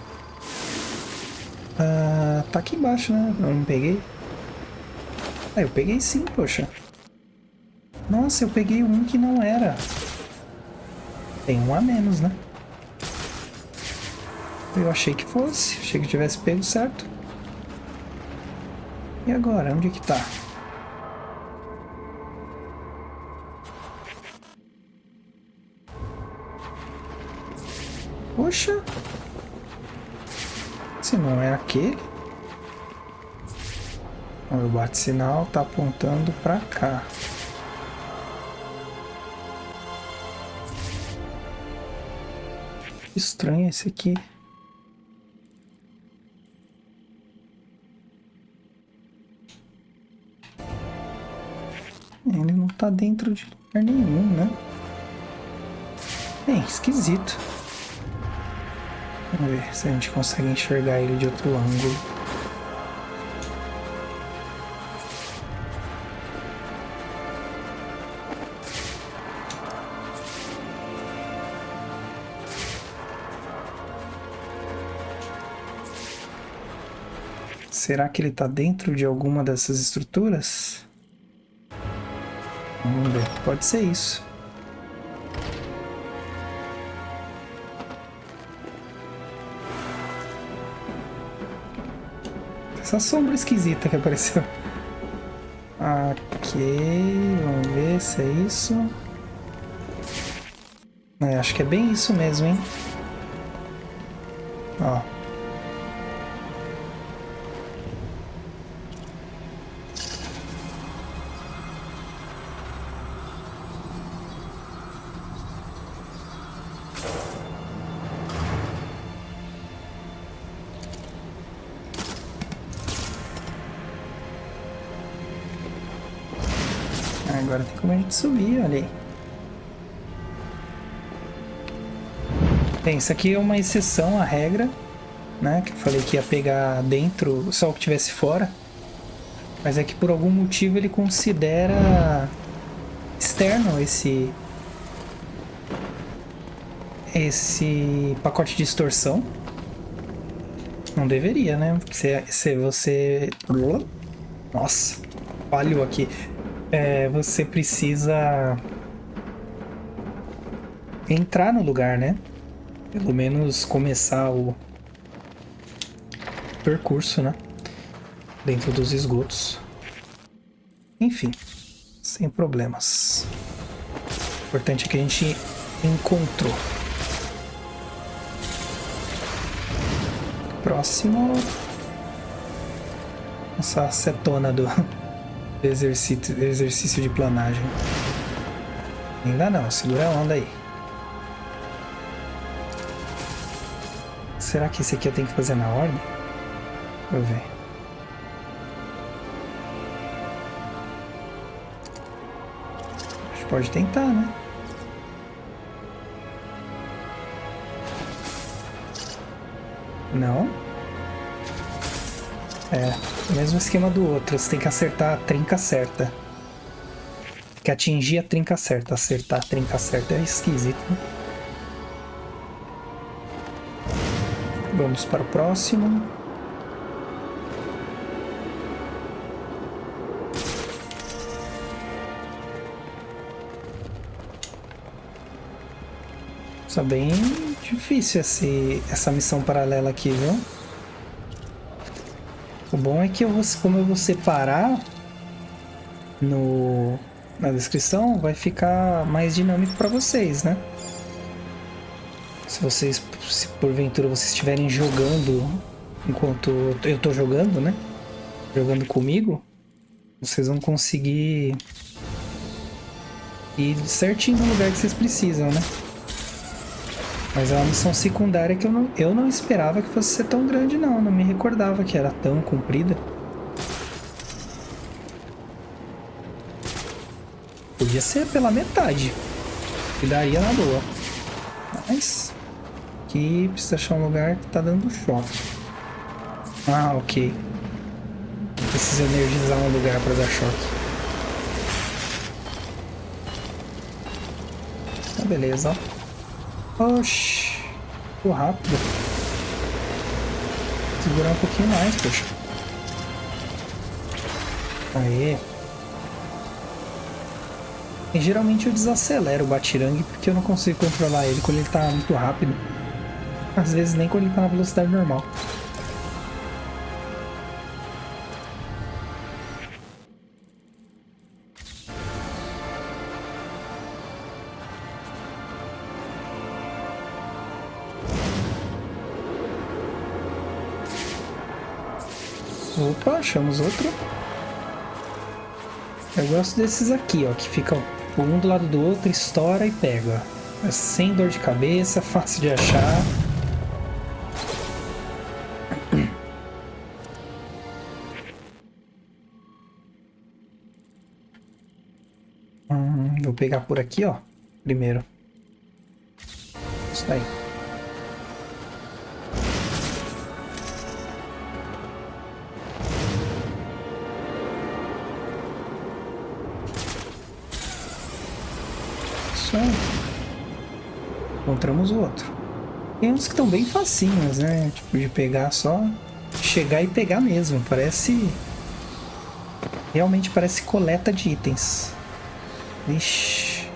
Tá aqui embaixo, né? Eu não peguei. Eu peguei sim, poxa. Nossa, eu peguei um que não era. Tem um a menos, né? Eu achei que fosse. Achei que tivesse pego certo. E agora? Onde é que tá? Poxa. Se não é aquele. O bate-sinal tá apontando pra cá. Estranho esse aqui. Ele não tá dentro de lugar nenhum, né? Bem, esquisito. Vamos ver se a gente consegue enxergar ele de outro ângulo. Será que ele está dentro de alguma dessas estruturas? Vamos ver, pode ser isso. Essa sombra esquisita que apareceu. Ok, vamos ver se é isso. Acho que é bem isso mesmo, hein? Ó. Agora tem como a gente subir, olha aí. Bem, isso aqui é uma exceção à regra, né? Que eu falei que ia pegar dentro só o que tivesse fora. Mas é que por algum motivo ele considera externo esse pacote de extorsão. Não deveria, né? Porque se você... Nossa, falhou aqui. Você precisa entrar no lugar, né? Pelo menos começar o percurso, né? Dentro dos esgotos. Enfim, sem problemas. O importante é que a gente encontrou. Próximo. Essa setona do exercício de planagem. Ainda não, segura a onda aí. Será que esse aqui eu tenho que fazer na ordem? Deixa eu ver. A gente pode tentar, né? Não? Mesmo esquema do outro, você tem que acertar a trinca certa. Tem que atingir a trinca certa. Acertar a trinca certa é esquisito, né? Vamos para o próximo. Isso é bem difícil essa missão paralela aqui, viu? O bom é que como eu vou separar na descrição, vai ficar mais dinâmico para vocês, né? Se porventura vocês estiverem jogando enquanto eu tô jogando, né? Jogando comigo, vocês vão conseguir ir certinho no lugar que vocês precisam, né? Mas é uma missão secundária que eu não esperava que fosse ser tão grande, não. Não me recordava que era tão comprida. Podia ser pela metade. E daria na boa. Mas... aqui precisa achar um lugar que tá dando choque. Ah, ok. Precisa energizar um lugar para dar choque. Tá, beleza, ó. Oxi, ficou rápido. Segurar um pouquinho mais, poxa. Aê. E geralmente eu desacelero o batirangue porque eu não consigo controlar ele quando ele tá muito rápido. Às vezes nem quando ele tá na velocidade normal. Opa, achamos outro. Eu gosto desses aqui, ó, que ficam um do lado do outro, estoura e pega. É sem dor de cabeça, fácil de achar. Vou pegar por aqui, ó, primeiro. Isso daí. Só. Encontramos o outro. Tem uns que estão bem facinhos, né? Tipo, de pegar só... chegar e pegar mesmo. Parece... realmente parece coleta de itens. Ixi.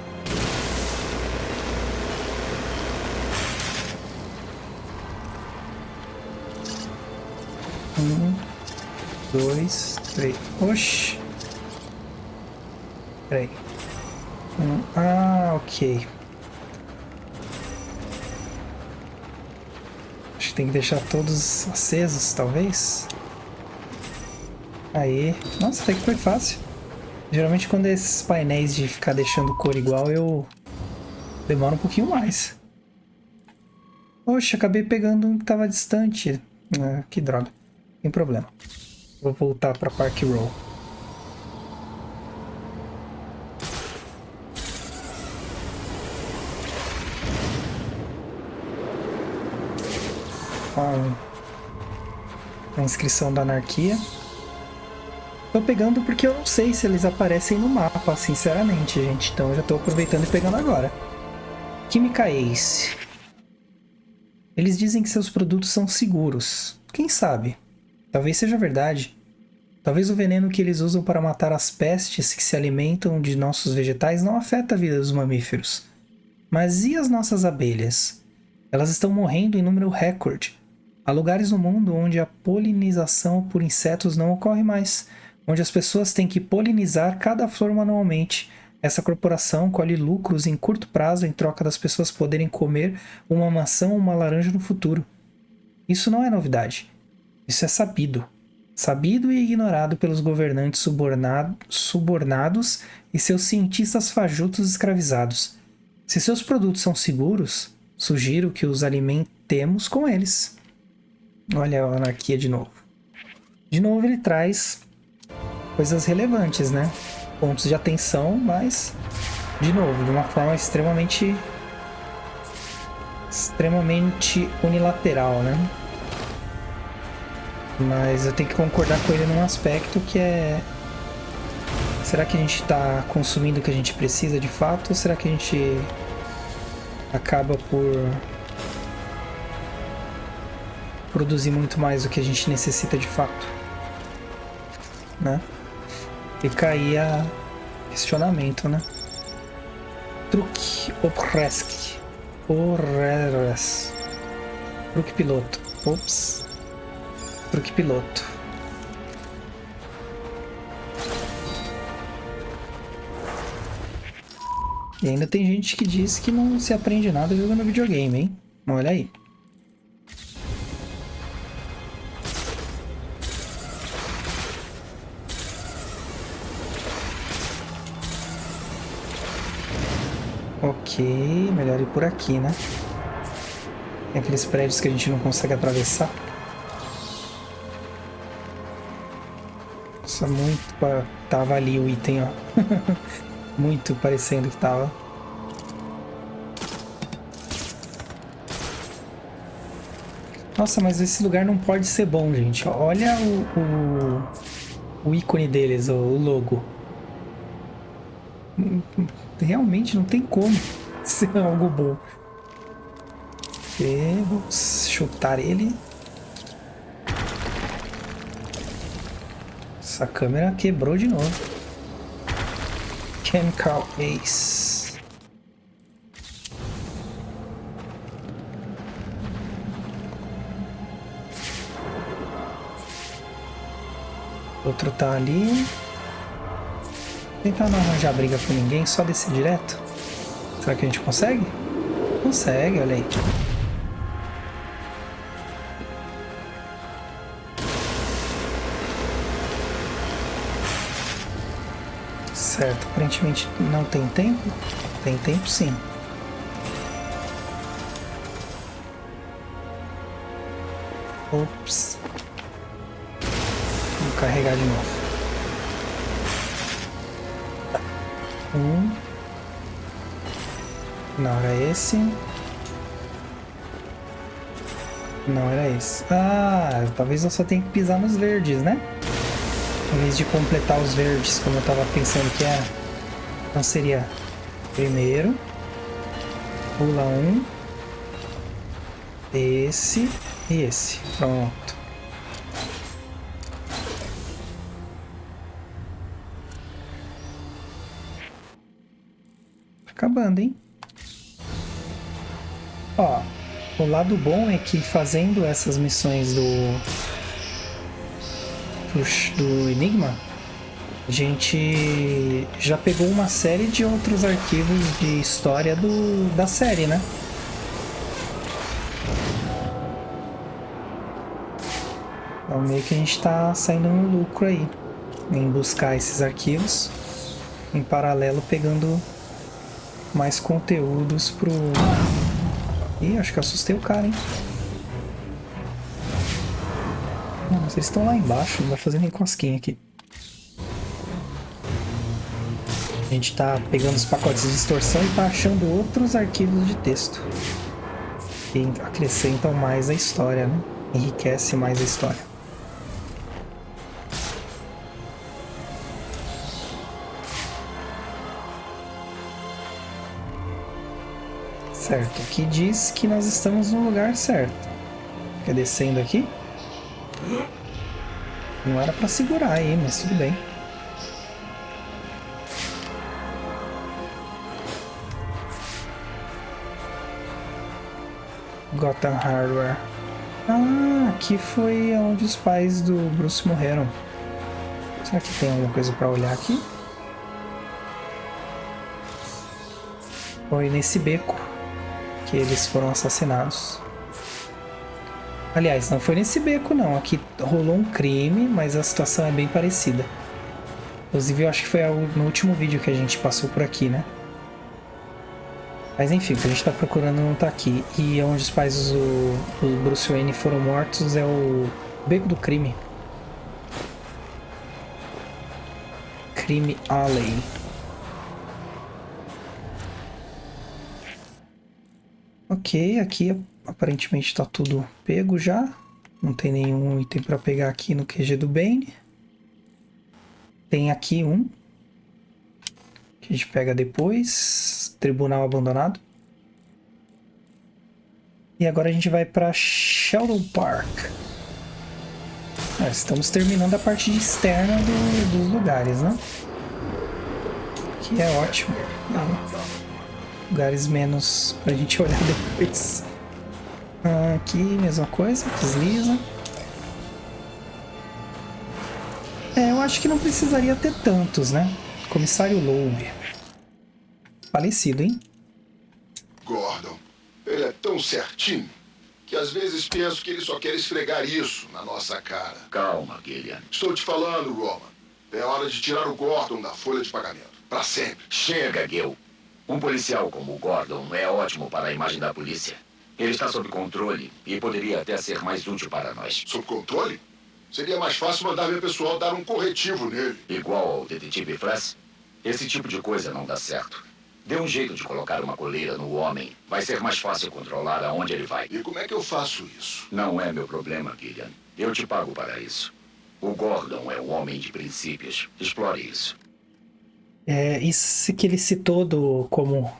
Um, dois, três. Oxi. Peraí. Ah, ok. Acho que tem que deixar todos acesos, talvez. Aí. Nossa, até que foi fácil. Geralmente quando é esses painéis de ficar deixando cor igual, eu demoro um pouquinho mais. Poxa, acabei pegando um que tava distante. Ah, que droga. Sem problema. Vou voltar pra Park Row. A inscrição da anarquia. Tô pegando porque eu não sei se eles aparecem no mapa, sinceramente, gente. Então eu já tô aproveitando e pegando agora. Química Ace. Eles dizem que seus produtos são seguros. Quem sabe? Talvez seja verdade. Talvez o veneno que eles usam para matar as pestes que se alimentam de nossos vegetais não afeta a vida dos mamíferos. Mas e as nossas abelhas? Elas estão morrendo em número recorde. Há lugares no mundo onde a polinização por insetos não ocorre mais, onde as pessoas têm que polinizar cada flor manualmente. Essa corporação colhe lucros em curto prazo em troca das pessoas poderem comer uma maçã ou uma laranja no futuro. Isso não é novidade. Isso é sabido. Sabido e ignorado pelos governantes subornados e seus cientistas fajutos escravizados. Se seus produtos são seguros, sugiro que os alimentemos com eles. Olha a anarquia de novo. De novo ele traz coisas relevantes, né? Pontos de atenção, mas de novo, de uma forma extremamente unilateral, né? Mas eu tenho que concordar com ele num aspecto que é... será que a gente está consumindo o que a gente precisa de fato? Ou será que a gente acaba por produzir muito mais do que a gente necessita de fato, né? Fica aí a questionamento, né? Truque Opresk. Truque piloto. Ops. Truque piloto. E ainda tem gente que diz que não se aprende nada jogando videogame, hein? Olha aí. Ok, melhor ir por aqui, né? Tem aqueles prédios que a gente não consegue atravessar. Nossa, muito... tava ali o item, ó. Muito parecendo que tava. Nossa, mas esse lugar não pode ser bom, gente. Olha o ícone deles, o logo. Realmente não tem como ser algo bom. E vamos chutar ele. Essa câmera quebrou de novo. Chemical Ace. Outro tá ali. Tentar não arranjar briga com ninguém, só descer direto. Será que a gente consegue? Consegue, olha aí. Certo, aparentemente não tem tempo. Tem tempo sim. Ops. Vou carregar de novo. Não era esse. Não era esse. Ah, talvez eu só tenha que pisar nos verdes, né? Em vez de completar os verdes, como eu tava pensando que era. Então seria primeiro, Pula um. Esse e esse. Pronto. Tá acabando, hein? Ó, o lado bom é que fazendo essas missões do Enigma, a gente já pegou uma série de outros arquivos de história da série, né? Então meio que a gente tá saindo no lucro aí em buscar esses arquivos, em paralelo pegando mais conteúdos pro... Ih, acho que eu assustei o cara, hein? Não, mas eles estão lá embaixo, não vai fazer nem cosquinha aqui. A gente tá pegando os pacotes de distorção e tá achando outros arquivos de texto que acrescentam mais a história, né? Enriquece mais a história. Certo, aqui diz que nós estamos no lugar certo. Fica descendo aqui. Não era pra segurar aí, mas tudo bem. Gotham Hardware. Ah, aqui foi onde os pais do Bruce morreram. Será que tem alguma coisa pra olhar aqui? Foi nesse beco que eles foram assassinados. Aliás, não foi nesse beco não. Aqui rolou um crime, mas a situação é bem parecida. Inclusive, eu acho que foi no último vídeo que a gente passou por aqui, né? Mas enfim, o que a gente tá procurando não tá aqui. E onde os pais do Bruce Wayne foram mortos é o Beco do Crime. Crime Alley. Ok, aqui aparentemente tá tudo pego já. Não tem nenhum item para pegar aqui no QG do Bane. Tem aqui um que a gente pega depois. Tribunal abandonado. E agora a gente vai para Sheldon Park. Estamos terminando a parte externa dos lugares, né? Que é ótimo. Lugares menos pra gente olhar depois. Aqui, mesma coisa, desliza. Eu acho que não precisaria ter tantos, né? Comissário Loeb. Falecido, hein? Gordon, ele é tão certinho que às vezes penso que ele só quer esfregar isso na nossa cara. Calma, Gillian. Estou te falando, Roman. É hora de tirar o Gordon da folha de pagamento. Pra sempre. Chega, Gil. Um policial como o Gordon é ótimo para a imagem da polícia. Ele está sob controle e poderia até ser mais útil para nós. Sob controle? Seria mais fácil mandar meu pessoal dar um corretivo nele. Igual ao detetive Flash? Esse tipo de coisa não dá certo. Dê um jeito de colocar uma coleira no homem. Vai ser mais fácil controlar aonde ele vai. E como é que eu faço isso? Não é meu problema, Gillian. Eu te pago para isso. O Gordon é um homem de princípios. Explore isso. Isso que ele citou como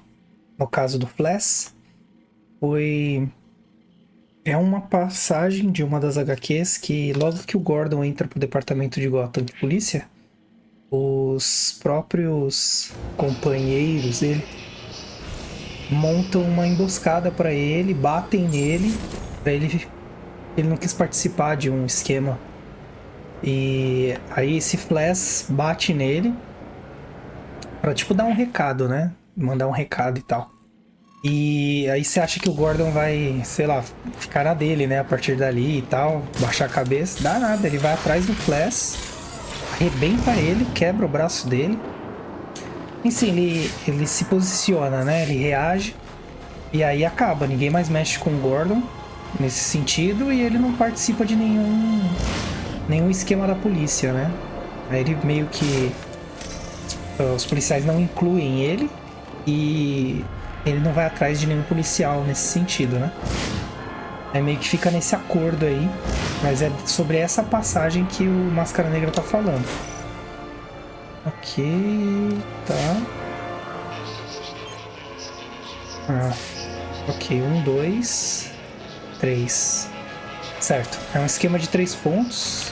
no caso do Flash é uma passagem de uma das HQs que logo que o Gordon entra pro departamento de Gotham de polícia, os próprios companheiros dele montam uma emboscada para ele, batem nele, ele não quis participar de um esquema. E aí esse Flash bate nele pra tipo dar um recado, né? Mandar um recado e tal. E aí você acha que o Gordon vai, sei lá, ficar na dele, né? A partir dali e tal, baixar a cabeça. Dá nada, ele vai atrás do Flash, arrebenta ele, quebra o braço dele. Enfim, ele se posiciona, né? Ele reage e aí acaba. Ninguém mais mexe com o Gordon nesse sentido e ele não participa de nenhum esquema da polícia, né? Aí ele meio que... Os policiais não incluem ele e ele não vai atrás de nenhum policial nesse sentido, né? Aí meio que fica nesse acordo aí, mas é sobre essa passagem que o Máscara Negra tá falando. Ok, tá. 1, 2, 3. Certo. É um esquema de 3 pontos.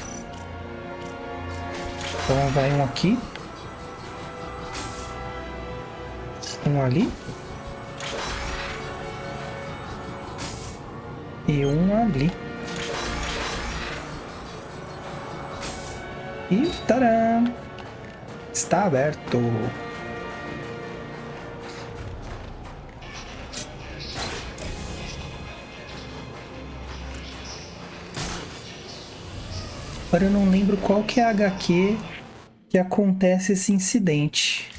Então vai um aqui. Um ali. E um ali. E tcharam! Está aberto. Agora eu não lembro qual que é a HQ que acontece esse incidente.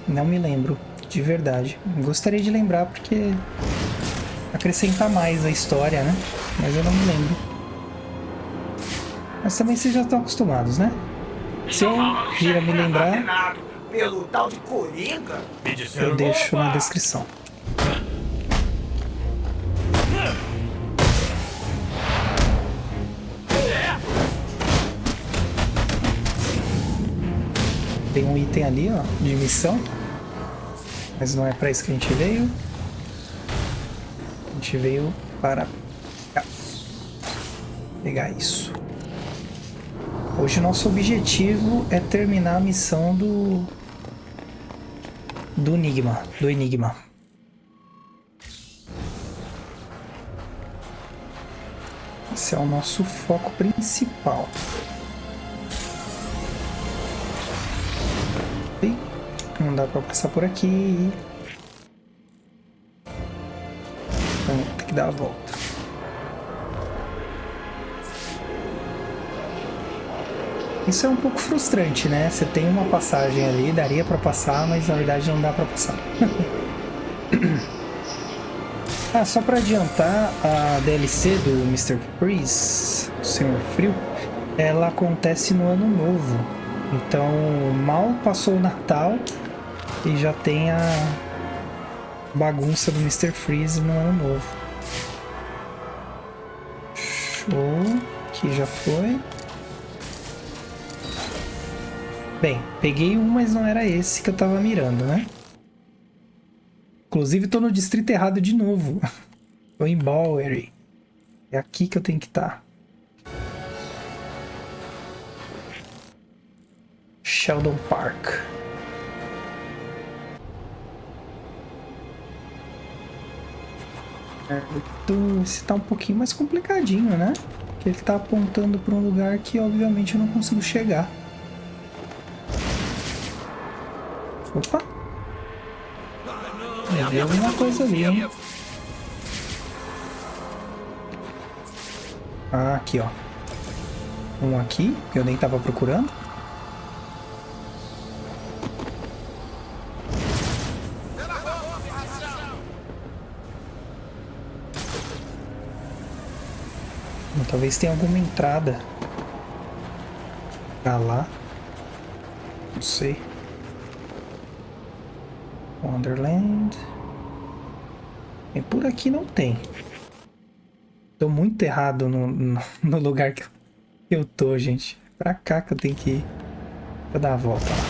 Não me lembro, de verdade. Gostaria de lembrar porque acrescenta mais a história, né? Mas eu não me lembro. Mas também vocês já estão acostumados, né? Se eu vir a me lembrar, Pelo tal de Coringa? eu deixo na descrição. Tem um item ali, ó, de missão. Mas não é pra isso que a gente veio. A gente veio para cá. Pegar isso. Hoje o nosso objetivo é terminar a missão do Enigma. Esse é o nosso foco principal. E não dá pra passar por aqui. Então tem que dar a volta. Isso é um pouco frustrante, né? Você tem uma passagem ali, daria pra passar, mas na verdade não dá pra passar. Ah, só pra adiantar, a DLC do Mr. Freeze, o Senhor Frio, ela acontece no Ano Novo. Então, mal passou o Natal e já tem a bagunça do Mr. Freeze no Ano Novo. Show, aqui já foi. Bem, peguei um, mas não era esse que eu tava mirando, né? Inclusive, tô no distrito errado de novo. Tô em Bowery. É aqui que eu tenho que estar. Sheldon Park. Esse tá um pouquinho mais complicadinho, né? Porque ele tá apontando para um lugar que, obviamente, eu não consigo chegar. Opa! Levei alguma coisa ali, hein? Ah, aqui, ó. Um aqui, que eu nem tava procurando. Talvez tenha alguma entrada pra lá. Não sei. Wonderland. E por aqui não tem. Tô muito errado no lugar que eu tô, gente. Pra cá que eu tenho que ir. Vou dar a volta lá.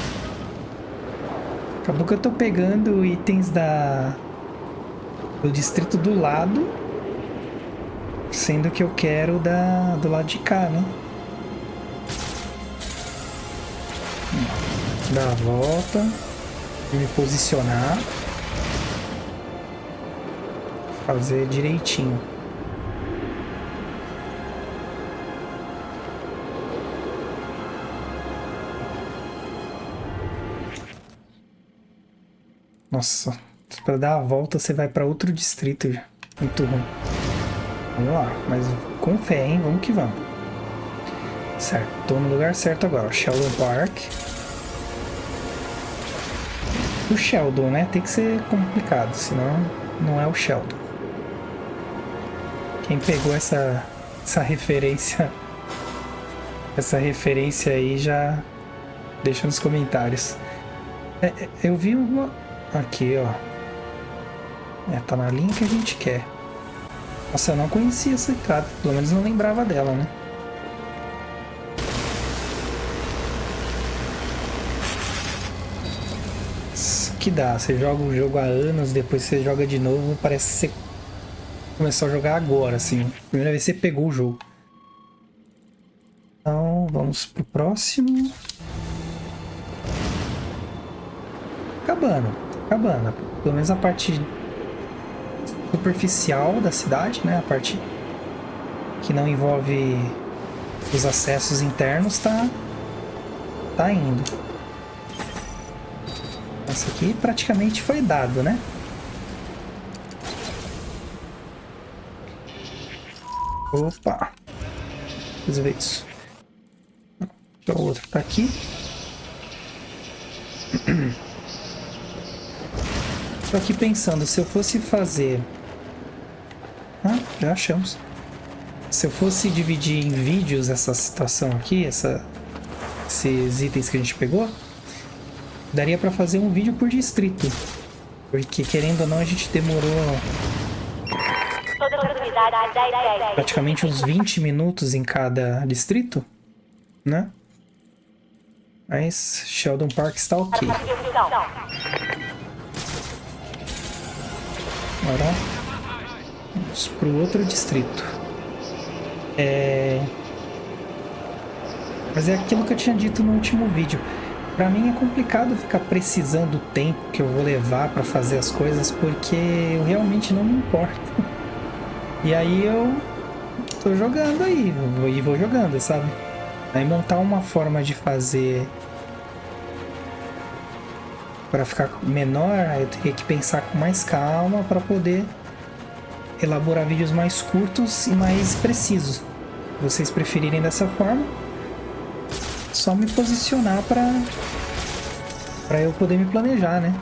Acabou que eu tô pegando itens do distrito do lado. Sendo que eu quero do lado de cá, né? Dar a volta. Me posicionar. Fazer direitinho. Nossa, para dar a volta você vai para outro distrito. Muito ruim. Vamos lá, mas com fé, hein? Vamos que vamos. Certo, tô no lugar certo agora. Sheldon Park. O Sheldon, né? Tem que ser complicado, senão não é o Sheldon. Quem pegou essa referência... Essa referência aí já deixa nos comentários. Eu vi uma... Aqui, ó. Tá na linha que a gente quer. Nossa, eu não conhecia essa entrada. Pelo menos não lembrava dela, né? que dá. Você joga o jogo há anos, depois você joga de novo, parece que você começou a jogar agora, assim. Primeira vez que você pegou o jogo. Então, vamos pro próximo. Acabando. Pelo menos a parte superficial da cidade, né? A parte que não envolve os acessos internos tá indo. Essa aqui praticamente foi dado, né? Opa! Resolver isso. Então, o outro tá aqui. Tô aqui pensando, se eu fosse fazer... Ah, já achamos. Se eu fosse dividir em vídeos essa situação aqui, esses itens que a gente pegou, daria pra fazer um vídeo por distrito. Porque, querendo ou não, a gente demorou praticamente uns 20 minutos em cada distrito, né? Mas Sheldon Park está ok. Agora vamos para o outro distrito. Mas é aquilo que eu tinha dito no último vídeo. Pra mim é complicado ficar precisando do tempo que eu vou levar pra fazer as coisas, porque eu realmente não me importo. E aí eu tô jogando aí, vou jogando, sabe? Aí montar uma forma de fazer para ficar menor, eu teria que pensar com mais calma para poder elaborar vídeos mais curtos e mais precisos. Se vocês preferirem dessa forma, só me posicionar para eu poder me planejar, né?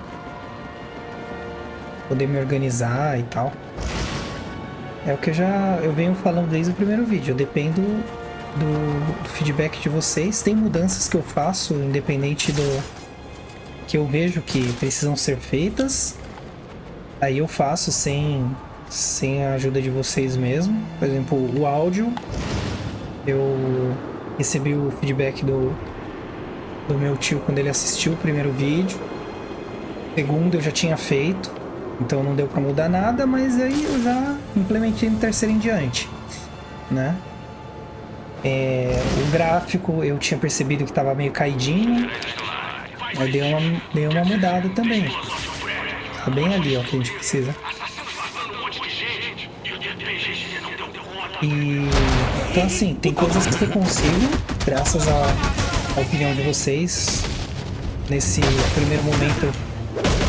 Poder me organizar e tal. É o que eu venho falando desde o primeiro vídeo. Eu dependo do feedback de vocês. Tem mudanças que eu faço, independente do que eu vejo que precisam ser feitas. Aí eu faço sem a ajuda de vocês mesmo. Por exemplo, o áudio. Eu recebi o feedback do meu tio quando ele assistiu o primeiro vídeo. O segundo eu já tinha feito, então não deu pra mudar nada, mas aí eu já implementei no terceiro em diante, né? O gráfico eu tinha percebido que estava meio caidinho, aí dei uma mudada também. Tá bem ali, ó, que a gente precisa. Então assim, tem coisas que eu consigo, graças à opinião de vocês. Nesse primeiro momento,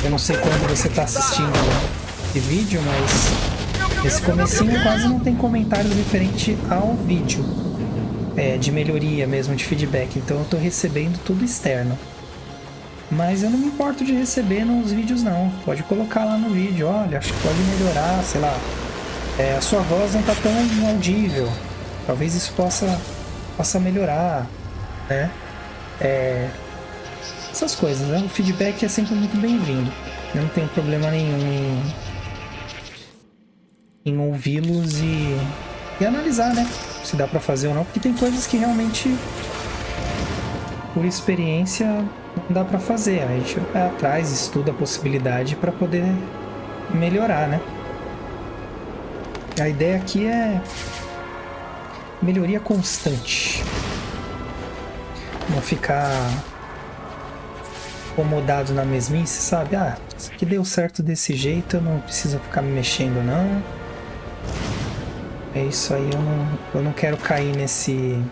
eu não sei quando você está assistindo esse vídeo, mas nesse comecinho quase não tem comentários referente ao vídeo. De melhoria mesmo, de feedback. Então eu estou recebendo tudo externo. Mas eu não me importo de receber nos vídeos não. Pode colocar lá no vídeo, olha, acho que pode melhorar, sei lá. A sua voz não está tão audível. Talvez isso possa melhorar, né? Essas coisas, né? O feedback é sempre muito bem-vindo. Eu não tenho problema nenhum em ouvi-los e analisar, né? Se dá pra fazer ou não, porque tem coisas que realmente, por experiência, não dá pra fazer. A gente vai atrás, estuda a possibilidade pra poder melhorar, né? A ideia aqui é melhoria constante. Não ficar acomodado na mesmice, sabe? Ah, isso aqui deu certo desse jeito, eu não preciso ficar me mexendo, não. É isso aí, eu não quero cair nesse...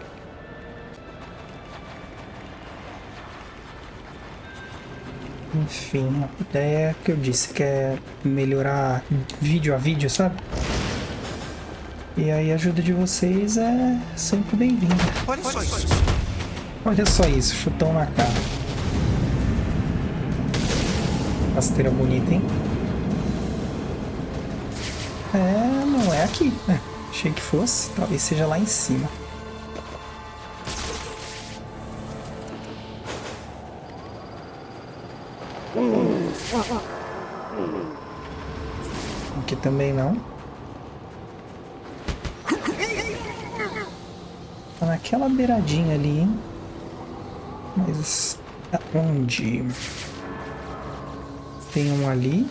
Enfim, a ideia que eu disse, que é melhorar vídeo a vídeo, sabe? E aí a ajuda de vocês é sempre bem-vinda. Olha só isso, chutão na cara. Rasteira bonita, hein? Não é aqui. Achei que fosse, talvez seja lá em cima. Aqui também não. Tá naquela beiradinha ali, hein? Mas aonde? tem um ali.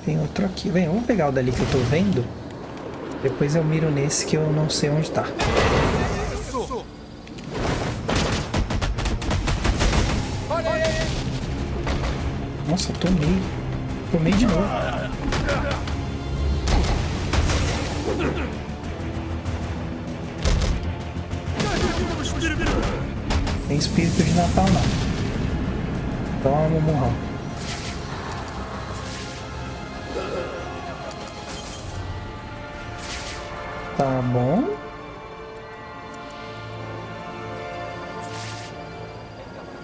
Tem outro aqui. Bem, eu vou pegar o dali que eu tô vendo. Depois eu miro nesse que eu não sei onde tá. Nossa, tomei. Tomei de novo. Tem espírito de Natal não. Toma, murrão. Tá bom.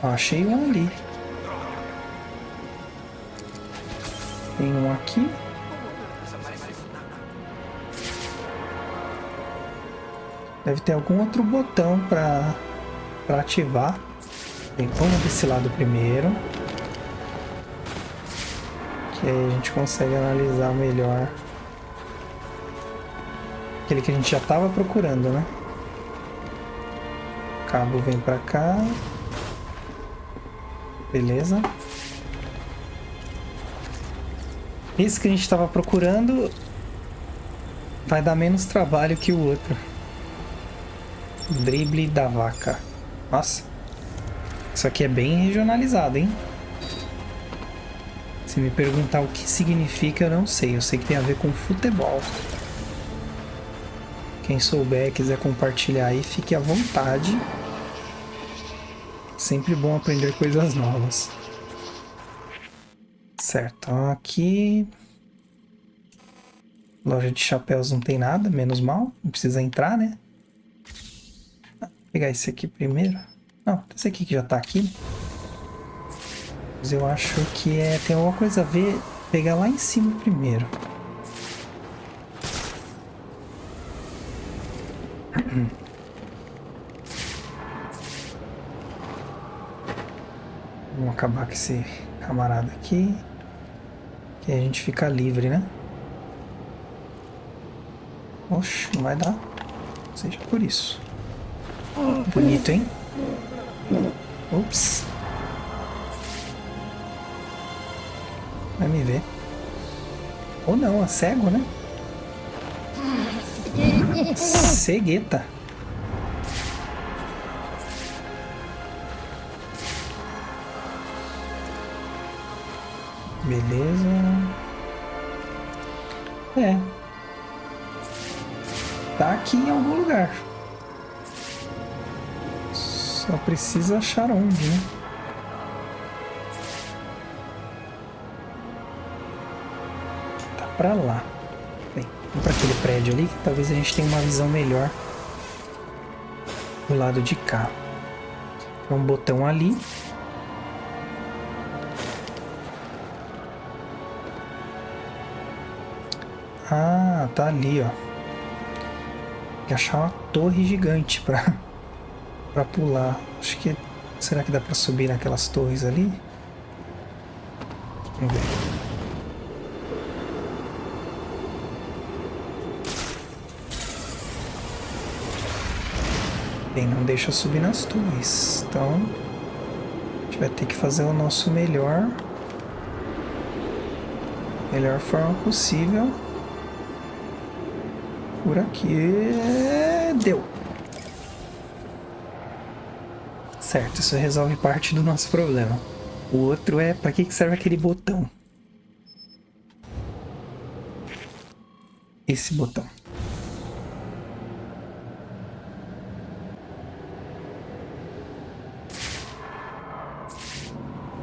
Achei um ali. Tem um aqui. Deve ter algum outro botão para ativar. Bem, vamos desse lado primeiro. Que aí a gente consegue analisar melhor. Aquele que a gente já estava procurando, né? O cabo vem para cá. Beleza. Esse que a gente estava procurando vai dar menos trabalho que o outro. Drible da vaca. Nossa. Isso aqui é bem regionalizado, hein? Se me perguntar o que significa, eu não sei. Eu sei que tem a ver com futebol. Quem souber, quiser compartilhar aí, fique à vontade. Sempre bom aprender coisas novas. Certo, aqui... Loja de chapéus não tem nada, menos mal. Não precisa entrar, né? Vou pegar esse aqui primeiro. Não, esse aqui que já tá aqui. Mas eu acho que tem alguma coisa a ver. Pegar lá em cima primeiro. Vamos acabar com esse camarada aqui. Que a gente fica livre, né? Oxe, não vai dar. Seja por isso. Bonito, hein? Ups. Vai me ver. Ou não, é cego, né? Cegueta. Beleza. Tá aqui em algum lugar. Só precisa achar onde, né? Tá pra lá. Bem, vamos pra aquele prédio ali que talvez a gente tenha uma visão melhor do lado de cá. Tem um botão ali. Ah, tá ali, ó. Tem que achar uma torre gigante pra pular. Acho que... Será que dá pra subir naquelas torres ali? Vamos ver. Bem, não deixa subir nas torres. Então... A gente vai ter que fazer o nosso melhor. Melhor forma possível. Por aqui... Deu. Certo, isso resolve parte do nosso problema. O outro é... Pra que serve aquele botão? Esse botão.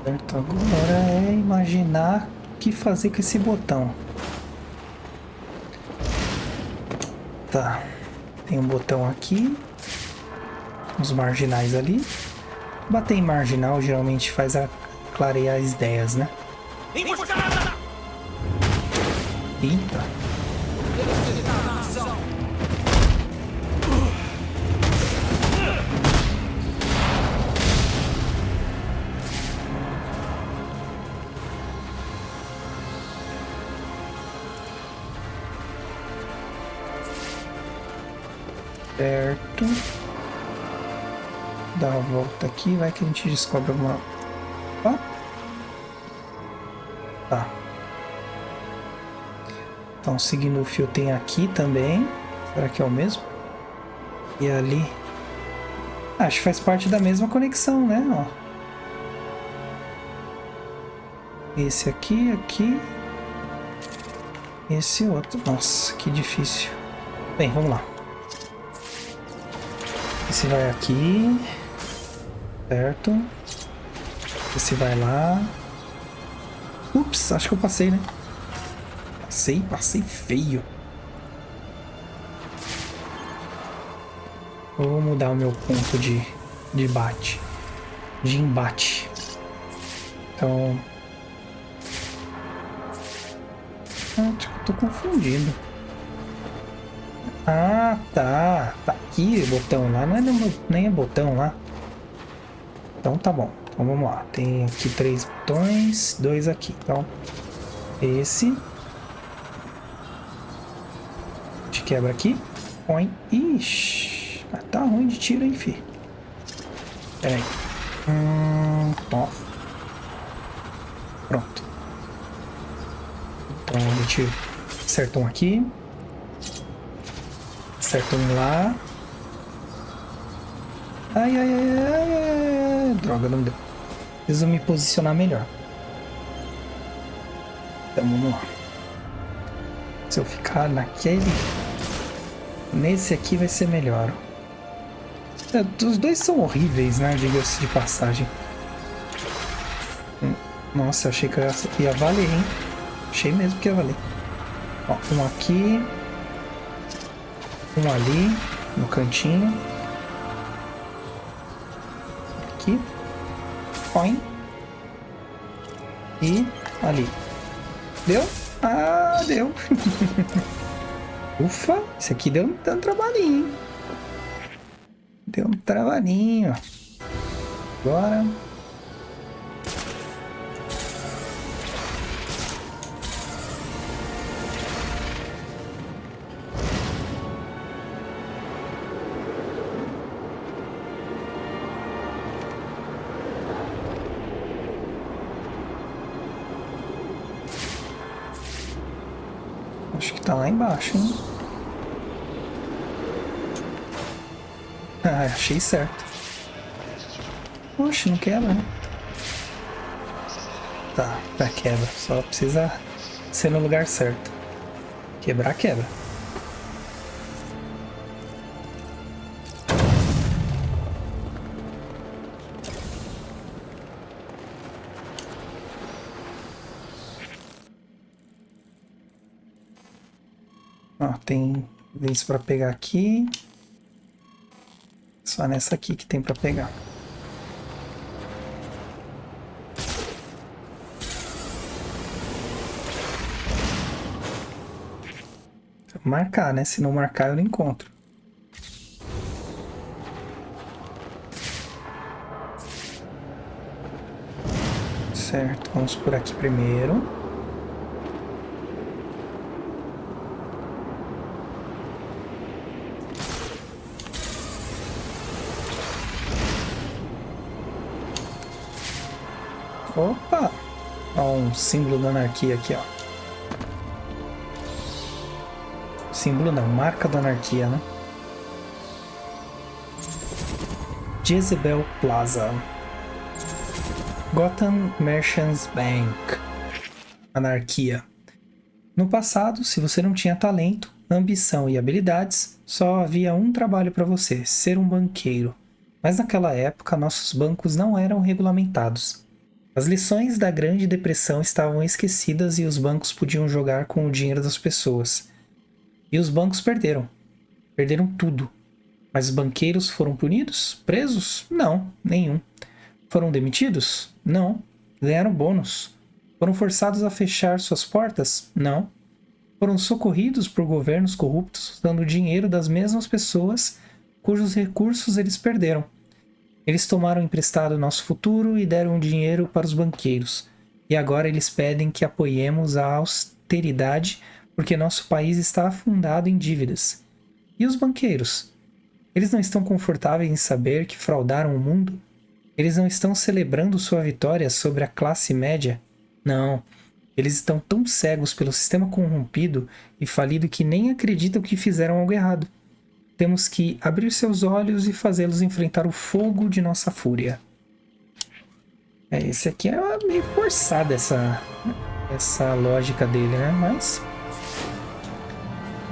Certo, agora é imaginar o que fazer com esse botão. Tá. Tem um botão aqui. Os marginais ali. Bater em marginal geralmente faz clarear as ideias, né? Eita. Certo. Dá a volta aqui, vai que a gente descobre alguma... Opa. Tá. Então, seguindo o fio tem aqui também. Será que é o mesmo? E ali... Acho que faz parte da mesma conexão, né? Ó. Esse aqui, aqui. Esse outro. Nossa, que difícil. Bem, vamos lá. Esse vai aqui. Certo. Esse vai lá. Ups, acho que eu passei, né? Passei feio. Vou mudar o meu ponto de embate. Então... acho que eu tô confundindo. Ah, tá. Tá aqui o botão lá. Não é nem é botão lá. Então tá bom. Então vamos lá. Tem aqui 3 botões. 2 aqui. Então, esse. A gente quebra aqui. Põe. Ixi. Mas tá ruim de tiro, hein, fi. Pera aí. Ó. Pronto. Então a gente acerta um aqui. Acerta um lá. Ai. Droga, não deu. Preciso me posicionar melhor. Então vamos lá. Se eu ficar naquele... nesse aqui vai ser melhor. Os dois são horríveis, né? Diga-se de passagem. Nossa, eu achei que ia valer, hein? Achei mesmo que ia valer. Ó, um aqui. Um ali. No cantinho. Aqui. Põe. E ali. Deu? Ah, deu. Ufa, esse aqui deu um trabalhinho, hein? Deu um trabalhinho. Agora... acho que tá lá embaixo, hein? Ah, achei certo. Oxe, não quebra, né? Tá, quebra. Só precisa ser no lugar certo. Quebrar, quebra. Ó, tem isso pra pegar aqui. Só nessa aqui que tem pra pegar. Vou marcar, né? Se não marcar, eu não encontro. Certo, vamos por aqui primeiro. Opa! Ó, um símbolo da anarquia aqui, ó. Símbolo não, marca da anarquia, né? Jezebel Plaza. Gotham Merchants Bank. Anarquia. No passado, se você não tinha talento, ambição e habilidades, só havia um trabalho para você, ser um banqueiro. Mas naquela época, nossos bancos não eram regulamentados. As lições da Grande Depressão estavam esquecidas e os bancos podiam jogar com o dinheiro das pessoas. E os bancos perderam. Perderam tudo. Mas os banqueiros foram punidos? Presos? Não, nenhum. Foram demitidos? Não. Ganharam bônus. Foram forçados a fechar suas portas? Não. Foram socorridos por governos corruptos usando o dinheiro das mesmas pessoas cujos recursos eles perderam. Eles tomaram emprestado nosso futuro e deram dinheiro para os banqueiros. E agora eles pedem que apoiemos a austeridade porque nosso país está afundado em dívidas. E os banqueiros? Eles não estão confortáveis em saber que fraudaram o mundo? Eles não estão celebrando sua vitória sobre a classe média? Não. Eles estão tão cegos pelo sistema corrompido e falido que nem acreditam que fizeram algo errado. Temos que abrir seus olhos e fazê-los enfrentar o fogo de nossa fúria. Esse aqui é meio forçada essa lógica dele, né? Mas...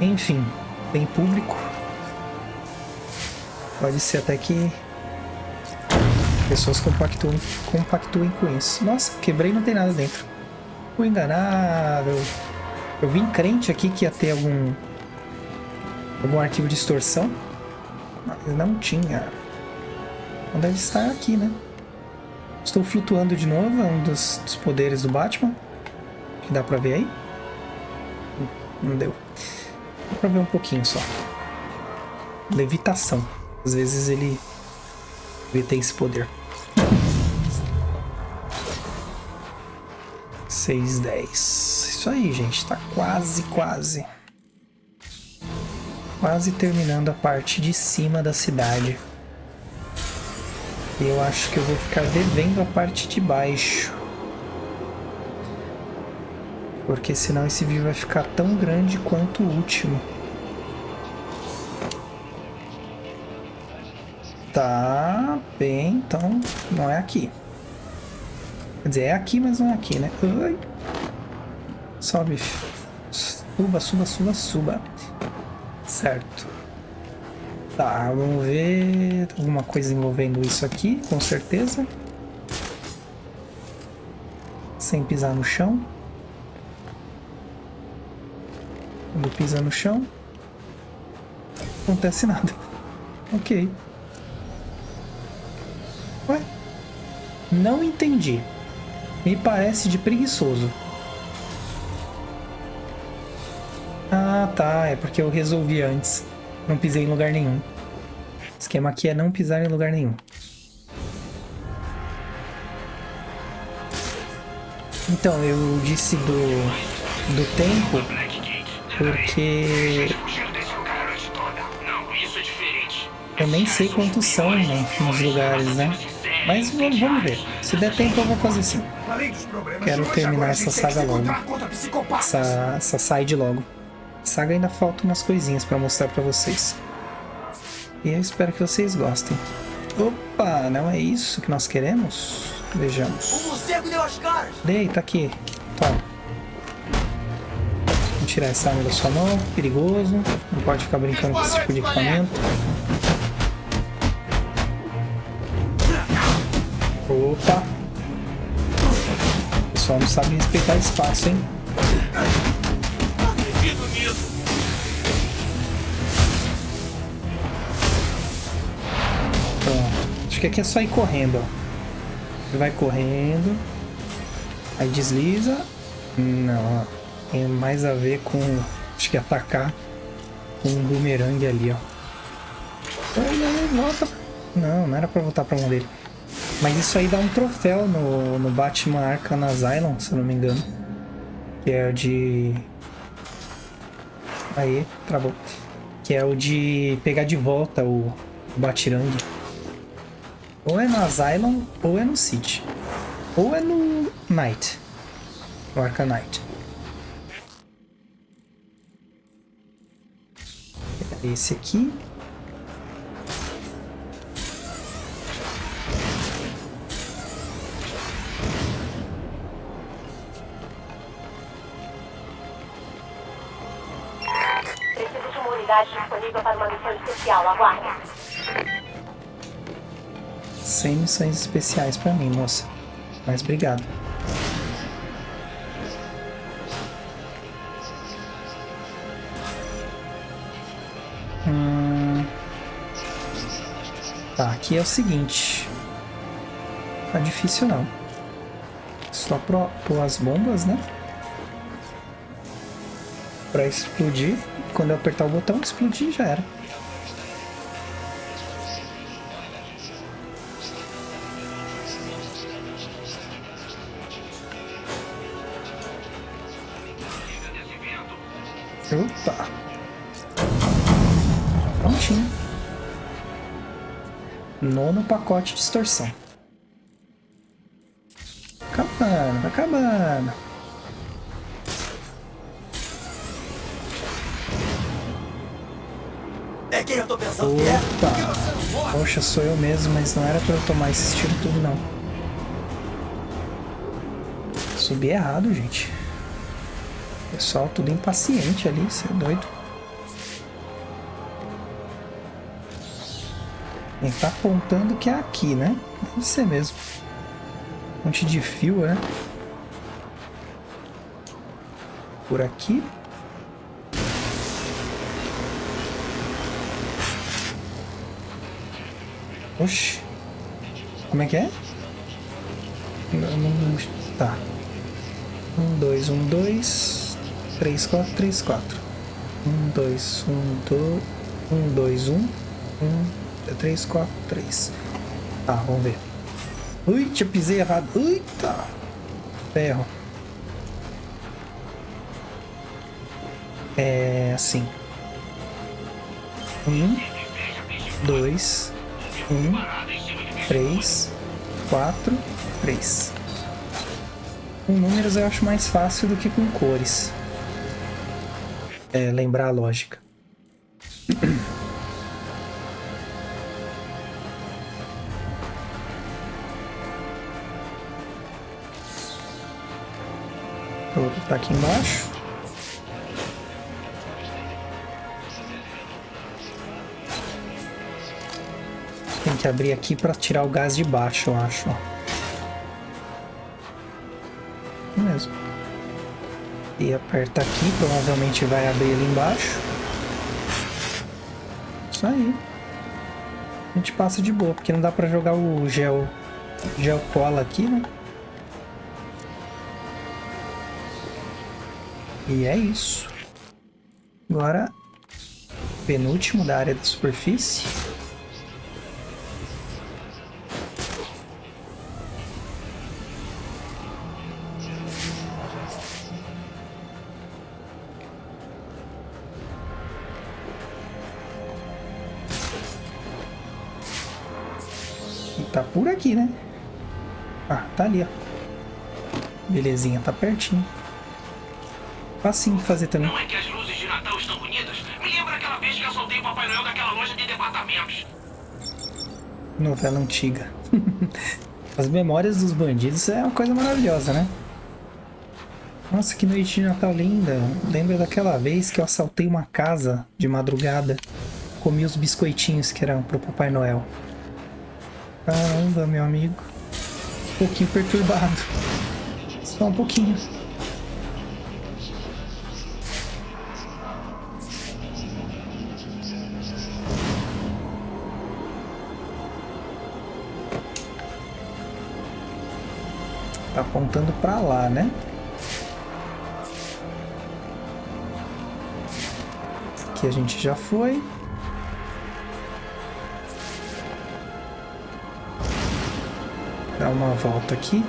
enfim, tem público. Pode ser até que pessoas compactuem com isso. Nossa, quebrei e não tem nada dentro. Fui enganado. Eu vim crente aqui que ia ter algum arquivo de extorsão, mas não tinha. Não deve estar aqui, né? Estou flutuando de novo, é um dos poderes do Batman. Que dá pra ver aí? Não deu. Dá pra ver um pouquinho só. Levitação. Às vezes ele tem esse poder. 6:10. Isso aí, gente. Tá quase terminando a parte de cima da cidade. E eu acho que eu vou ficar devendo a parte de baixo. Porque senão esse vídeo vai ficar tão grande quanto o último. Tá bem, então não é aqui. Quer dizer, é aqui, mas não é aqui, né? Ai. Sobe. Suba. Certo. Tá, vamos ver alguma coisa envolvendo isso aqui, com certeza. Sem pisar no chão. Quando pisa no chão, não acontece nada. Ok. Ué? Não entendi. Me parece de preguiçoso. Ah, tá. É porque eu resolvi antes. Não pisei em lugar nenhum. O esquema aqui é não pisar em lugar nenhum. Então, eu disse do tempo porque eu nem sei quantos são, né, nos lugares, né? Mas vamos ver. Se der tempo eu vou fazer sim. Quero terminar essa saga logo. Essa side logo. Saga ainda falta umas coisinhas pra mostrar pra vocês. E eu espero que vocês gostem. Opa, não é isso que nós queremos? Vejamos. Deita aqui. Toma. Vamos tirar essa arma da sua mão. Perigoso. Não pode ficar brincando com esse tipo de equipamento. Opa. O pessoal não sabe respeitar espaço, hein? Acho que aqui é só ir correndo, ó. Você vai correndo, aí desliza. Não, ó. Tem mais a ver com, acho que atacar com um bumerangue ali, ó. Volta. Não era pra voltar pra mão dele. Mas isso aí dá um troféu no Batman Arkham Asylum, se eu não me engano. Que é o de... Aí, travou. Que é o de pegar de volta o Batirangue. Ou é no Asylum, ou é no City. Ou é no Knight. No Arkham Knight. Esse aqui. Preciso de uma unidade disponível para uma missão especial. Aguarde. Sem missões especiais pra mim, moça. Mas obrigado. Tá, aqui é o seguinte. Tá difícil não. Só pôr as bombas, né? Pra explodir. Quando eu apertar o botão, explodir já era. Opa! Prontinho. Nono pacote de extorsão. Acabando, acabando. É quem eu tô pensando que é? Opa! Poxa, sou eu mesmo, mas não era pra eu tomar esse tiro tudo, não. Subi errado, gente. Pessoal, tudo impaciente ali, você é doido. Ele tá apontando que é aqui, né? Deve ser mesmo. Um monte de fio, né? Por aqui. Oxi. Como é que é? Tá. 1, 2, 1, 2. 3, 4, 3, 4. 1, 2, 1, 2. 1, 2, 1. 1, 3, 4, 3. Tá, vamos ver. Ui, eu pisei errado. Eita! Ferro. É assim. 1, 2, 1, 3, 4, 3. Com números eu acho mais fácil do que com cores. É, lembrar a lógica. O outro tá aqui embaixo. Tem que abrir aqui para tirar o gás de baixo, eu acho. Mesmo. E aperta aqui, provavelmente vai abrir ali embaixo. Isso aí. A gente passa de boa, porque não dá para jogar o gel cola aqui, né? E é isso. Agora, penúltimo da área da superfície. E tá por aqui, né? Ah, tá ali, ó. Belezinha, tá pertinho. Facinho de fazer também. Não é que as luzes de Natal estão bonitas? Me lembra aquela vez que eu soltei o Papai Noel daquela loja de departamentos. Novela antiga. As memórias dos bandidos é uma coisa maravilhosa, né? Nossa, que noite de Natal linda. Lembra daquela vez que eu assaltei uma casa de madrugada? Comi os biscoitinhos que eram pro Papai Noel. Caramba, meu amigo. Um pouquinho perturbado. Só um pouquinho. Tá apontando pra lá, né? Aqui a gente já foi. Dá uma volta aqui.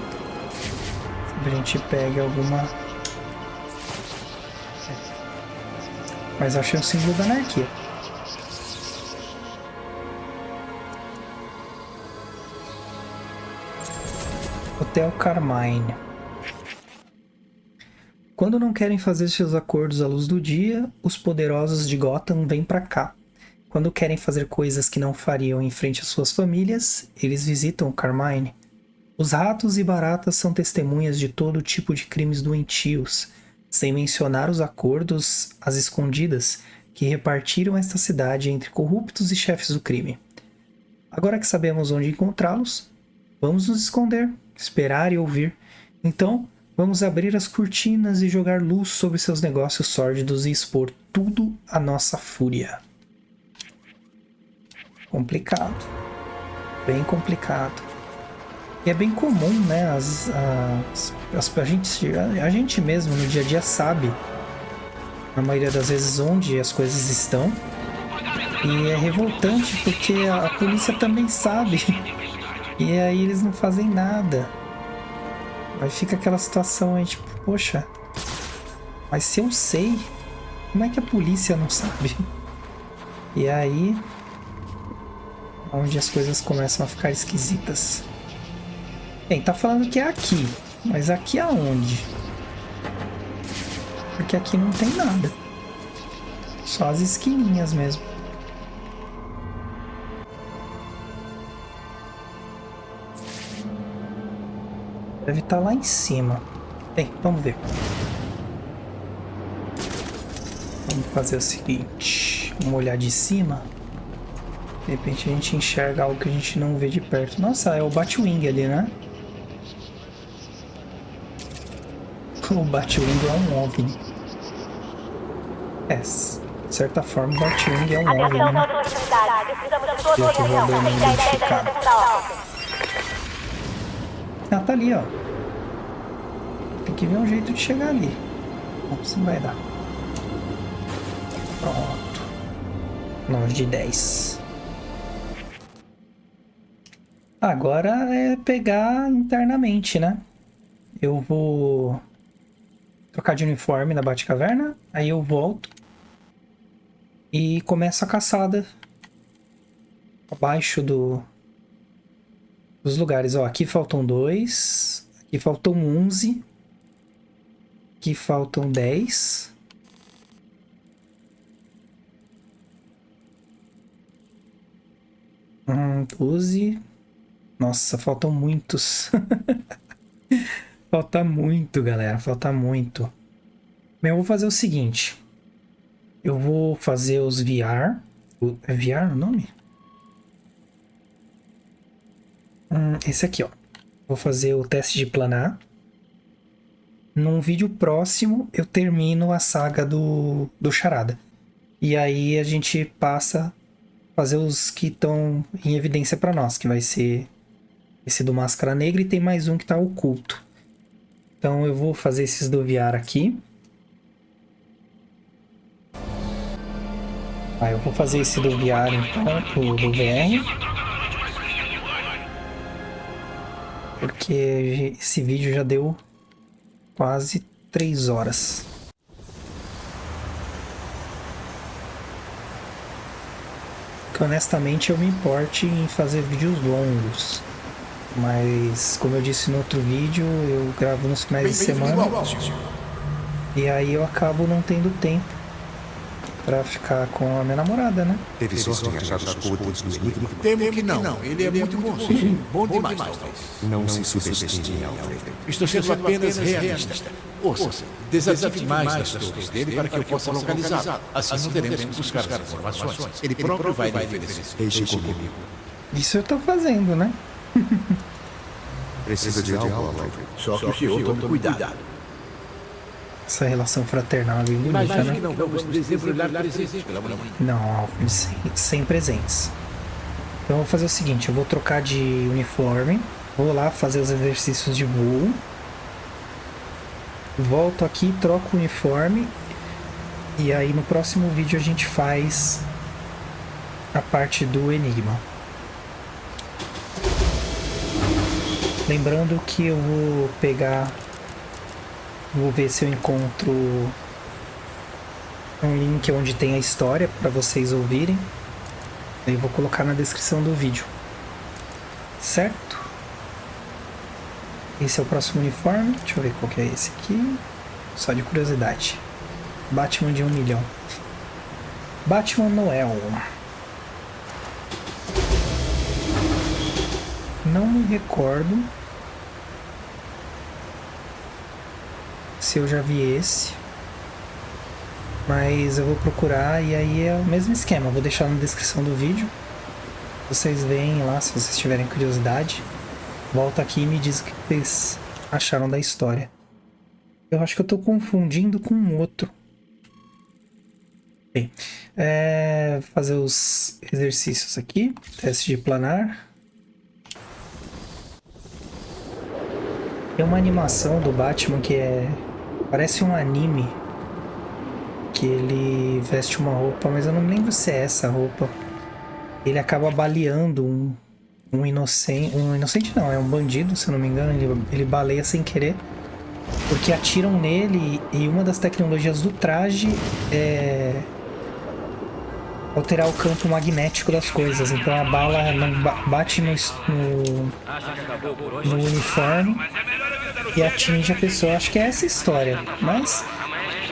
A gente pega alguma... Mas achei o símbolo da anarquia. Hotel Carmine. Quando não querem fazer seus acordos à luz do dia, os poderosos de Gotham vêm pra cá. Quando querem fazer coisas que não fariam em frente às suas famílias, eles visitam o Carmine. Os ratos e baratas são testemunhas de todo tipo de crimes doentios, sem mencionar os acordos às escondidas que repartiram esta cidade entre corruptos e chefes do crime. Agora que sabemos onde encontrá-los, vamos nos esconder, esperar e ouvir. Então, vamos abrir as cortinas e jogar luz sobre seus negócios sórdidos e expor tudo à nossa fúria. Complicado. Bem complicado. E é bem comum, né? A gente mesmo no dia a dia sabe, na maioria das vezes, onde as coisas estão. E é revoltante porque a polícia também sabe. E aí eles não fazem nada. Aí fica aquela situação aí, tipo, poxa, mas se eu sei, como é que a polícia não sabe? E aí, onde as coisas começam a ficar esquisitas. Bem, tá falando que é aqui, mas aqui aonde? Porque aqui não tem nada. Só as esquininhas mesmo. Deve estar lá em cima. Bem, vamos ver. Vamos fazer o seguinte. Vamos olhar de cima. De repente a gente enxerga algo que a gente não vê de perto. Nossa, é o Batwing ali, né? O Batwing é um OVNI. É, de certa forma o Batwing é um OVNI, Atenção, né? todas as unidades. Precisamos de toda a Aqui região. voador não 6 10 10 identificado. até segunda ordem. Ah, tá ali, ó. Tem que ver um jeito de chegar ali. Vamos se vai dar. Pronto. 9 de 10. Agora é pegar internamente, né? Eu vou trocar de uniforme na Batcaverna, aí eu volto e começo a caçada abaixo dos lugares. Ó, aqui faltam 2, aqui faltam 11, aqui faltam 10. Hum, 12. Nossa, faltam muitos. Falta muito, galera. Falta muito. Bem, eu vou fazer o seguinte. Eu vou fazer os VR. É VR o nome? Esse aqui, ó. Vou fazer o teste de planar. Num vídeo próximo, eu termino a saga do Charada. E aí a gente passa a fazer os que estão em evidência para nós, que vai ser esse do Máscara Negra e tem mais um que tá oculto. Então eu vou fazer esses do VR aqui. Eu vou fazer esse do VR então, do VR. Porque esse vídeo já deu quase 3 horas. Que honestamente eu me importe em fazer vídeos longos. Mas, como eu disse no outro vídeo, eu gravo nos finais de semana. E aí eu acabo não tendo tempo pra ficar com a minha namorada, né? Teve sorte em achar os códigos do Enigma? Temo que não. Ele é muito bom, sim. Bom demais, talvez. Não se subestime, Alfred. Estou sendo apenas realista. Ouça, desative mais das torres dele para que eu possa localizá-lo. Assim não teremos que buscar as informações. Ele próprio vai lhe oferecer. Deixe comigo. Isso eu tô fazendo, né? Precisa de algo, Alfred? Só que o senhor tome cuidado. Essa relação fraternal é bem bonita, Imagino né? que não vamos desembrulhar presentes pela manhã. Não, Alfred, sem presentes. Então eu vou fazer o seguinte, eu vou trocar de uniforme, vou lá fazer os exercícios de voo, volto aqui, troco o uniforme e aí no próximo vídeo a gente faz a parte do Enigma. Lembrando que eu vou pegar, vou ver se eu encontro um link onde tem a história para vocês ouvirem. Aí eu vou colocar na descrição do vídeo. Certo? Esse é o próximo uniforme. Deixa eu ver qual que é esse aqui. Só de curiosidade. Batman de 1 milhão. Batman Noel. Não me recordo se eu já vi esse, mas eu vou procurar e aí é o mesmo esquema. Eu vou deixar na descrição do vídeo. Vocês veem lá se vocês tiverem curiosidade. Volta aqui e me diz o que vocês acharam da história. Eu acho que eu tô confundindo com outro. Bem, fazer os exercícios aqui. Teste de planar. Tem uma animação do Batman que parece um anime. Que ele veste uma roupa, mas eu não me lembro se é essa roupa. Ele acaba baleando um inocente. Um inocente não, é um bandido, se eu não me engano. Ele baleia sem querer. Porque atiram nele e uma das tecnologias do traje é alterar o campo magnético das coisas. Então a bala não bate no uniforme e atinge a pessoa. Acho que é essa a história, mas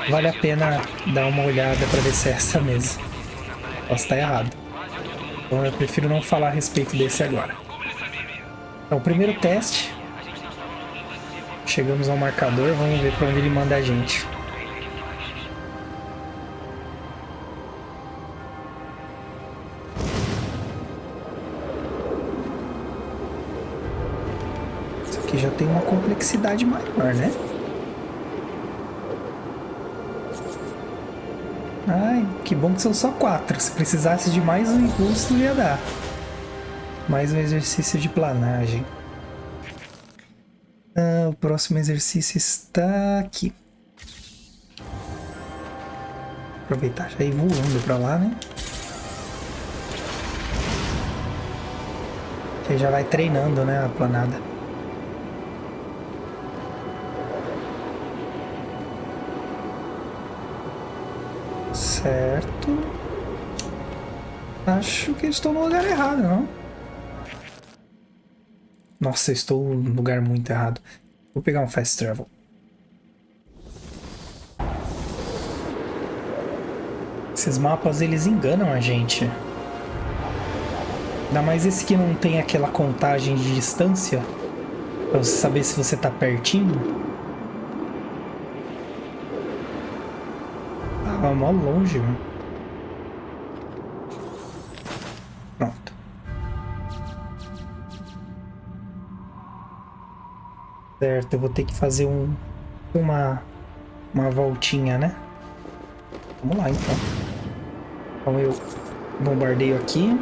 vale a pena dar uma olhada para ver se é essa mesmo. Posso estar errado. Então eu prefiro não falar a respeito desse agora. Então o primeiro teste Chegamos ao marcador, vamos ver pra onde ele manda a gente. Isso aqui já tem uma complexidade maior, né? Ai, que bom que são só 4. Se precisasse de mais um impulso, ia dar. Mais um exercício de planagem. O próximo exercício está aqui. Aproveitar já ir voando pra lá, né? Que já vai treinando, né, a planada. Certo. Acho que estou no lugar errado, não? Nossa, eu estou no lugar muito errado. Vou pegar um fast travel. Esses mapas, eles enganam a gente. Ainda mais esse que não tem aquela contagem de distância. Pra você saber se você tá pertinho. Tava mó longe, mano. Pronto. Certo, eu vou ter que fazer uma voltinha, né? Vamos lá, então. Então eu bombardeio aqui.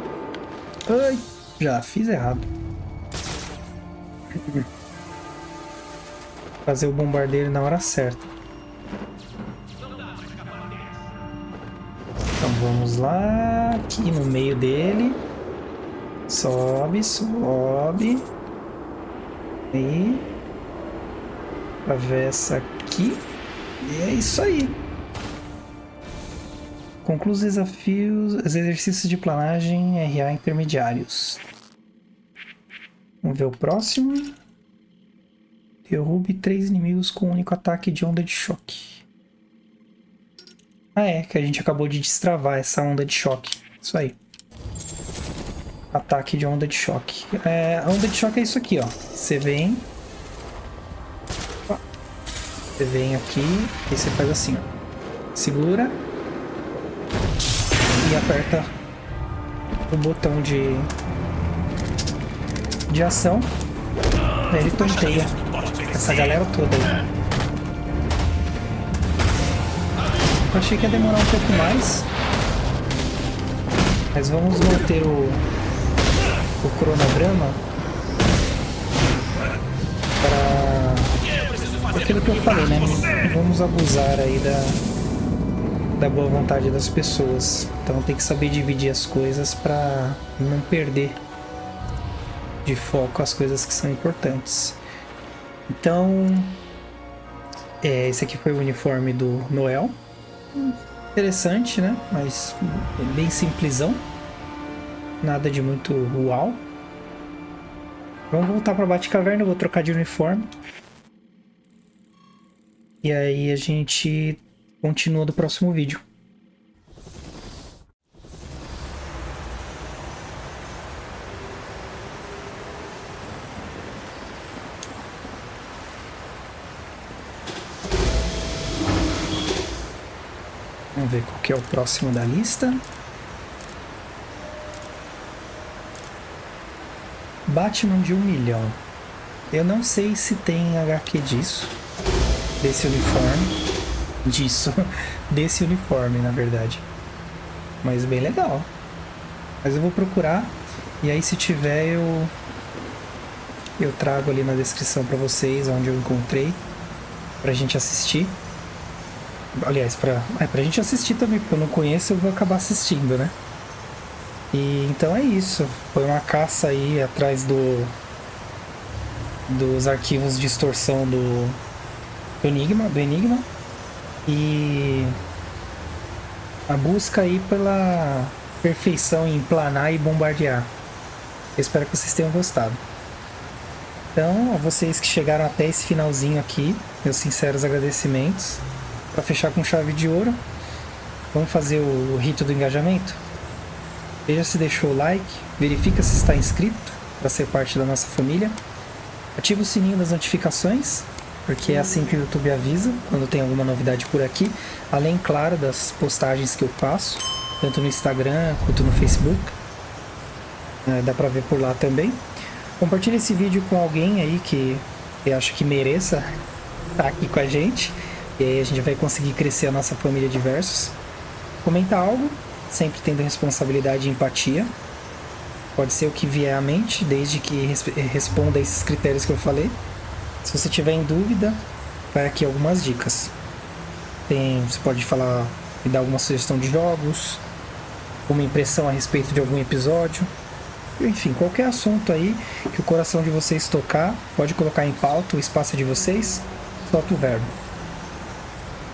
Ai, já fiz errado. Fazer o bombardeio na hora certa. Então vamos lá, aqui no meio dele. Sobe, sobe. E... atravessa aqui. E é isso aí. Conclua os desafios, os exercícios de planagem RA intermediários. Vamos ver o próximo. Derrube 3 inimigos com um único ataque de onda de choque. Ah, é, que a gente acabou de destravar essa onda de choque. Isso aí. Ataque de onda de choque. A onda de choque é isso aqui, ó. Você vem... Você vem aqui e você faz assim, ó. Segura e aperta o botão de ação. Ele tonteia essa galera toda aí. Eu achei que ia demorar um pouco mais, mas vamos manter o cronograma para aquilo que eu falei, né? Vamos abusar aí da boa vontade das pessoas. Então tem que saber dividir as coisas para não perder de foco as coisas que são importantes. Então, esse aqui foi o uniforme do Noel. Interessante, né? Mas bem simplesão. Nada de muito uau. Vamos voltar para Batcaverna, eu vou trocar de uniforme. E aí a gente continua do próximo vídeo. Vamos ver qual que é o próximo da lista. Batman de 1 milhão. Eu não sei se tem HQ disso. Desse uniforme. Desse uniforme, na verdade. Mas bem legal. Mas eu vou procurar. E aí se tiver eu trago ali na descrição pra vocês onde eu encontrei. Pra gente assistir. Aliás, pra gente assistir também, porque eu não conheço, eu vou acabar assistindo, né? E então é isso. Foi uma caça aí atrás dos arquivos de extorsão do Enigma. E a busca aí pela perfeição em planar e bombardear. Eu espero que vocês tenham gostado. Então, a vocês que chegaram até esse finalzinho aqui, meus sinceros agradecimentos. Para fechar com chave de ouro, vamos fazer o rito do engajamento? Veja se deixou o like, verifica se está inscrito para ser parte da nossa família, ativa o sininho das notificações porque é assim que o YouTube avisa quando tem alguma novidade por aqui. Além, claro, das postagens que eu faço, tanto no Instagram quanto no Facebook. Dá pra ver por lá também. Compartilhe esse vídeo com alguém aí que eu acho que mereça estar aqui com a gente. E aí a gente vai conseguir crescer a nossa família de Versus. Comenta algo, sempre tendo responsabilidade e empatia. Pode ser o que vier à mente, desde que responda a esses critérios que eu falei. Se você tiver em dúvida, vai aqui algumas dicas. Você pode falar, me dar alguma sugestão de jogos, uma impressão a respeito de algum episódio. Enfim, qualquer assunto aí que o coração de vocês tocar, pode colocar em pauta, o espaço é de vocês, solta o verbo.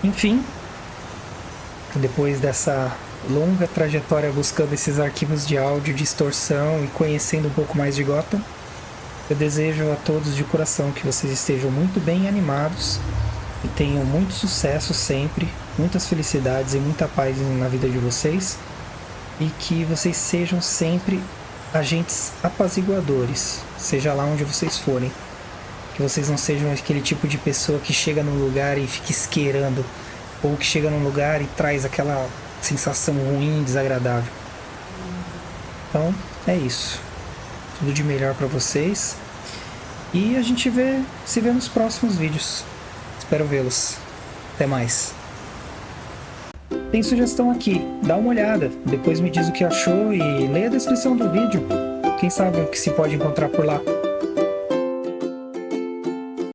Enfim, depois dessa longa trajetória buscando esses arquivos de áudio, distorção e conhecendo um pouco mais de Gotham, eu desejo a todos de coração que vocês estejam muito bem animados e tenham muito sucesso sempre, muitas felicidades e muita paz na vida de vocês, e que vocês sejam sempre agentes apaziguadores, seja lá onde vocês forem. Que vocês não sejam aquele tipo de pessoa que chega num lugar e fica isqueirando, ou que chega num lugar e traz aquela sensação ruim, desagradável. Então, é isso. Tudo de melhor para vocês. E a gente se vê nos próximos vídeos. Espero vê-los. Até mais. Tem sugestão aqui, dá uma olhada, depois me diz o que achou e leia a descrição do vídeo. Quem sabe o que se pode encontrar por lá.